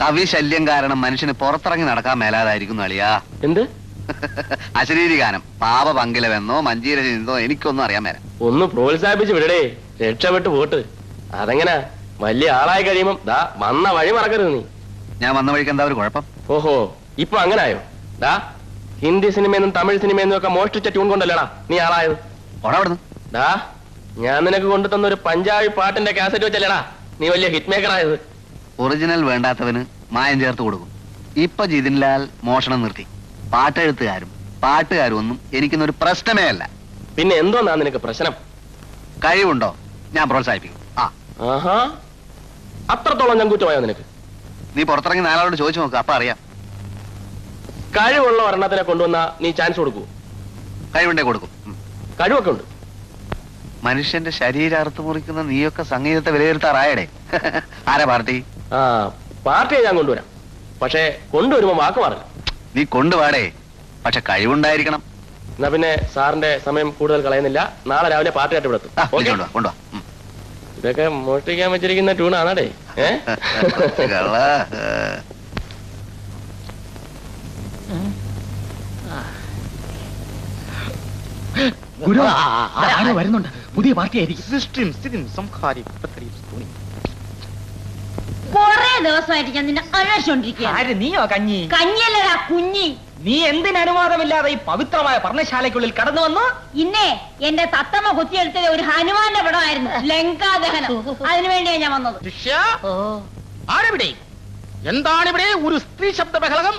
Speaker 10: കവിശല്യം കാരണം മനുഷ്യന് പുറത്തിറങ്ങി നടക്കാൻ മേലാതായിരിക്കുന്നു അളിയാ.
Speaker 13: എന്ത്
Speaker 10: അശരീരി ഗാനം? പാപ പങ്കിലമെന്നോ മഞ്ജീര ശിഞ്ചിതോ എനിക്കൊന്നും അറിയാൻ മേല.
Speaker 13: ഒന്ന് പ്രോത്സാഹിപ്പിച്ച് വിടടേ, രക്ഷപ്പെട്ടു പോട്ട്. അതെങ്ങനാ? വലിയ ആളായി കഴിയുമ്പം ദാ വന്ന വഴി മറക്കരുത് നീ.
Speaker 15: ഞാൻ വന്ന വഴിക്ക് എന്താ ഒരു കുഴപ്പം?
Speaker 13: ഓഹോ, ഇപ്പൊ അങ്ങനായോ? ദാ ഹിന്ദി സിനിമയെന്നും തമിഴ് സിനിമയെന്നും ഒക്കെ മോഷ്ടിച്ച ട്യൂൺ കൊണ്ടല്ലേടാ നീ ആളായത്.
Speaker 15: ഓടാവിടുന്നു.
Speaker 13: ദാ ഞാൻ നിനക്ക് കൊണ്ടു തന്ന ഒരു പഞ്ചാബി പാട്ടിന്റെ കാസറ്റ് വെച്ചല്ലേടാ നീ വലിയ ഹിറ്റ് മേക്കർ ആയത്.
Speaker 15: ഒറിജിനൽ വേണ്ടാത്തവന് മായം ചേർത്ത് കൊടുക്കും. ഇപ്പൊ ജിതിൻലാൽ മോഷണം നിർത്തി. പാട്ടെഴുത്തുകാരും പാട്ടുകാരും ഒന്നും എനിക്കൊന്നൊരു പ്രശ്നമേ അല്ല.
Speaker 13: പിന്നെ എന്തോന്നാ നിനക്ക് പ്രശ്നം?
Speaker 15: കഴിവുണ്ടോ ഞാൻ പ്രോത്സാഹിപ്പിക്കും.
Speaker 13: ആഹാ, അത്രത്തോളം ഞാൻ കുറ്റമായോ നിനക്ക്?
Speaker 15: നീ പുറത്തിറങ്ങി നാളോട് ചോദിച്ചു നോക്ക്, അപ്പൊ അറിയാം.
Speaker 13: കഴിവുള്ള ഒരെണ്ണത്തിനെ കൊണ്ടുവന്നാ നീ ചാൻസ് കൊടുക്കൂ?
Speaker 15: കഴിവുണ്ടേ കൊടുക്കും.
Speaker 13: കഴിവൊക്കെ ഉണ്ട്.
Speaker 15: മനുഷ്യന്റെ ശരീരം അറുത്തു മുറിക്കുന്ന നീയൊക്കെ സംഗീതത്തെ വിലയിരുത്താറായടേ. ആരാ പാർട്ടി?
Speaker 13: ആ, പാർട്ടിയെ ഞാൻ കൊണ്ടുവരാം. പക്ഷേ കൊണ്ടുവരുമ്പോ വാക്ക് മാറില്ല.
Speaker 15: നീ കൊണ്ടുവാടേ, പക്ഷെ കഴിവുണ്ടായിരിക്കണം.
Speaker 13: എന്നാ പിന്നെ സാറിന്റെ സമയം കൂടുതൽ കളയുന്നില്ല. നാളെ രാവിലെ പാർട്ടിയായിട്ട് ഇവിടെ എത്തും.
Speaker 15: കൊണ്ടുവാ.
Speaker 13: ഇതൊക്കെ മോഷ്ടിക്കാൻ വെച്ചിരിക്കുന്ന ട്യൂണാണേ.
Speaker 3: വരുന്നുണ്ട്. പുതിയ പാർട്ടി
Speaker 2: കൊറേ ദിവസമായിട്ട് ഞാൻ നിന്നെ അന്വേഷിച്ചോണ്ടിരിക്കുകയാണ്.
Speaker 3: നീയോ കഞ്ഞി?
Speaker 2: കഞ്ഞിയല്ലടാ കുഞ്ഞി.
Speaker 3: നീ എന്തിന് അനുവാദമില്ലാതെ ഈ പവിത്രമായ പർണശാലയ്ക്കുള്ളിൽ കടന്നു വന്നു?
Speaker 2: ഇന്നേ എന്റെ തത്തമ്മ കുത്തിയെടുത്തത് ഒരു ഹനുമാന്റെ പടമായിരുന്നു, ലങ്കാദഹനം. അതിനുവേണ്ടിയാ ഞാൻ വന്നത്.
Speaker 7: ആരെവിടെ? എന്താണിവിടെ ഒരു സ്ത്രീ ശബ്ദ ബഹളം?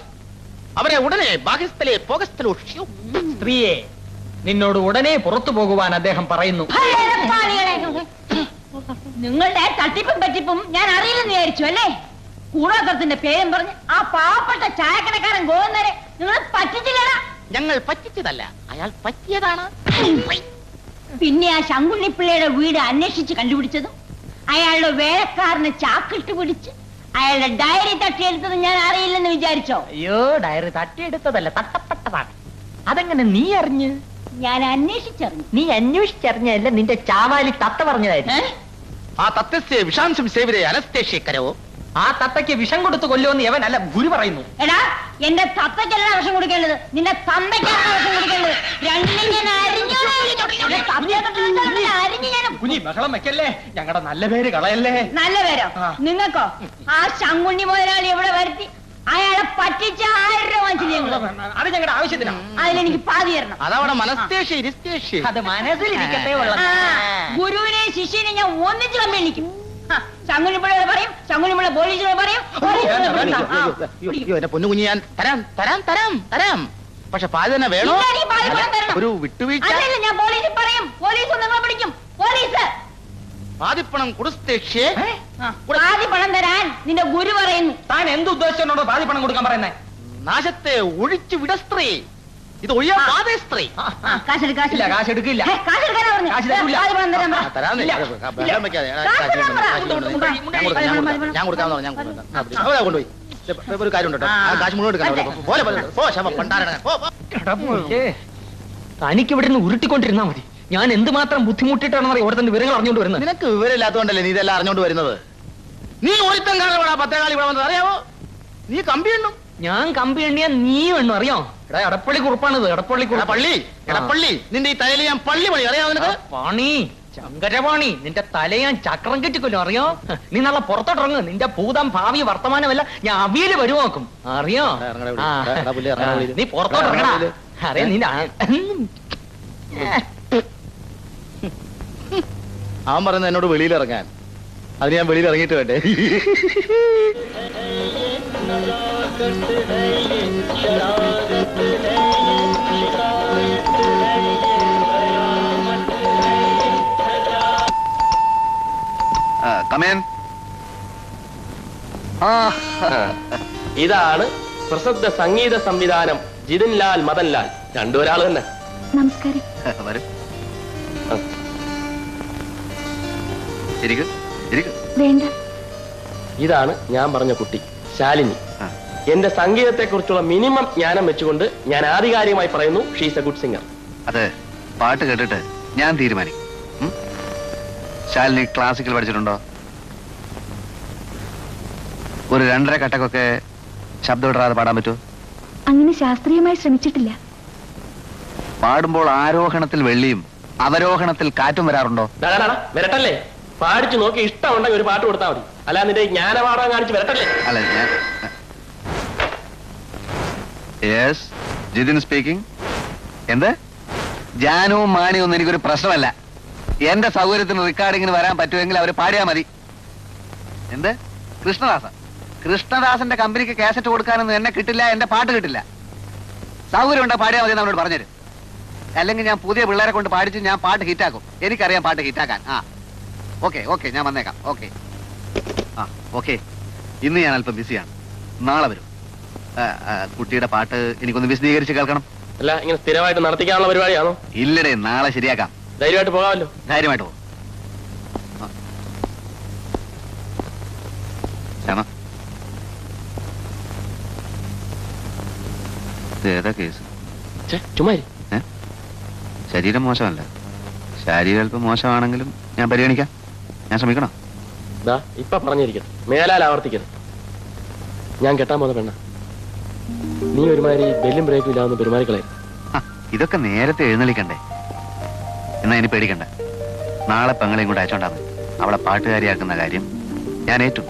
Speaker 7: അവരെ ഉടനെ ബാഗിസ്ഥലെ പോകസ്ഥലോ.
Speaker 3: സ്ത്രീയെ, നിന്നോട് ഉടനെ പുറത്തു പോകുവാൻ അദ്ദേഹം പറയുന്നു.
Speaker 2: നിങ്ങളുടെ തട്ടിപ്പും പറ്റിപ്പും ഞാൻ അറിയില്ലെന്ന് വിചാരിച്ചു അല്ലേ? കൂടാത്തത്തിന്റെ പേരും പറഞ്ഞ് ആ പാവപ്പെട്ട ചായക്കടക്കാരൻ ഗോവിന്ദനെ നിങ്ങൾ പറ്റിച്ചില്ലടാ.
Speaker 7: ഞങ്ങൾ പറ്റിച്ചതല്ല, അയാൾ പറ്റിയതാണ്.
Speaker 2: പിന്നെ ആ ശങ്കുണ്ണിപ്പിള്ളയുടെ വീട് അന്വേഷിച്ച് കണ്ടുപിടിച്ചതും അയാളുടെ വേലക്കാരനെ ചാക്കിട്ട് പിടിച്ച് അയാളുടെ ഡയറി തട്ടിയെടുത്തത് ഞാൻ അറിയില്ലെന്ന് വിചാരിച്ചോ?
Speaker 3: അയ്യോ, ഡയറി തട്ടിയെടുത്തതല്ല, തട്ടപ്പെട്ടതാണ്. അതെങ്ങനെ നീ അറിഞ്ഞ്?
Speaker 2: ഞാൻ അന്വേഷിച്ചറിഞ്ഞു.
Speaker 3: നീ അന്വേഷിച്ചറിഞ്ഞല്ല, നിന്റെ ചാവാലി തത്ത പറഞ്ഞതായിരുന്നു.
Speaker 7: ആ തത്തസ്യ വിഷാംശം സേവിരെ അനസ്തേഷ്യക്കരവോ?
Speaker 3: ആ തത്തയ്ക്ക് വിഷം കൊടുത്ത് കൊല്ലുമെന്ന് യവൻ അല്ല ഗുരു പറയുന്നു.
Speaker 2: എടാ, എന്റെ തത്തയ്ക്കല്ല വിഷം കൊടുക്കേണ്ടത്, നിന്റെ തന്തയ്ക്കാണ് വിഷം കൊടുക്കേണ്ടത്. രണ്ടും ഞാൻ അരിഞ്ഞു.
Speaker 3: കുഞ്ഞി ബഹളം വെക്കല്ലേ, ഞങ്ങളുടെ നല്ല പേര് കളയല്ലേ.
Speaker 2: നല്ല പേരോ നിങ്ങൾക്കോ? ആ ശങ്കുണ്ണി മുതലാളി ഇവിടെ വരുത്തി അയാളെ പറ്റിച്ച 1000 രൂപ വാങ്ങിച്ചു.
Speaker 3: അത് ഞങ്ങളുടെ ആവശ്യത്തിനാണ്.
Speaker 2: അതിലെനിക്ക് പാതി തരണം.
Speaker 7: അതവിടെ
Speaker 3: അത് മനസ്സിലിരിക്കട്ടെ.
Speaker 2: ഗുരുവിനെയും ശിഷ്യനെയും ഞാൻ ഒന്നിച്ച് കമ്പിളിക്കും. ശങ്കുണ്ണിപ്പിള്ളയോട് പറയും, ശങ്കുണ്ണിപ്പിള്ള പോലീസിനോട് പറയും.
Speaker 7: എന്റെ പൊന്നു കുഞ്ഞി, ഞാൻ തരാം തരാം തരാം തരാം. പക്ഷെ പാതി തന്നെ വേണോ? ഒരു വിട്ടുവീഴ്ച.
Speaker 2: ഞാൻ പോലീസിൽ പറയും, പോലീസ് നിങ്ങളെ പിടിക്കും. പോലീസ്
Speaker 7: പാതിപ്പണം കൊടുത്തേഷ്യേ.
Speaker 2: പാതി പണം തരാൻ നിന്റെ ഗുരു പറയുന്നു.
Speaker 3: താൻ എന്ത് ഉദ്ദേശിച്ചോണ്ടോ പാതി പണം കൊടുക്കാൻ പറയുന്നേ?
Speaker 7: നാശത്തെ ഒഴിച്ചു വിട സ്ത്രീ, ഇത് ഒഴിയാ പാതേ സ്ത്രീ.
Speaker 3: കാശെടുക്കില്ല.
Speaker 7: ഞാൻ കൊടുക്കാമെന്ന് ഞാൻ കൊണ്ടുപോയി. ഒരു കാര്യം ഉണ്ടോ, കാശ് മുഴുവൻ
Speaker 3: തനിക്ക് ഇവിടെ നിന്ന് ഉരുട്ടിക്കൊണ്ടിരുന്നാ മതി. ഞാൻ എന്തുമാത്രം ബുദ്ധിമുട്ടിട്ടാണെന്ന് അറിയാം ഇവിടെ തന്നെ വിവരങ്ങൾ അറിഞ്ഞുകൊണ്ട് വരുന്നത്.
Speaker 7: നിനക്ക് വിവരമില്ലാത്തതുകൊണ്ടല്ലേ നീ ഇതെല്ലാം അറിഞ്ഞോണ്ട് വരുന്നത്. നീ ഒരുത്തം കാലം 10 കാലം ഇവിടെ വന്നത് അറിയാവോ? നീ കമ്പി എണ്ണും.
Speaker 3: ഞാൻ കമ്പി എണ്ണിയാ നീ എണ്ണു അറിയോ? എടപ്പള്ളി കുറുപ്പാണിത്.
Speaker 7: എടപ്പള്ളി നിന്റെ ഈ തലയിൽ ഞാൻ പള്ളി പണി അറിയാവോ നിനക്ക്?
Speaker 3: പാണി, ശങ്കരപാണി, നിന്റെ തല ഞാൻ ചക്രം കെട്ടിക്കൊല്ലും അറിയോ? നീ നാളെ പുറത്തോട്ടിറങ്ങ്. നിന്റെ ഭൂതം ഭാവി വർത്തമാനമല്ല ഞാൻ അവിയല് വരുവാക്കും അറിയോ? നീ പുറത്തോട്ടിറങ്ങടാ. അറിയാം നിന്റെ
Speaker 7: അവൻ പറയുന്നത് എന്നോട് വെളിയിലിറങ്ങാൻ. അതിന് ഞാൻ വെളിയിൽ ഇറങ്ങിയിട്ട് വേണ്ടേ?
Speaker 13: ഇതാണ് പ്രസിദ്ധ സംഗീത സംവിധാനം ജിതിൻലാൽ മദൻലാൽ. രണ്ടുപേരാള് തന്നെ.
Speaker 8: നമസ്കാരം. വേണ്ട.
Speaker 13: ഇതാണ് ഞാൻ പറഞ്ഞ കുട്ടി ശാലിനി. എന്റെ സംഗീതത്തെ കുറിച്ചുള്ള മിനിമം ജ്ഞാനം വെച്ചുകൊണ്ട് ഞാൻ ആധികാരികമായി പറയുന്നു, ഷീസ് എ ഗുഡ് സിംഗർ.
Speaker 15: അത് പാട്ട് കേട്ടിട്ട് ഞാൻ തീരുമാനിക്കും. ശാലിനി ക്ലാസിക്കൽ പഠിച്ചിട്ടുണ്ടോ? ഒരു 2.5 കട്ടക്കൊക്കെ ശബ്ദം ഇടാതെ പാടാൻ പറ്റുമോ?
Speaker 8: അങ്ങനെ ശാസ്ത്രീയമായി ശ്രമിച്ചിട്ടില്ല.
Speaker 15: പാടുമ്പോൾ ആരോഹണത്തിൽ വെള്ളിയും അവരോഹണത്തിൽ കാറ്റും വരാറുണ്ടോ?
Speaker 13: വരട്ടല്ലേ, പാടിച്ചു നോക്കി ഇഷ്ടമുണ്ടെങ്കിൽ ഒരു പാട്ട് കൊടുത്താൽ മതി. അല്ല നിന്റെ ജ്ഞാനപാഠം കാണിച്ച് വരട്ടല്ലേ?
Speaker 15: അല്ല ഞാൻ യെസ് ജിതിൻ സ്പീക്കിംഗ്. എന്ത് ജാനുവും മാണിയും ഒന്നും എനിക്കൊരു പ്രശ്നമല്ല. എന്റെ സൗകര്യത്തിന് റെക്കോർഡിങ്ങിന് വരാൻ പറ്റുമെങ്കിൽ അവർ പാടിയാ മതി. എന്ത് കൃഷ്ണദാസന്റെ കമ്പനിക്ക് കാസറ്റ് കൊടുക്കാനൊന്നും എന്നെ കിട്ടില്ല, എന്റെ പാട്ട് കിട്ടില്ല. സൗകര്യം ഉണ്ടോ പാടിയാൽ മതി എന്നോട് പറഞ്ഞുതരും. അല്ലെങ്കിൽ ഞാൻ പുതിയ പിള്ളേരെ കൊണ്ട് പാടിച്ച് ഞാൻ പാട്ട് ഹിറ്റാക്കും. എനിക്കറിയാം പാട്ട് ഹിറ്റാക്കാൻ. ഓക്കെ ഓക്കെ ഞാൻ വന്നേക്കാം. Okay okay. ഇന്ന് ഞാൻ അല്പം ബിസിയാണ്, നാളെ വരും. കുട്ടിയുടെ പാട്ട് എനിക്കൊന്ന് വിശദീകരിച്ച് കേൾക്കണം.
Speaker 13: അല്ല ഇങ്ങനെ സ്ഥിരമായിട്ട് നടത്തിക്കാനുള്ള പരിപാടിയാണോ?
Speaker 15: ഇല്ലടേ, നാളെ ശരിയാക്കാം.
Speaker 13: ധൈര്യമായിട്ട് പോകാമല്ലോ?
Speaker 15: ധൈര്യമായിട്ട് പോകും. ഏതാ കേസ്?
Speaker 13: ചുമ്മാ
Speaker 15: ശരീരം മോശമല്ല, ശാരീരം അല്പം മോശമാണെങ്കിലും ഞാൻ പരിഗണിക്കാം. ഞാൻ ശ്രമിക്കണം.
Speaker 13: ഇപ്പൊ പറഞ്ഞിരിക്കട്ടെ, മേലാൽ ആവർത്തിക്കരുത്. ഞാൻ കെട്ടാൻ പോകുന്ന പെണ്ണ. നീ ഒരുമാതിരി ബെല്ലും ബ്രേക്കും ഇല്ലാന്ന് പെരുമാറിക്കളെ.
Speaker 15: ഇതൊക്കെ നേരത്തെ എഴുന്നള്ളിക്കണ്ടേ? എന്നാ ഇനി പേടിക്കണ്ട. നാളെ പെങ്ങളെയും കൂടെ അയച്ചോണ്ടാ മതി. അവളെ പാട്ടുകാരിയാക്കുന്ന കാര്യം ഞാൻ ഏറ്റു.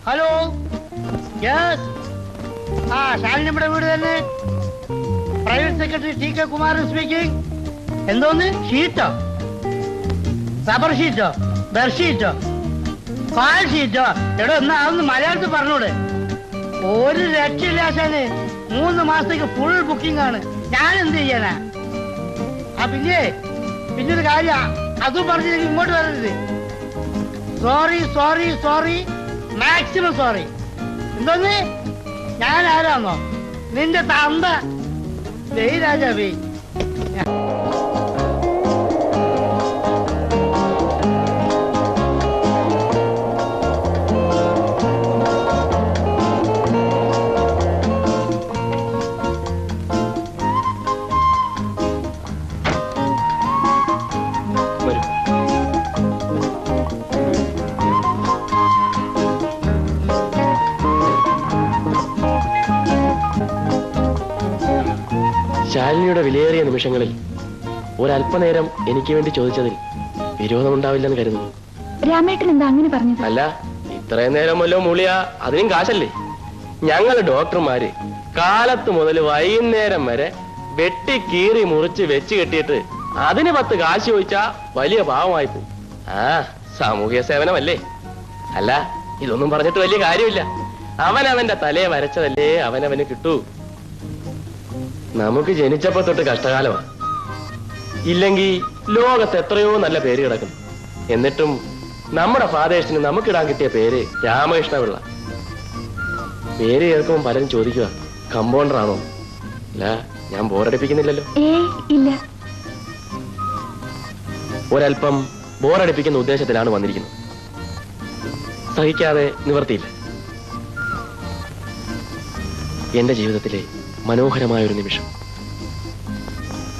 Speaker 4: Hello, yes. ശാലിനി നമ്മുടെ വീട് തന്നെ. Private secretary T K Kumaran speaking. എന്തോന്ന്? ഷീറ്റോ? റബ്ബർ ഷീറ്റോ? ബെർഷീറ്റോ? കാൽ ഷീറ്റോ? എടോ എന്നാ അതൊന്ന് മലയാളത്തിൽ പറഞ്ഞൂടെ? ഒരു രക്ഷയില്ലാശാന് 3 മാസത്തേക്ക് ഫുൾ ബുക്കിംഗ് ആണ്. ഞാൻ എന്ത് ചെയ്യാനാ? പിന്നൊരു കാര്യം, അതും പറഞ്ഞില്ലെങ്കിൽ ഇങ്ങോട്ട് വരരുത്. Sorry sorry sorry, maximum sorry. എന്തോന്ന് ഞാൻ ആരാന്നോ? നിന്റെ തന്ത. ജയ് രാജാവേ.
Speaker 13: ശാലിനിയുടെ വിലയേറിയ നിമിഷങ്ങളിൽ ഒരല്പനേരം എനിക്ക് വേണ്ടി ചോദിച്ചതിൽ വിരോധമുണ്ടാവില്ലെന്ന് കരുതുന്നു.
Speaker 8: രാമേട്ടൻ എന്താ അങ്ങനെ പറഞ്ഞത്?
Speaker 13: അല്ല, ഇത്രയും നേരം വല്ലോ മൂളിയ അതിനും കാശല്ലേ? ഞങ്ങൾ ഡോക്ടർമാര് കാലത്ത് മുതൽ വൈകുന്നേരം വരെ വെട്ടി കീറി മുറിച്ച് വെച്ച് കെട്ടിയിട്ട് അതിന് 10 കാശ് ചോദിച്ചാ വലിയ പാവമായി പോകും. ആ, സാമൂഹ്യ സേവനമല്ലേ? അല്ല, ഇതൊന്നും പറഞ്ഞിട്ട് വലിയ കാര്യമില്ല. അവനവന്റെ തലയെ വരച്ചതല്ലേ അവനവന് കിട്ടൂ. നമുക്ക് ജനിച്ചപ്പോ തൊട്ട് കഷ്ടകാലമാണ്. ഇല്ലെങ്കിൽ ലോകത്ത് എത്രയോ നല്ല പേര് കിടക്കുന്നു. എന്നിട്ടും നമ്മുടെ ഫാദേഴ്സിന് നമുക്കിടാൻ കിട്ടിയ പേര് രാമകൃഷ്ണപിള്ള. പേര് കേൾക്കുമ്പോൾ പലരും ചോദിക്കുക, കമ്പൗണ്ടർ ആണോ? അല്ല, ഞാൻ ബോറടിപ്പിക്കുന്നില്ലല്ലോ.
Speaker 8: ഇല്ല.
Speaker 13: ഒരല്പം ബോറടിപ്പിക്കുന്ന ഉദ്ദേശത്തിലാണ് വന്നിരിക്കുന്നത്. സഹിക്കാതെ നിവർത്തിയില്ല. എന്റെ ജീവിതത്തിലെ മനോഹരമായ ഒരു നിമിഷം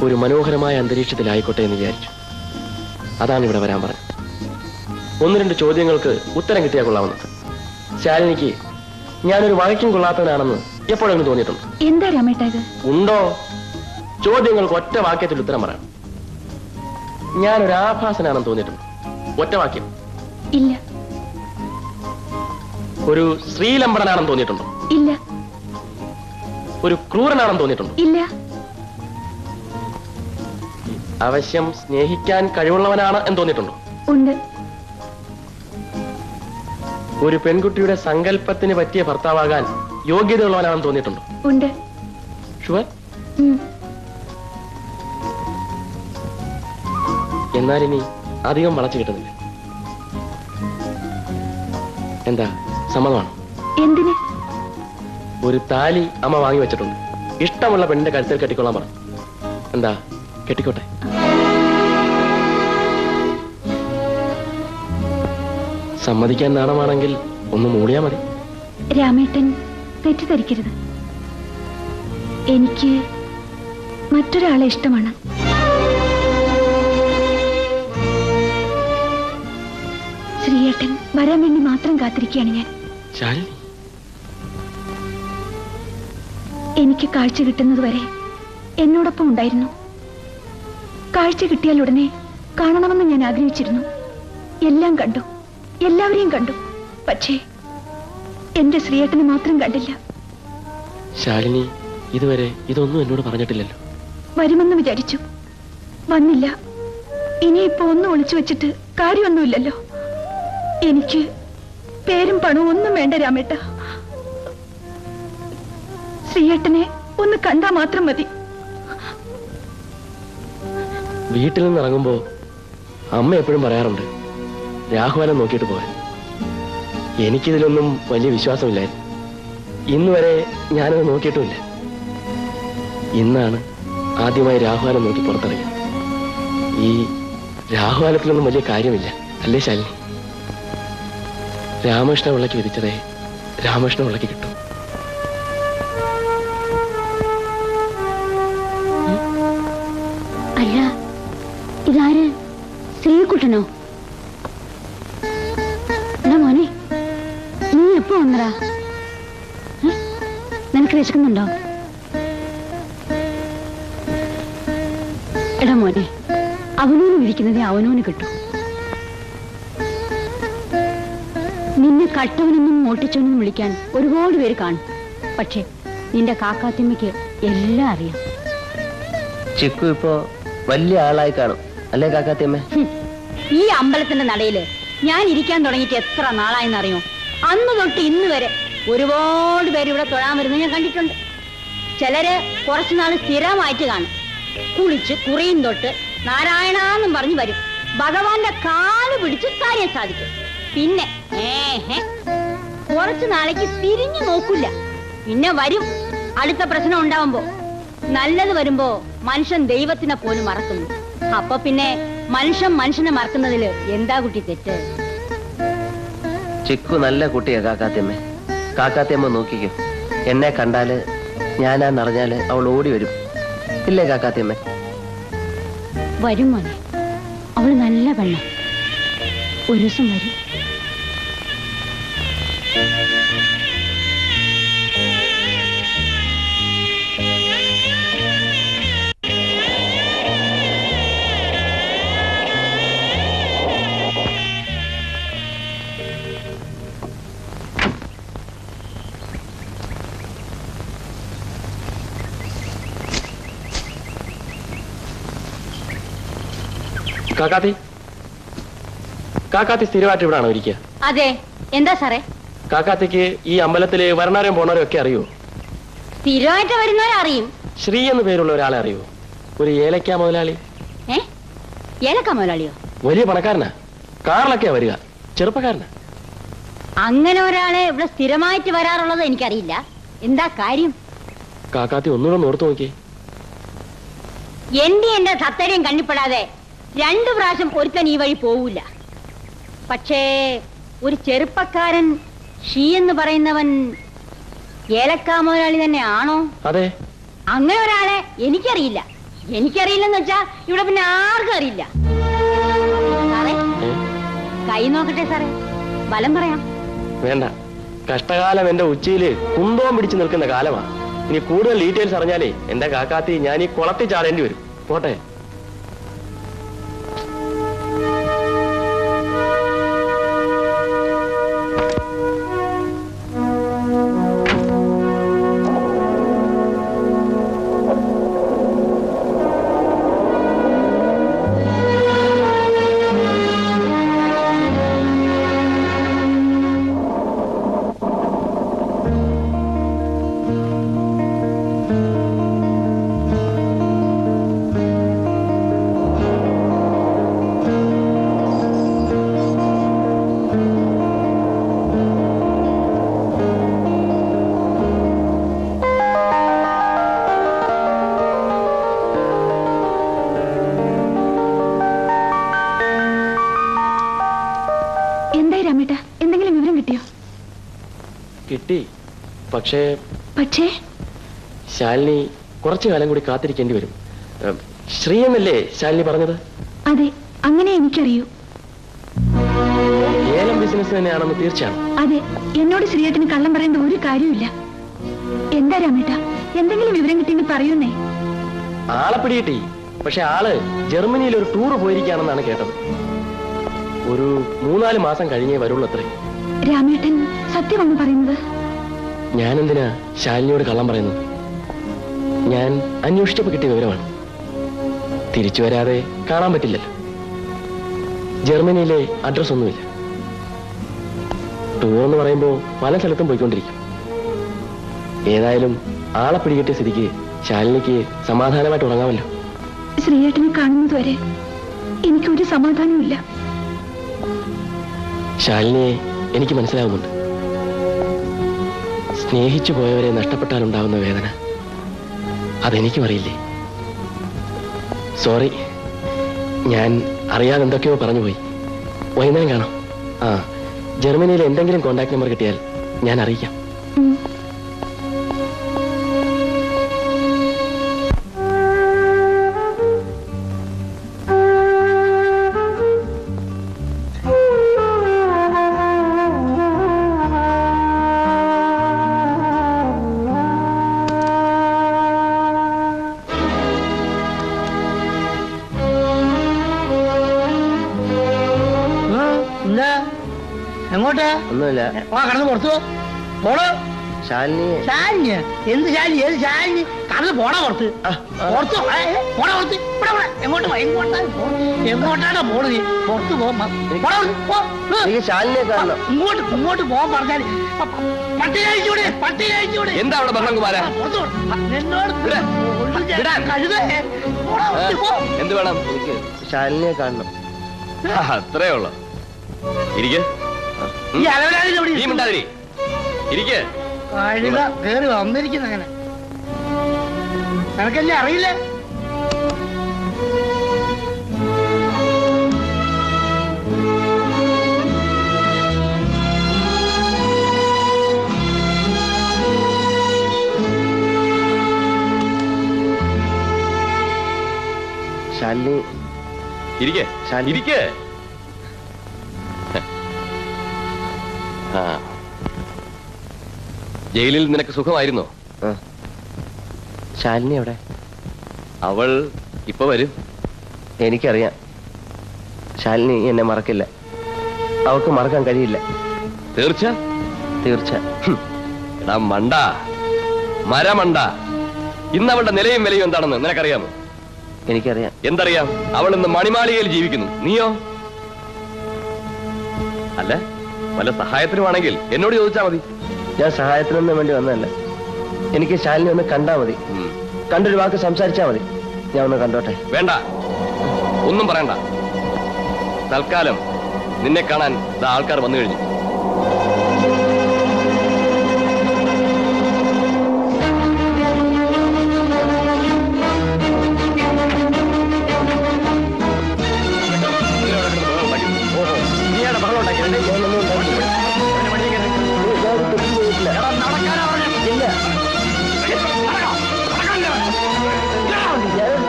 Speaker 13: ഒരു മനോഹരമായ അന്തരീക്ഷത്തിലായിക്കോട്ടെ എന്ന് വിചാരിച്ചു. അതാണ് ഇവിടെ വരാൻ പറഞ്ഞത്. 1-2 ചോദ്യങ്ങൾക്ക് ഉത്തരം കിട്ടിയാൽ കൊള്ളാമെന്ന്. ശാലിനിക്ക് ഞാനൊരു വഴക്കും കൊള്ളാത്തവനാണെന്ന് എപ്പോഴെങ്കിലും തോന്നിയിട്ടുണ്ട്?
Speaker 8: എന്താ രാമേട്ടാ ഇത്?
Speaker 13: ഉണ്ടോ? ചോദ്യങ്ങൾക്ക് ഒറ്റ വാക്യത്തിൽ ഉത്തരം പറയാം. ഞാനൊരു ആഭാസനാണെന്ന് തോന്നിയിട്ടുണ്ട്? ഒറ്റ വാക്യം.
Speaker 8: ഇല്ല.
Speaker 13: ഒരു ശ്രീലംബടനാണെന്ന് തോന്നിയിട്ടുണ്ടോ?
Speaker 8: ഇല്ല.
Speaker 13: ഒരു ക്രൂരനാണെന്ന് തോന്നിയിട്ടുണ്ടോ?
Speaker 8: ഇല്ല.
Speaker 13: അവശ്യം സ്നേഹിക്കാൻ കഴിവുള്ളവനാണ് എന്ന് തോന്നിയിട്ടുണ്ടോ?
Speaker 8: ഉണ്ട്.
Speaker 13: ഒരു പെൺകുട്ടിയുടെ സങ്കല്പത്തിന് പറ്റിയ ഭർത്താവാകാൻ യോഗ്യതയുള്ളവനാണെന്ന് തോന്നിയിട്ടുണ്ടോ?
Speaker 8: ഉണ്ട്.
Speaker 13: ഷുവർ? എന്നാൽ ഇനി അധികം വളച്ചു കിട്ടുന്നില്ല. എന്താ, സമ്മതമാണോ?
Speaker 8: എന്തിന്?
Speaker 13: ഒരു താലി അമ്മ വാങ്ങി വെച്ചിട്ടുണ്ട്. ഇഷ്ടമുള്ള പെണ്ണിന്റെ കഴുത്തിൽ കെട്ടിക്കൊള്ളാൻ പറഞ്ഞു. എന്താ, കെട്ടിക്കോട്ടെ? സമ്മതിക്കാൻ നാണമാണെങ്കിൽ ഒന്ന് മൂടിയാ മതി.
Speaker 8: രാമേട്ടൻ തെറ്റിദ്ധരിക്കരുത്. എനിക്ക് മറ്റൊരാളെ ഇഷ്ടമാണ്. ശ്രീയേട്ടൻ വരാൻ വേണ്ടി മാത്രം കാത്തിരിക്കുകയാണ് ഞാൻ.
Speaker 13: ശാലിനി,
Speaker 8: എനിക്ക് കാഴ്ച കിട്ടുന്നതുവരെ എന്നോടൊപ്പം ഉണ്ടായിരുന്നു. കാഴ്ച കിട്ടിയാൽ ഉടനെ കാണണമെന്ന് ഞാൻ ആഗ്രഹിച്ചിരുന്നു. എല്ലാം കണ്ടു, എല്ലാവരെയും കണ്ടു. പക്ഷേ എന്റെ ശ്രീയേട്ടനെ മാത്രം കണ്ടില്ല.
Speaker 13: ശാലിനി ഇതുവരെ ഇതൊന്നും എന്നോട് പറഞ്ഞിട്ടില്ലല്ലോ.
Speaker 8: വരുമെന്ന് വിചാരിച്ചു, വന്നില്ല. ഇനിയിപ്പോ ഒന്നും ഒളിച്ചു വെച്ചിട്ട് കാര്യമൊന്നുമില്ലല്ലോ. എനിക്ക് പേരും പണവും ഒന്നും വേണ്ട രാമേട്ട. ശ്രീയേട്ടനെ ഒന്ന് കണ്ടാ മാത്രം മതി.
Speaker 13: വീട്ടിൽ നിന്ന് ഇറങ്ങുമ്പോ അമ്മ എപ്പോഴും പറയാറുണ്ട്, രാഘവനെ നോക്കിയിട്ട് പോകാൻ. എനിക്കിതിലൊന്നും വലിയ വിശ്വാസമില്ലായിരുന്നു. ഇന്ന് വരെ ഞാനത് നോക്കിയിട്ടുമില്ല. ഇന്നാണ് ആദ്യമായി രാഘവനെ നോക്കി പുറത്തിറങ്ങി. ഈ രാഘവാലത്തിലൊന്നും വലിയ കാര്യമില്ല, അല്ലേ ശാലിനി? രാമകൃഷ്ണപിള്ളയ്ക്ക് വിധിച്ചതേ രാമകൃഷ്ണപിള്ളയ്ക്ക് കിട്ടും.
Speaker 14: അല്ല, ഇതാര്? ശ്രീകുട്ടനോ? എടാ മോനെ, നീ എപ്പോ വന്നടാ? നിനക്ക് വിശക്കുന്നുണ്ടോ? എടാ മോനെ, അവനോന് വിളിക്കുന്നതേ അവനോന് കിട്ടും. നിന്നെ കട്ടവനെന്നും മോട്ടിച്ചവനെന്നും വിളിക്കാൻ ഒരുപാട് പേര് കാണും. പക്ഷെ നിന്റെ കാക്കാത്തിമ്മയ്ക്ക് എല്ലാം അറിയാം.
Speaker 1: ചിക്കു ഇപ്പോ വലിയ ആളായി കാണും, അല്ലേ കാക്കാത്തിയമ്മ?
Speaker 2: ഈ അമ്പലത്തിന്റെ നടയില് ഞാൻ ഇരിക്കാൻ തുടങ്ങിയിട്ട് എത്ര നാളായെന്നറിയോ? അന്ന് തൊട്ട് ഇന്ന് വരെ ഒരുപാട് പേര് ഇവിടെ തൊഴാൻ വരുന്നത് ഞാൻ കണ്ടിട്ടുണ്ട്. ചിലര് കുറച്ചുനാൾ സ്ഥിരമായിട്ട് കാണും. കുളിച്ച് കുറിയും തൊട്ട് നാരായണാന്നും പറഞ്ഞു വരും. ഭഗവാന്റെ കാല് പിടിച്ച് കാര്യം സാധിക്കും. പിന്നെ കുറച്ചു നാളേക്ക് തിരിഞ്ഞു നോക്കൂല. പിന്നെ വരും അടുത്ത പ്രശ്നം ഉണ്ടാവുമ്പോ. നല്ലത് വരുമ്പോ മനുഷ്യൻ ദൈവത്തിനെ പോലും മറക്കുന്നു. അപ്പൊ പിന്നെ മനുഷ്യനെ മറക്കുന്നതില് എന്താ കുട്ടി തെറ്റ്?
Speaker 1: ചിക്കു നല്ല കുട്ടിയാ കാക്കാത്തിയമ്മ. കാക്കാത്തിയമ്മ നോക്കിക്കോ, എന്നെ കണ്ടാല് ഞാനാന്നറിഞ്ഞാല് അവൾ ഓടി വരും. ഇല്ലേ കാക്കാത്തിയമ്മ?
Speaker 14: വരും മോനെ, അവള് നല്ല പെണ്ണ. ഒരു ദിവസം വരും.
Speaker 13: കാക്കാത്തി സ്ഥിരമായിട്ട് ഇവിടാണോ ഇരിക്കുക?
Speaker 2: അതെ. എന്താ സാറേ?
Speaker 13: കാക്കാത്തിക്ക് ഈ അമ്പലത്തില് വരണവരും പോണവരും ഒക്കെ അറിയോ?
Speaker 2: സ്ഥിരമായിട്ട് വരുന്നവരെ അറിയും.
Speaker 13: ശ്രീ എന്ന് പേരുള്ള ഒരാളെ അറിയോ? ഒരു ഏലക്ക മുതലാളി.
Speaker 2: ഏലക്ക മുതലാളിയോ?
Speaker 13: വലിയ പണക്കാരനാ, കാറിലൊക്കെയാ വരിക, ചെറുപ്പക്കാരനാ.
Speaker 2: അങ്ങനെ ഒരാളെ ഇവിടെ സ്ഥിരമായിട്ട് വരാറുള്ളത് എനിക്കറിയില്ല. എന്താ കാര്യം?
Speaker 13: കാക്കാത്തി ഒന്നുകൂടെ ഓർത്തു നോക്കി.
Speaker 2: എന്റെ സത്തര്യം കണ്ണിപ്പെടാതെ 2 പ്രാവശ്യം ഒരുത്തൻ ഈ വഴി പോവില്ല. പക്ഷേ ഒരു ചെറുപ്പക്കാരൻ ഷീ എന്ന് പറയുന്നവൻ ഏലക്ക മുതലാളി തന്നെ ആണോ?
Speaker 13: അതെ.
Speaker 2: അങ്ങനെ ഒരാളെ എനിക്കറിയില്ലെന്ന് വെച്ചാ ഇവിടെ പിന്നെ ആർക്കും അറിയില്ല. സാറേ, കൈ നോക്കട്ടെ സാറേ, ബലം പറയാം.
Speaker 13: വേണ്ട, കഷ്ടകാലം എന്റെ ഉച്ചയില് കുന്തവും പിടിച്ചു നിൽക്കുന്ന കാലമാ. ഇനി കൂടുതൽ ഡീറ്റെയിൽസ് അറിഞ്ഞാലേ എന്റെ കാക്കാത്തി ഞാൻ ഈ കുളത്തിൽ ചാടേണ്ടി വരും. പോട്ടെ. കിട്ടി. പക്ഷേ ശാലിനി കുറച്ചു കാലം കൂടി കാത്തിരിക്കേണ്ടി വരും. ശ്രീ എന്നല്ലേ ശാലിനി പറഞ്ഞത്?
Speaker 8: അതെ, അങ്ങനെ എനിക്കറിയൂ.
Speaker 13: ഏലം ബിസിനസ് തന്നെയാണെന്ന് തീർച്ചയാണ്.
Speaker 8: അതെ, എന്നോട് ശ്രീയേട്ടന് കള്ളം പറയേണ്ട ഒരു കാര്യമില്ല. എന്താ രാമേട്ട, എന്തെങ്കിലും വിവരം കിട്ടിയെങ്കിൽ പറയൂന്നേ.
Speaker 13: ആളെ പിടികിട്ടി. പക്ഷെ ആള് ജർമ്മനിയിൽ ഒരു ടൂർ പോയിരിക്കുകയാണെന്നാണ് കേട്ടത്. ഒരു 3-4 മാസം കഴിഞ്ഞേ വരുള്ളൂ അത്രേ.
Speaker 8: രാമേട്ടൻ സത്യമാണ് പറയുന്നത്?
Speaker 13: ഞാനെന്തിനാ ശാലിനിയോട് കള്ളം പറയുന്നത്? ഞാൻ അന്വേഷിച്ചപ്പോ കിട്ടിയ വിവരമാണ്. തിരിച്ചു വരാതെ കാണാൻ പറ്റില്ലല്ലോ. ജർമ്മനിയിലെ അഡ്രസ് ഒന്നുമില്ല. ടൂർ എന്ന് പറയുമ്പോ പല സ്ഥലത്തും പോയിക്കൊണ്ടിരിക്കും. ഏതായാലും ആളെ പിടികിട്ടിയ സ്ഥിതിക്ക് ശാലിനിക്ക് സമാധാനമായിട്ട് ഉറങ്ങാമല്ലോ.
Speaker 8: ശ്രീയേട്ടനെ കാണുന്നത് വരെ എനിക്കൊരു സമാധാനമില്ല.
Speaker 13: ശാലിനിയെ എനിക്ക് മനസ്സിലാവുന്നുണ്ട്. സ്നേഹിച്ചു പോയവരെ നഷ്ടപ്പെട്ടാലുണ്ടാവുന്ന വേദന അതെനിക്കും അറിയില്ലേ. സോറി, ഞാൻ അറിയാതെ എന്തൊക്കെയോ പറഞ്ഞുപോയി. വൈകുന്നേരം കാണാം. ജർമ്മനിയിലെ എന്തെങ്കിലും കോണ്ടാക്ട് നമ്പർ കിട്ടിയാൽ ഞാൻ അറിയിക്കാം.
Speaker 4: എങ്ങോട്ടാ?
Speaker 1: ഒന്നുമില്ല.
Speaker 4: കടന്ന് പുറത്തു പോണോ?
Speaker 1: ശാലിനി.
Speaker 4: ശാലിനി? എന്ത് ശാലിനി? ഏത് ശാലിനി? കടന്ന് പോണ പുറത്ത്. പുറത്ത് പോണ പുറത്ത്. എങ്ങോട്ടാണ് പോണത് നീ? പുറത്ത്
Speaker 1: ശാലിനിയെ കാണണം.
Speaker 4: ഇങ്ങോട്ട് പോകാൻ പറഞ്ഞാൽ പട്ടി കഴിച്ചൂടെ? പട്ടി കഴിച്ചൂടെ?
Speaker 10: എന്താ അവിടെ ബഹളം കുമാര?
Speaker 4: എന്നോട്
Speaker 10: എന്ത് വേണം?
Speaker 1: എനിക്ക് ശാലിനിയെ കാണണം.
Speaker 10: അത്രേ ഉള്ളു. ഇരിക്കെ.
Speaker 4: ഈ അലവലാതി എവിടെ
Speaker 13: നീ മിണ്ടാതിരി. ഇരിക്ക്.
Speaker 4: കഴുത കേറി വന്നിരിക്കുന്ന അങ്ങനെ നിനക്കെന്നെ അറിയില്ലേ?
Speaker 1: ശാലിനി
Speaker 13: ഇരിക്കെ. ഇരിക്കെ. ആ, ജയിലിൽ നിനക്ക് സുഖമായിരുന്നോ?
Speaker 1: ശാലിനി എവിടെ?
Speaker 13: അവൾ ഇപ്പൊ വരും.
Speaker 1: എനിക്കറിയാം, ശാലിനി എന്നെ മറക്കില്ല. അവൾക്ക് മറക്കാൻ കഴിയില്ല.
Speaker 13: തീർച്ച?
Speaker 1: തീർച്ച.
Speaker 13: എടാ മണ്ട, മരമണ്ട, ഇന്ന് അവളുടെ നിലയും വിലയും എന്താണെന്ന് നിനക്കറിയാമോ?
Speaker 1: എനിക്കറിയാം.
Speaker 13: എന്തറിയാം? അവൾ ഇന്ന് മണിമാളികയിൽ ജീവിക്കുന്നു. നീയോ? അല്ല, വല്ല സഹായത്തിനുമാണെങ്കിൽ എന്നോട് ചോദിച്ചാ മതി.
Speaker 1: ഞാൻ സഹായത്തിനൊന്നും വേണ്ടി വന്നതല്ല. എനിക്ക് ശാലിനി ഒന്ന് കണ്ടാ മതി. കണ്ടൊരു വാക്ക് സംസാരിച്ചാ മതി. ഞാൻ ഒന്ന് കണ്ടോട്ടെ.
Speaker 13: വേണ്ട, ഒന്നും പറയണ്ട. തൽക്കാലം നിന്നെ കാണാൻ ആൾക്കാർ വന്നു കഴിഞ്ഞു.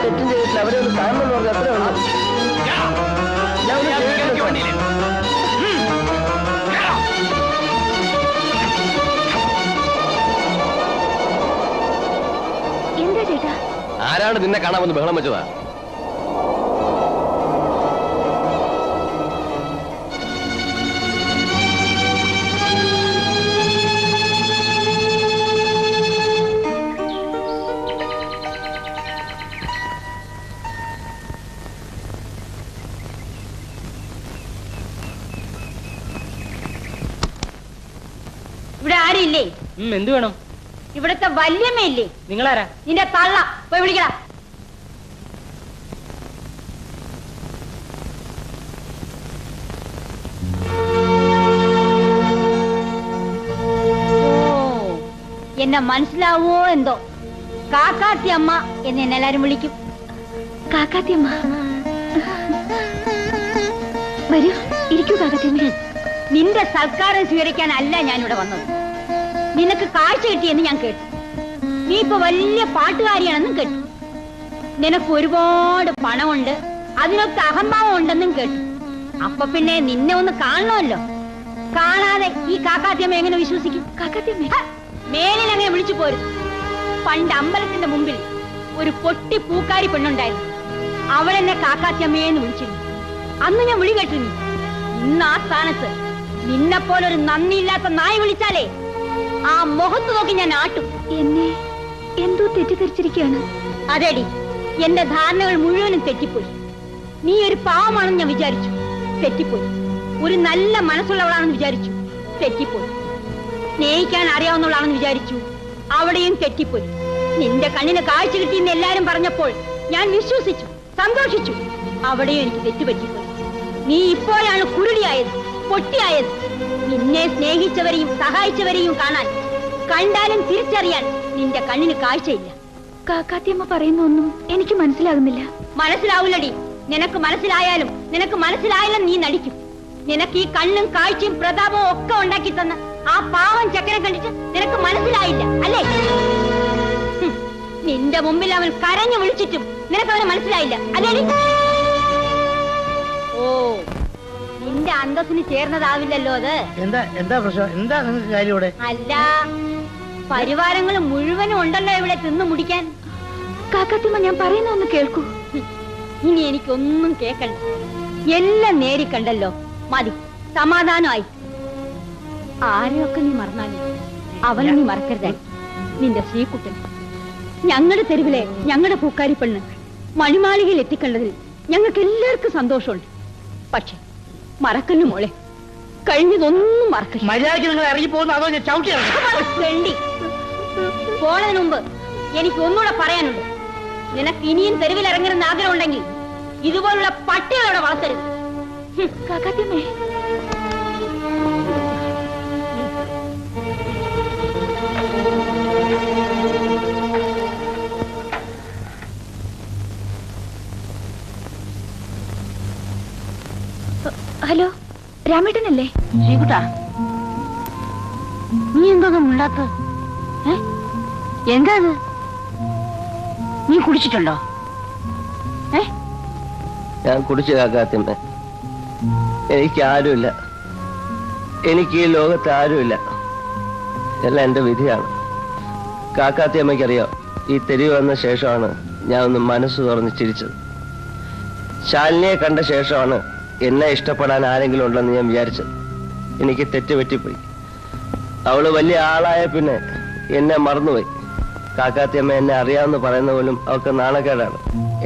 Speaker 1: തെറ്റും ചെയ്തിട്ടില്ല. അവരെ ഒന്ന് കാണണം എന്ന് പറഞ്ഞാൽ അത്രേ ഉള്ളൂ.
Speaker 8: എന്താ ചേട്ടാ?
Speaker 13: ആരാണ് നിന്നെ കാണാൻ വന്ന് ബഹളം വെച്ചതാ?
Speaker 2: ഇവിടെ ആരില്ലേ?
Speaker 3: എന്ത് വേണം?
Speaker 2: ഇവിടുത്തെ വല്യമ്മയില്ലേ?
Speaker 3: നിങ്ങളാരാ?
Speaker 2: നിന്റെ തള്ള. പോയി വിളിക്കടാ. എന്നെ മനസ്സിലാവോ എന്തോ? കാക്കാത്തി അമ്മ എന്ന് എന്നെ എല്ലാരും വിളിക്കും.
Speaker 8: കാക്കാത്തി അമ്മ വരൂ, ഇരിക്കൂ കാക്കാത്തിയമ്മ.
Speaker 2: നിന്റെ സൽക്കാരം സ്വീകരിക്കാനല്ല ഞാനിവിടെ വന്നത്. നിനക്ക് കാഴ്ച കിട്ടിയെന്ന് ഞാൻ കേട്ടു. നീ ഇപ്പൊ വലിയ പാട്ടുകാരിയാണെന്നും കേട്ടു. നിനക്ക് ഒരുപാട് പണമുണ്ട്, അതിനൊക്കെ അഹംഭാവം ഉണ്ടെന്നും കേട്ടു. അപ്പൊ പിന്നെ നിന്നെ ഒന്ന് കാണണമല്ലോ. കാണാതെ ഈ കാക്കാത്തിയമ്മ എങ്ങനെ വിശ്വസിക്കും?
Speaker 8: കാക്കാത്തിയമ്മ
Speaker 2: മേലിൽ അങ്ങനെ വിളിച്ചു പോരും. പണ്ട് അമ്പലത്തിന്റെ മുമ്പിൽ ഒരു പൊട്ടി പൂക്കാരി പെണ്ണുണ്ടായിരുന്നു. അവളെന്നെ കാക്കാത്തിയമ്മയെന്ന് വിളിച്ചിരുന്നു. അന്ന് ഞാൻ വിളി കേട്ടിരുന്നു. ഇന്ന് ആ സ്ഥാനത്ത് നിന്നെപ്പോലൊരു നന്ദിയില്ലാത്ത നായി വിളിച്ചാലേ ആ മുഖത്ത് നോക്കി ഞാൻ ആട്ടും.
Speaker 8: എന്നെ എന്തോ തെറ്റിദ്ധരിച്ചിരിക്കുകയാണ്.
Speaker 2: അതെടി, എന്റെ ധാരണകൾ മുഴുവനും തെറ്റിപ്പോയി. നീ ഒരു പാവമാണെന്ന് ഞാൻ വിചാരിച്ചു. തെറ്റിപ്പോയി. ഒരു നല്ല മനസ്സുള്ളവളാണെന്ന് വിചാരിച്ചു. തെറ്റിപ്പോയി. സ്നേഹിക്കാൻ അറിയാവുന്നവളാണെന്ന് വിചാരിച്ചു. അവിടെയും തെറ്റിപ്പോയി. നിന്റെ കണ്ണിന് കാഴ്ച കിട്ടിയെന്ന് എല്ലാരും പറഞ്ഞപ്പോൾ ഞാൻ വിശ്വസിച്ചു, സന്തോഷിച്ചു. അവിടെയും എനിക്ക് തെറ്റുപറ്റിപ്പോയി. നീ ഇപ്പോഴാണ് കുരുടിയായത്, പൊട്ടിയായത്. നിന്നെ സ്നേഹിച്ചവരെയും സഹായിച്ചവരെയും കാണാൻ, കണ്ടാലും തിരിച്ചറിയാൻ നിന്റെ കണ്ണിന് കാഴ്ചയില്ല.
Speaker 8: കാക്കാത്തിയമ്മ പറയുന്നൊന്നും എനിക്ക് മനസ്സിലാകുന്നില്ല.
Speaker 2: മനസ്സിലാവില്ലടി. നിനക്ക് മനസ്സിലായാലും നിനക്ക് മനസ്സിലായാലും നീ നടിക്കും. നിനക്ക് ഈ കണ്ണും കാഴ്ചയും പ്രതാപവും ഒക്കെ ഉണ്ടാക്കി തന്ന ആ പാവം ചക്കനെ കണ്ടിട്ട് നിനക്ക് മനസ്സിലായില്ല അല്ലേ? നിന്റെ മുമ്പിൽ അവൻ കരഞ്ഞു വിളിച്ചിട്ടും നിനക്കവന് മനസ്സിലായില്ല അല്ലേ? ഓ, നിന്റെ അന്തസ്സിന് ചേർന്നതാവില്ലല്ലോ അത്.
Speaker 4: എന്താ പ്രശ്നം? എന്താ നിങ്ങൾക്ക് കാര്യം ഇവിടെ?
Speaker 2: അല്ല, പരിവാരങ്ങൾ മുഴുവനും ഉണ്ടല്ലോ ഇവിടെ തിന്നു മുടിക്കാൻ.
Speaker 8: കാക്കാത്തിയമ്മ, ഞാൻ പറയുന്ന ഒന്ന് കേൾക്കൂ.
Speaker 2: ഇനി എനിക്കൊന്നും കേക്കണ്ട. എല്ലാം നേരിക്കണ്ടല്ലോ, മതി, സമാധാനമായി. ആരെയൊക്കെ നീ മറന്നാലും അവനെ നീ മറക്കരുതായി. നിന്റെ ശ്രീകുട്ടൻ, ഞങ്ങളുടെ തെരുവിലെ ഞങ്ങളുടെ പൂക്കാരി പെണ്ണ് മണിമാളികയിൽ എത്തിക്കണ്ടതിൽ ഞങ്ങൾക്ക് എല്ലാവർക്കും സന്തോഷമുണ്ട്. പക്ഷെ മറക്കല്ലു മോളെ, കഴിഞ്ഞതൊന്നും മറക്കല്ല.
Speaker 4: മര്യാദയ്ക്ക് നിങ്ങൾ ഇറങ്ങി പോകുന്ന അതോ ഞാൻ ചവിട്ടി
Speaker 2: വേണ്ടി പോണതിന് മുമ്പ് എനിക്ക് ഒന്നുകൂടെ പറയാനുണ്ട്. നിനക്ക് ഇനിയും തെരുവിൽ ഇറങ്ങരുന്ന ആഗ്രഹം ഉണ്ടെങ്കിൽ ഇതുപോലുള്ള പട്ടികളോടെ വളർത്തരുത്.
Speaker 8: കാക്കാത്തിയമ്മേ, രാമേട്ടനല്ലേ?
Speaker 14: ശ്രീകുട്ടാ, നീ എന്തോന്നും മിണ്ടാത്ത? എന്താ അത്? നീ കുടിച്ചിട്ടുണ്ടോ?
Speaker 1: ഞാൻ കുടിച്ചു കാക്കാത്തിമ്മ. എനിക്ക് ആരുമില്ല. എനിക്ക് ഈ ലോകത്ത് ആരുമില്ല. എല്ലാം എന്റെ വിധിയാണ്. കാക്കാത്തിയമ്മയ്ക്കറിയാം, ഈ തെരുവ് വന്ന ശേഷമാണ് ഞാൻ ഒന്ന് മനസ്സ് തുറന്ന് ചിരിച്ചത്. ശാലിനിയെ കണ്ട ശേഷമാണ് എന്നെ ഇഷ്ടപ്പെടാൻ ആരെങ്കിലും ഉണ്ടെന്ന് ഞാൻ വിചാരിച്ചത്. എനിക്ക് തെറ്റുപറ്റിപ്പോയി. അവള് വലിയ ആളായ പിന്നെ എന്നെ മറന്നുപോയി. കാക്കാത്തിയമ്മ എന്നെ അറിയാമെന്ന് പറയുന്ന പോലും അവൾക്ക് നാണക്കേടാണ്.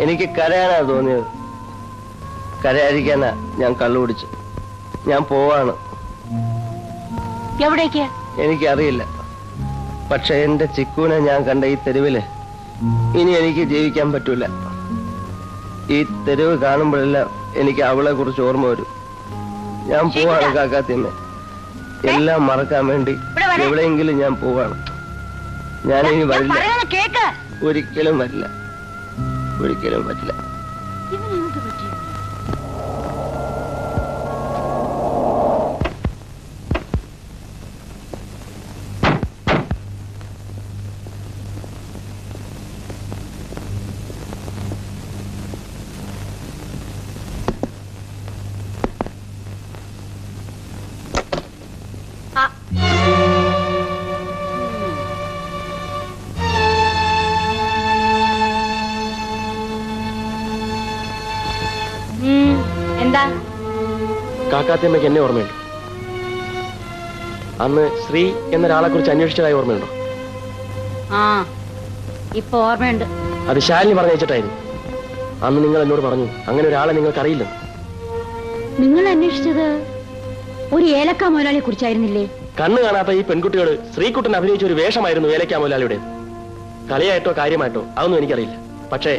Speaker 1: എനിക്ക് കരയാനാ തോന്നിയത്. കരയായിരിക്കാനാ ഞാൻ കള്ളു കുടിച്ചു. ഞാൻ പോവാണ്.
Speaker 14: എവിടേക്ക്?
Speaker 1: എനിക്കറിയില്ല. പക്ഷെ എന്റെ ചിക്കുവിനെ ഞാൻ കണ്ട ഈ തെരുവില് ഇനി എനിക്ക് ജീവിക്കാൻ പറ്റൂല. ഈ തെരുവ് കാണുമ്പോഴെല്ലാം എനിക്ക് അവളെ കുറിച്ച് ഓർമ്മ വരും. ഞാൻ പോവാണ് കാക്കാത്തിയമ്മ. എല്ലാം മറക്കാൻ വേണ്ടി എവിടെയെങ്കിലും ഞാൻ പോവാണ്. ഞാനിനി വരില്ല. ഒരിക്കലും വരില്ല. ഒരിക്കലും വരില്ല.
Speaker 14: എന്താ?
Speaker 13: കാക്കാത്തിയമ്മയ്ക്ക് എന്നെ ഓർമ്മയുണ്ട്? അന്ന് ശ്രീ എന്നൊരാളെ കുറിച്ച് അന്വേഷിച്ചതായി ഓർമ്മയുണ്ടോ?
Speaker 14: ആ, ഇപ്പൊ ഓർമ്മയുണ്ട്.
Speaker 13: അത് ശാലിനി പറഞ്ഞയച്ചിട്ടായിരുന്നു. അന്ന് നിങ്ങൾ എന്നോട് പറഞ്ഞു അങ്ങനെ ഒരാളെ നിങ്ങൾക്ക് അറിയില്ലെന്ന്.
Speaker 14: നിങ്ങൾ അന്വേഷിച്ചത് ഒരു ഏലക്ക മുതലാളിയെ കുറിച്ചായിരുന്നില്ലേ?
Speaker 13: കണ്ണു കാണാത്ത ഈ പെൺകുട്ടികൾ ശ്രീകുട്ടൻ അഭിനയിച്ച ഒരു വേഷമായിരുന്നു ഏലക്ക മുതലാളിയുടെ. കളിയായിട്ടോ കാര്യമായിട്ടോ അതൊന്നും എനിക്കറിയില്ല. പക്ഷേ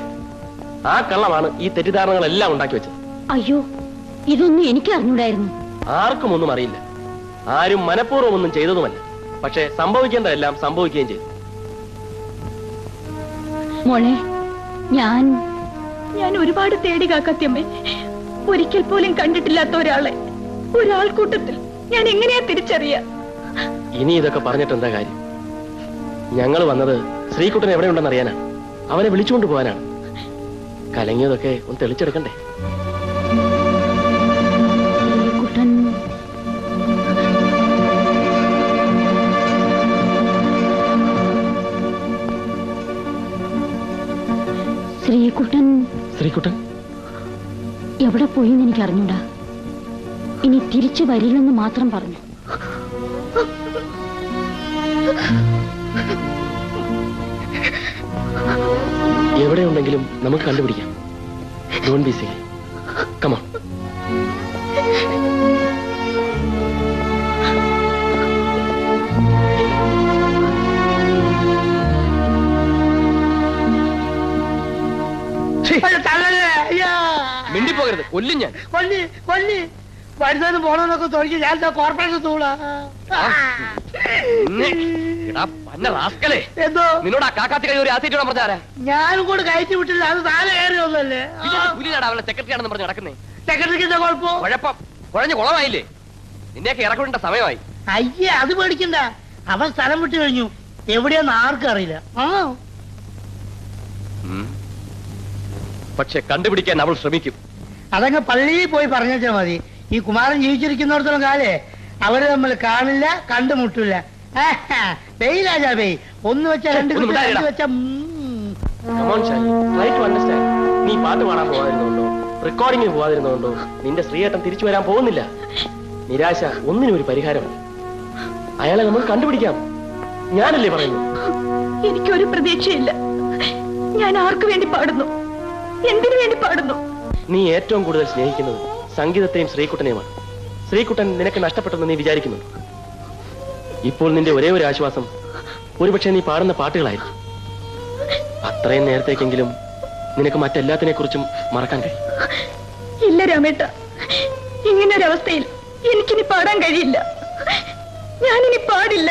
Speaker 13: ആ കള്ളമാണ് ഈ തെറ്റിദ്ധാരണകളെല്ലാം ഉണ്ടാക്കി വെച്ചത്.
Speaker 14: അയ്യോ, ഇതൊന്നും എനിക്ക് അറിഞ്ഞൂടായിരുന്നു.
Speaker 13: ആർക്കും ഒന്നും അറിയില്ല. ആരും മനഃപൂർവ്വം ഒന്നും ചെയ്തതുമല്ല. പക്ഷെ സംഭവിക്കേണ്ടതെല്ലാം സംഭവിക്കുകയും ചെയ്തു.
Speaker 8: മോളെ, ഞാൻ ഒരുപാട് തേടി കാക്കാത്തിയമ്മേ. ഒരിക്കൽ പോലും കണ്ടിട്ടില്ലാത്ത ഒരാൾക്കൂട്ടത്തിൽ ഞാൻ എങ്ങനെയാ തിരിച്ചറിയാ?
Speaker 13: ഇനി ഇതൊക്കെ പറഞ്ഞിട്ട് എന്താ കാര്യം? ഞങ്ങൾ വന്നത് ശ്രീകുട്ടൻ എവിടെയുണ്ടെന്ന് അറിയാനാണ്. അവനെ വിളിച്ചുകൊണ്ട് പോകാനാണ്. കലങ്ങിയതൊക്കെ ഒന്ന് തെളിച്ചെടുക്കണ്ടേ?
Speaker 8: ശ്രീകുട്ടൻ എവിടെ പോയിന്ന് എനിക്ക് അറിഞ്ഞൂടാ. ഇനി തിരിച്ചു വരില്ലെന്ന് മാത്രം പറഞ്ഞു.
Speaker 13: എവിടെയുണ്ടെങ്കിലും നമുക്ക് കണ്ടുപിടിക്കാം. Don't be silly. Come on. മിണ്ടിപ്പോകരുത്, കൊല്ലും ഞാൻ.
Speaker 4: കൊല്ലി വരുന്നതിന് പോണെന്നൊക്കെ തോന്നി ഞാൻ കോർപ്പറേഷൻ തൂളാ. എന്തോ
Speaker 13: നിന്നോട് ആ കാക്കാത്തി കഴിഞ്ഞ ഒരു ആസിഡ് പറഞ്ഞാരാ?
Speaker 4: ഞാനും കൂടെ കയറ്റി വിട്ടില്ല. അത് താഴെ കയറി ഒന്നല്ലേ.
Speaker 13: അവളെ സെക്രട്ടറി ആണെന്ന് പറഞ്ഞ് നടക്കുന്നേ.
Speaker 4: സെക്രട്ടറിക്ക് എന്താ കുഴപ്പം?
Speaker 13: കുഴഞ്ഞ കുളമായില്ലേ? നിന്നെയൊക്കെ ഇറക്കിവിടേണ്ട സമയമായി.
Speaker 4: അയ്യേ, അത് പേടിക്കണ്ട. അവൻ സ്ഥലം വിട്ടു കഴിഞ്ഞു. എവിടെയാന്ന് ആർക്കും അറിയില്ല.
Speaker 13: പക്ഷെ കണ്ടുപിടിക്കാൻ അവൾ ശ്രമിക്കും.
Speaker 4: അതങ്ങ് പള്ളിയിൽ പോയി പറഞ്ഞാ മതി. ഈ കുമാരൻ ജീവിച്ചിരിക്കുന്നിടത്തോളം കാലേ അവര് നമ്മൾ കാണില്ല, കണ്ടുമുട്ടില്ല. Bay Raja bay. ഒന്ന് വെച്ചാ രണ്ട് വെച്ചാ.
Speaker 13: നീ പാട്ട് പാടാൻ പോകാതിരുന്നുണ്ടോ? റെക്കോർഡിങ്ങിന് പോകാതിരുന്നുണ്ടോ? നിന്റെ ശ്രീയേട്ടൻ തിരിച്ചു വരാൻ പോകുന്നില്ല. നിരാശ ഒന്നിനും ഒരു പരിഹാരമല്ല. അയാളെ നമ്മൾ കണ്ടുപിടിക്കാം. ഞാനല്ലേ പറയുന്നു.
Speaker 8: എനിക്കൊരു പ്രതീക്ഷയില്ല. ഞാൻ ആർക്കു വേണ്ടി പാടുന്നു? എന്തിനു വേണ്ടി പാടുന്നു?
Speaker 13: നീ ഏറ്റവും കൂടുതൽ സ്നേഹിക്കുന്നത് സംഗീതത്തെയും ശ്രീകുട്ടനെയുമാണ്. ശ്രീകുട്ടൻ നിനക്ക് നഷ്ടപ്പെട്ടെന്ന് നീ വിചാരിക്കുന്നുണ്ടോ? ഇപ്പോൾ നിന്റെ ഒരേ ഒരു ആശ്വാസം ഒരുപക്ഷെ നീ പാടുന്ന പാട്ടുകളായിരിക്കും. അത്രയും നേരത്തേക്കെങ്കിലും നിനക്ക് മറ്റെല്ലാത്തിനെ കുറിച്ചും മറക്കാൻ കഴിയും.
Speaker 8: ഇല്ല രാമേട്ട, ഇങ്ങനൊരവസ്ഥയിൽ എനിക്കിനി പാടാൻ കഴിയില്ല. ഞാനിനി പാടില്ല.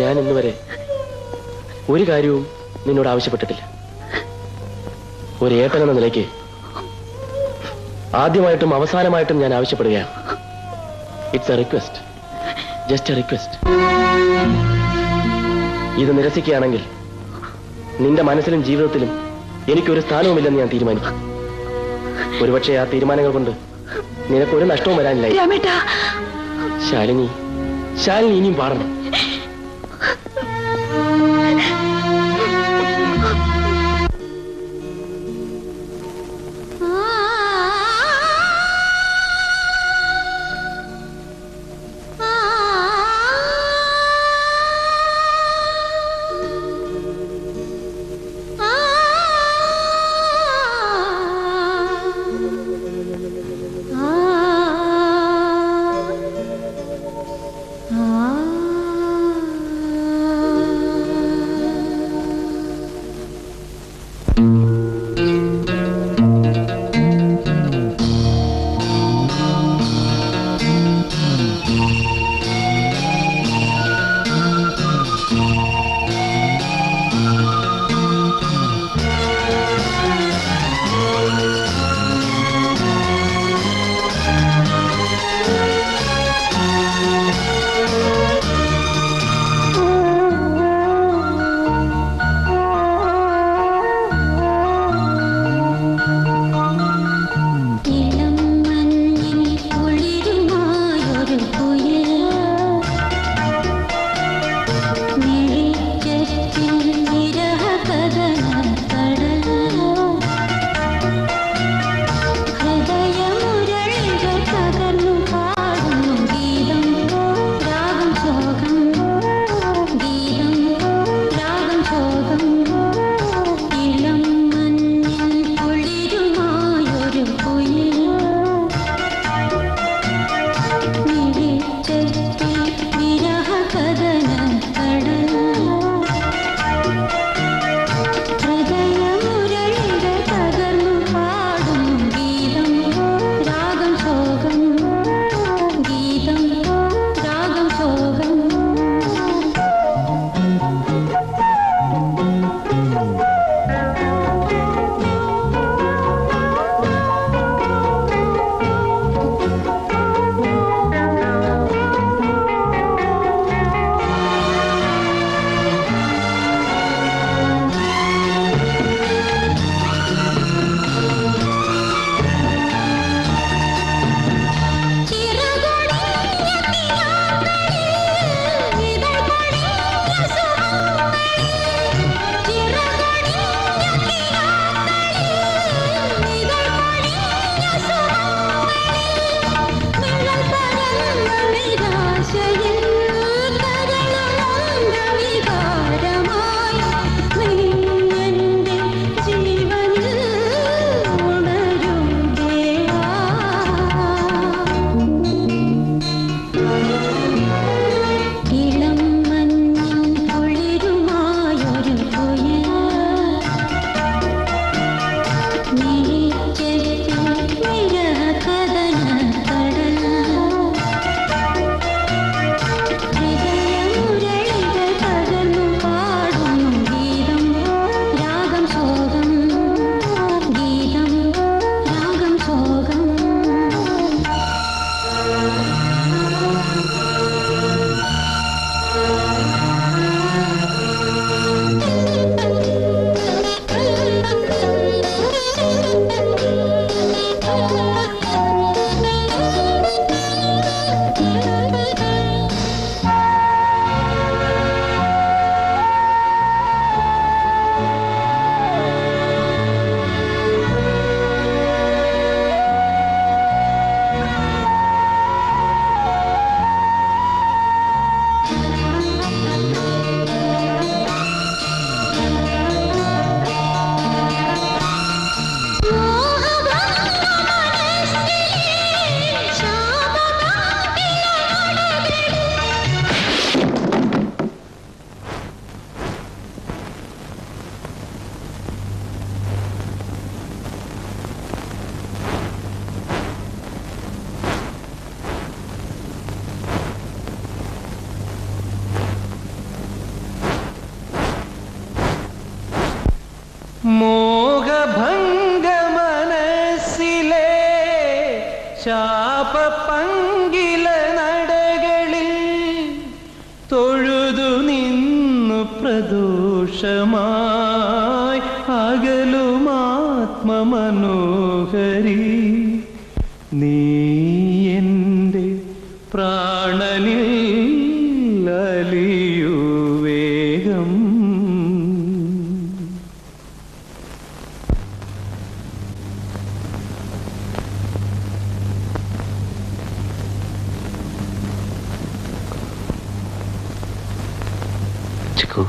Speaker 13: ഞാൻ ഇന്നുവരെ ഒരു കാര്യവും നിന്നോട് ആവശ്യപ്പെട്ടിട്ടില്ല. ഒരു ഏട്ടൻ എന്ന നിലയ്ക്ക് ആദ്യമായിട്ടും അവസാനമായിട്ടും ഞാൻ ആവശ്യപ്പെടുകയാണ്. It's A request, just A request. ഇത് നിരസിക്കുകയാണെങ്കിൽ നിന്റെ മനസ്സിലും ജീവിതത്തിലും എനിക്കൊരു സ്ഥാനവുമില്ലെന്ന് ഞാൻ തീരുമാനിക്കും. ഒരുപക്ഷെ ആ തീരുമാനങ്ങൾ കൊണ്ട് നിനക്കൊരു നഷ്ടവും വരാനില്ല. ശാലിനി, ശാലിനി ഇനിയും പാടണം.
Speaker 9: ആ ഘോഷമായി അകലുമാത്മമനോഹരി നീ എൻ്റെ പ്രാണനിൽ അലിയൂ വേഗം.
Speaker 13: ചിക്കു,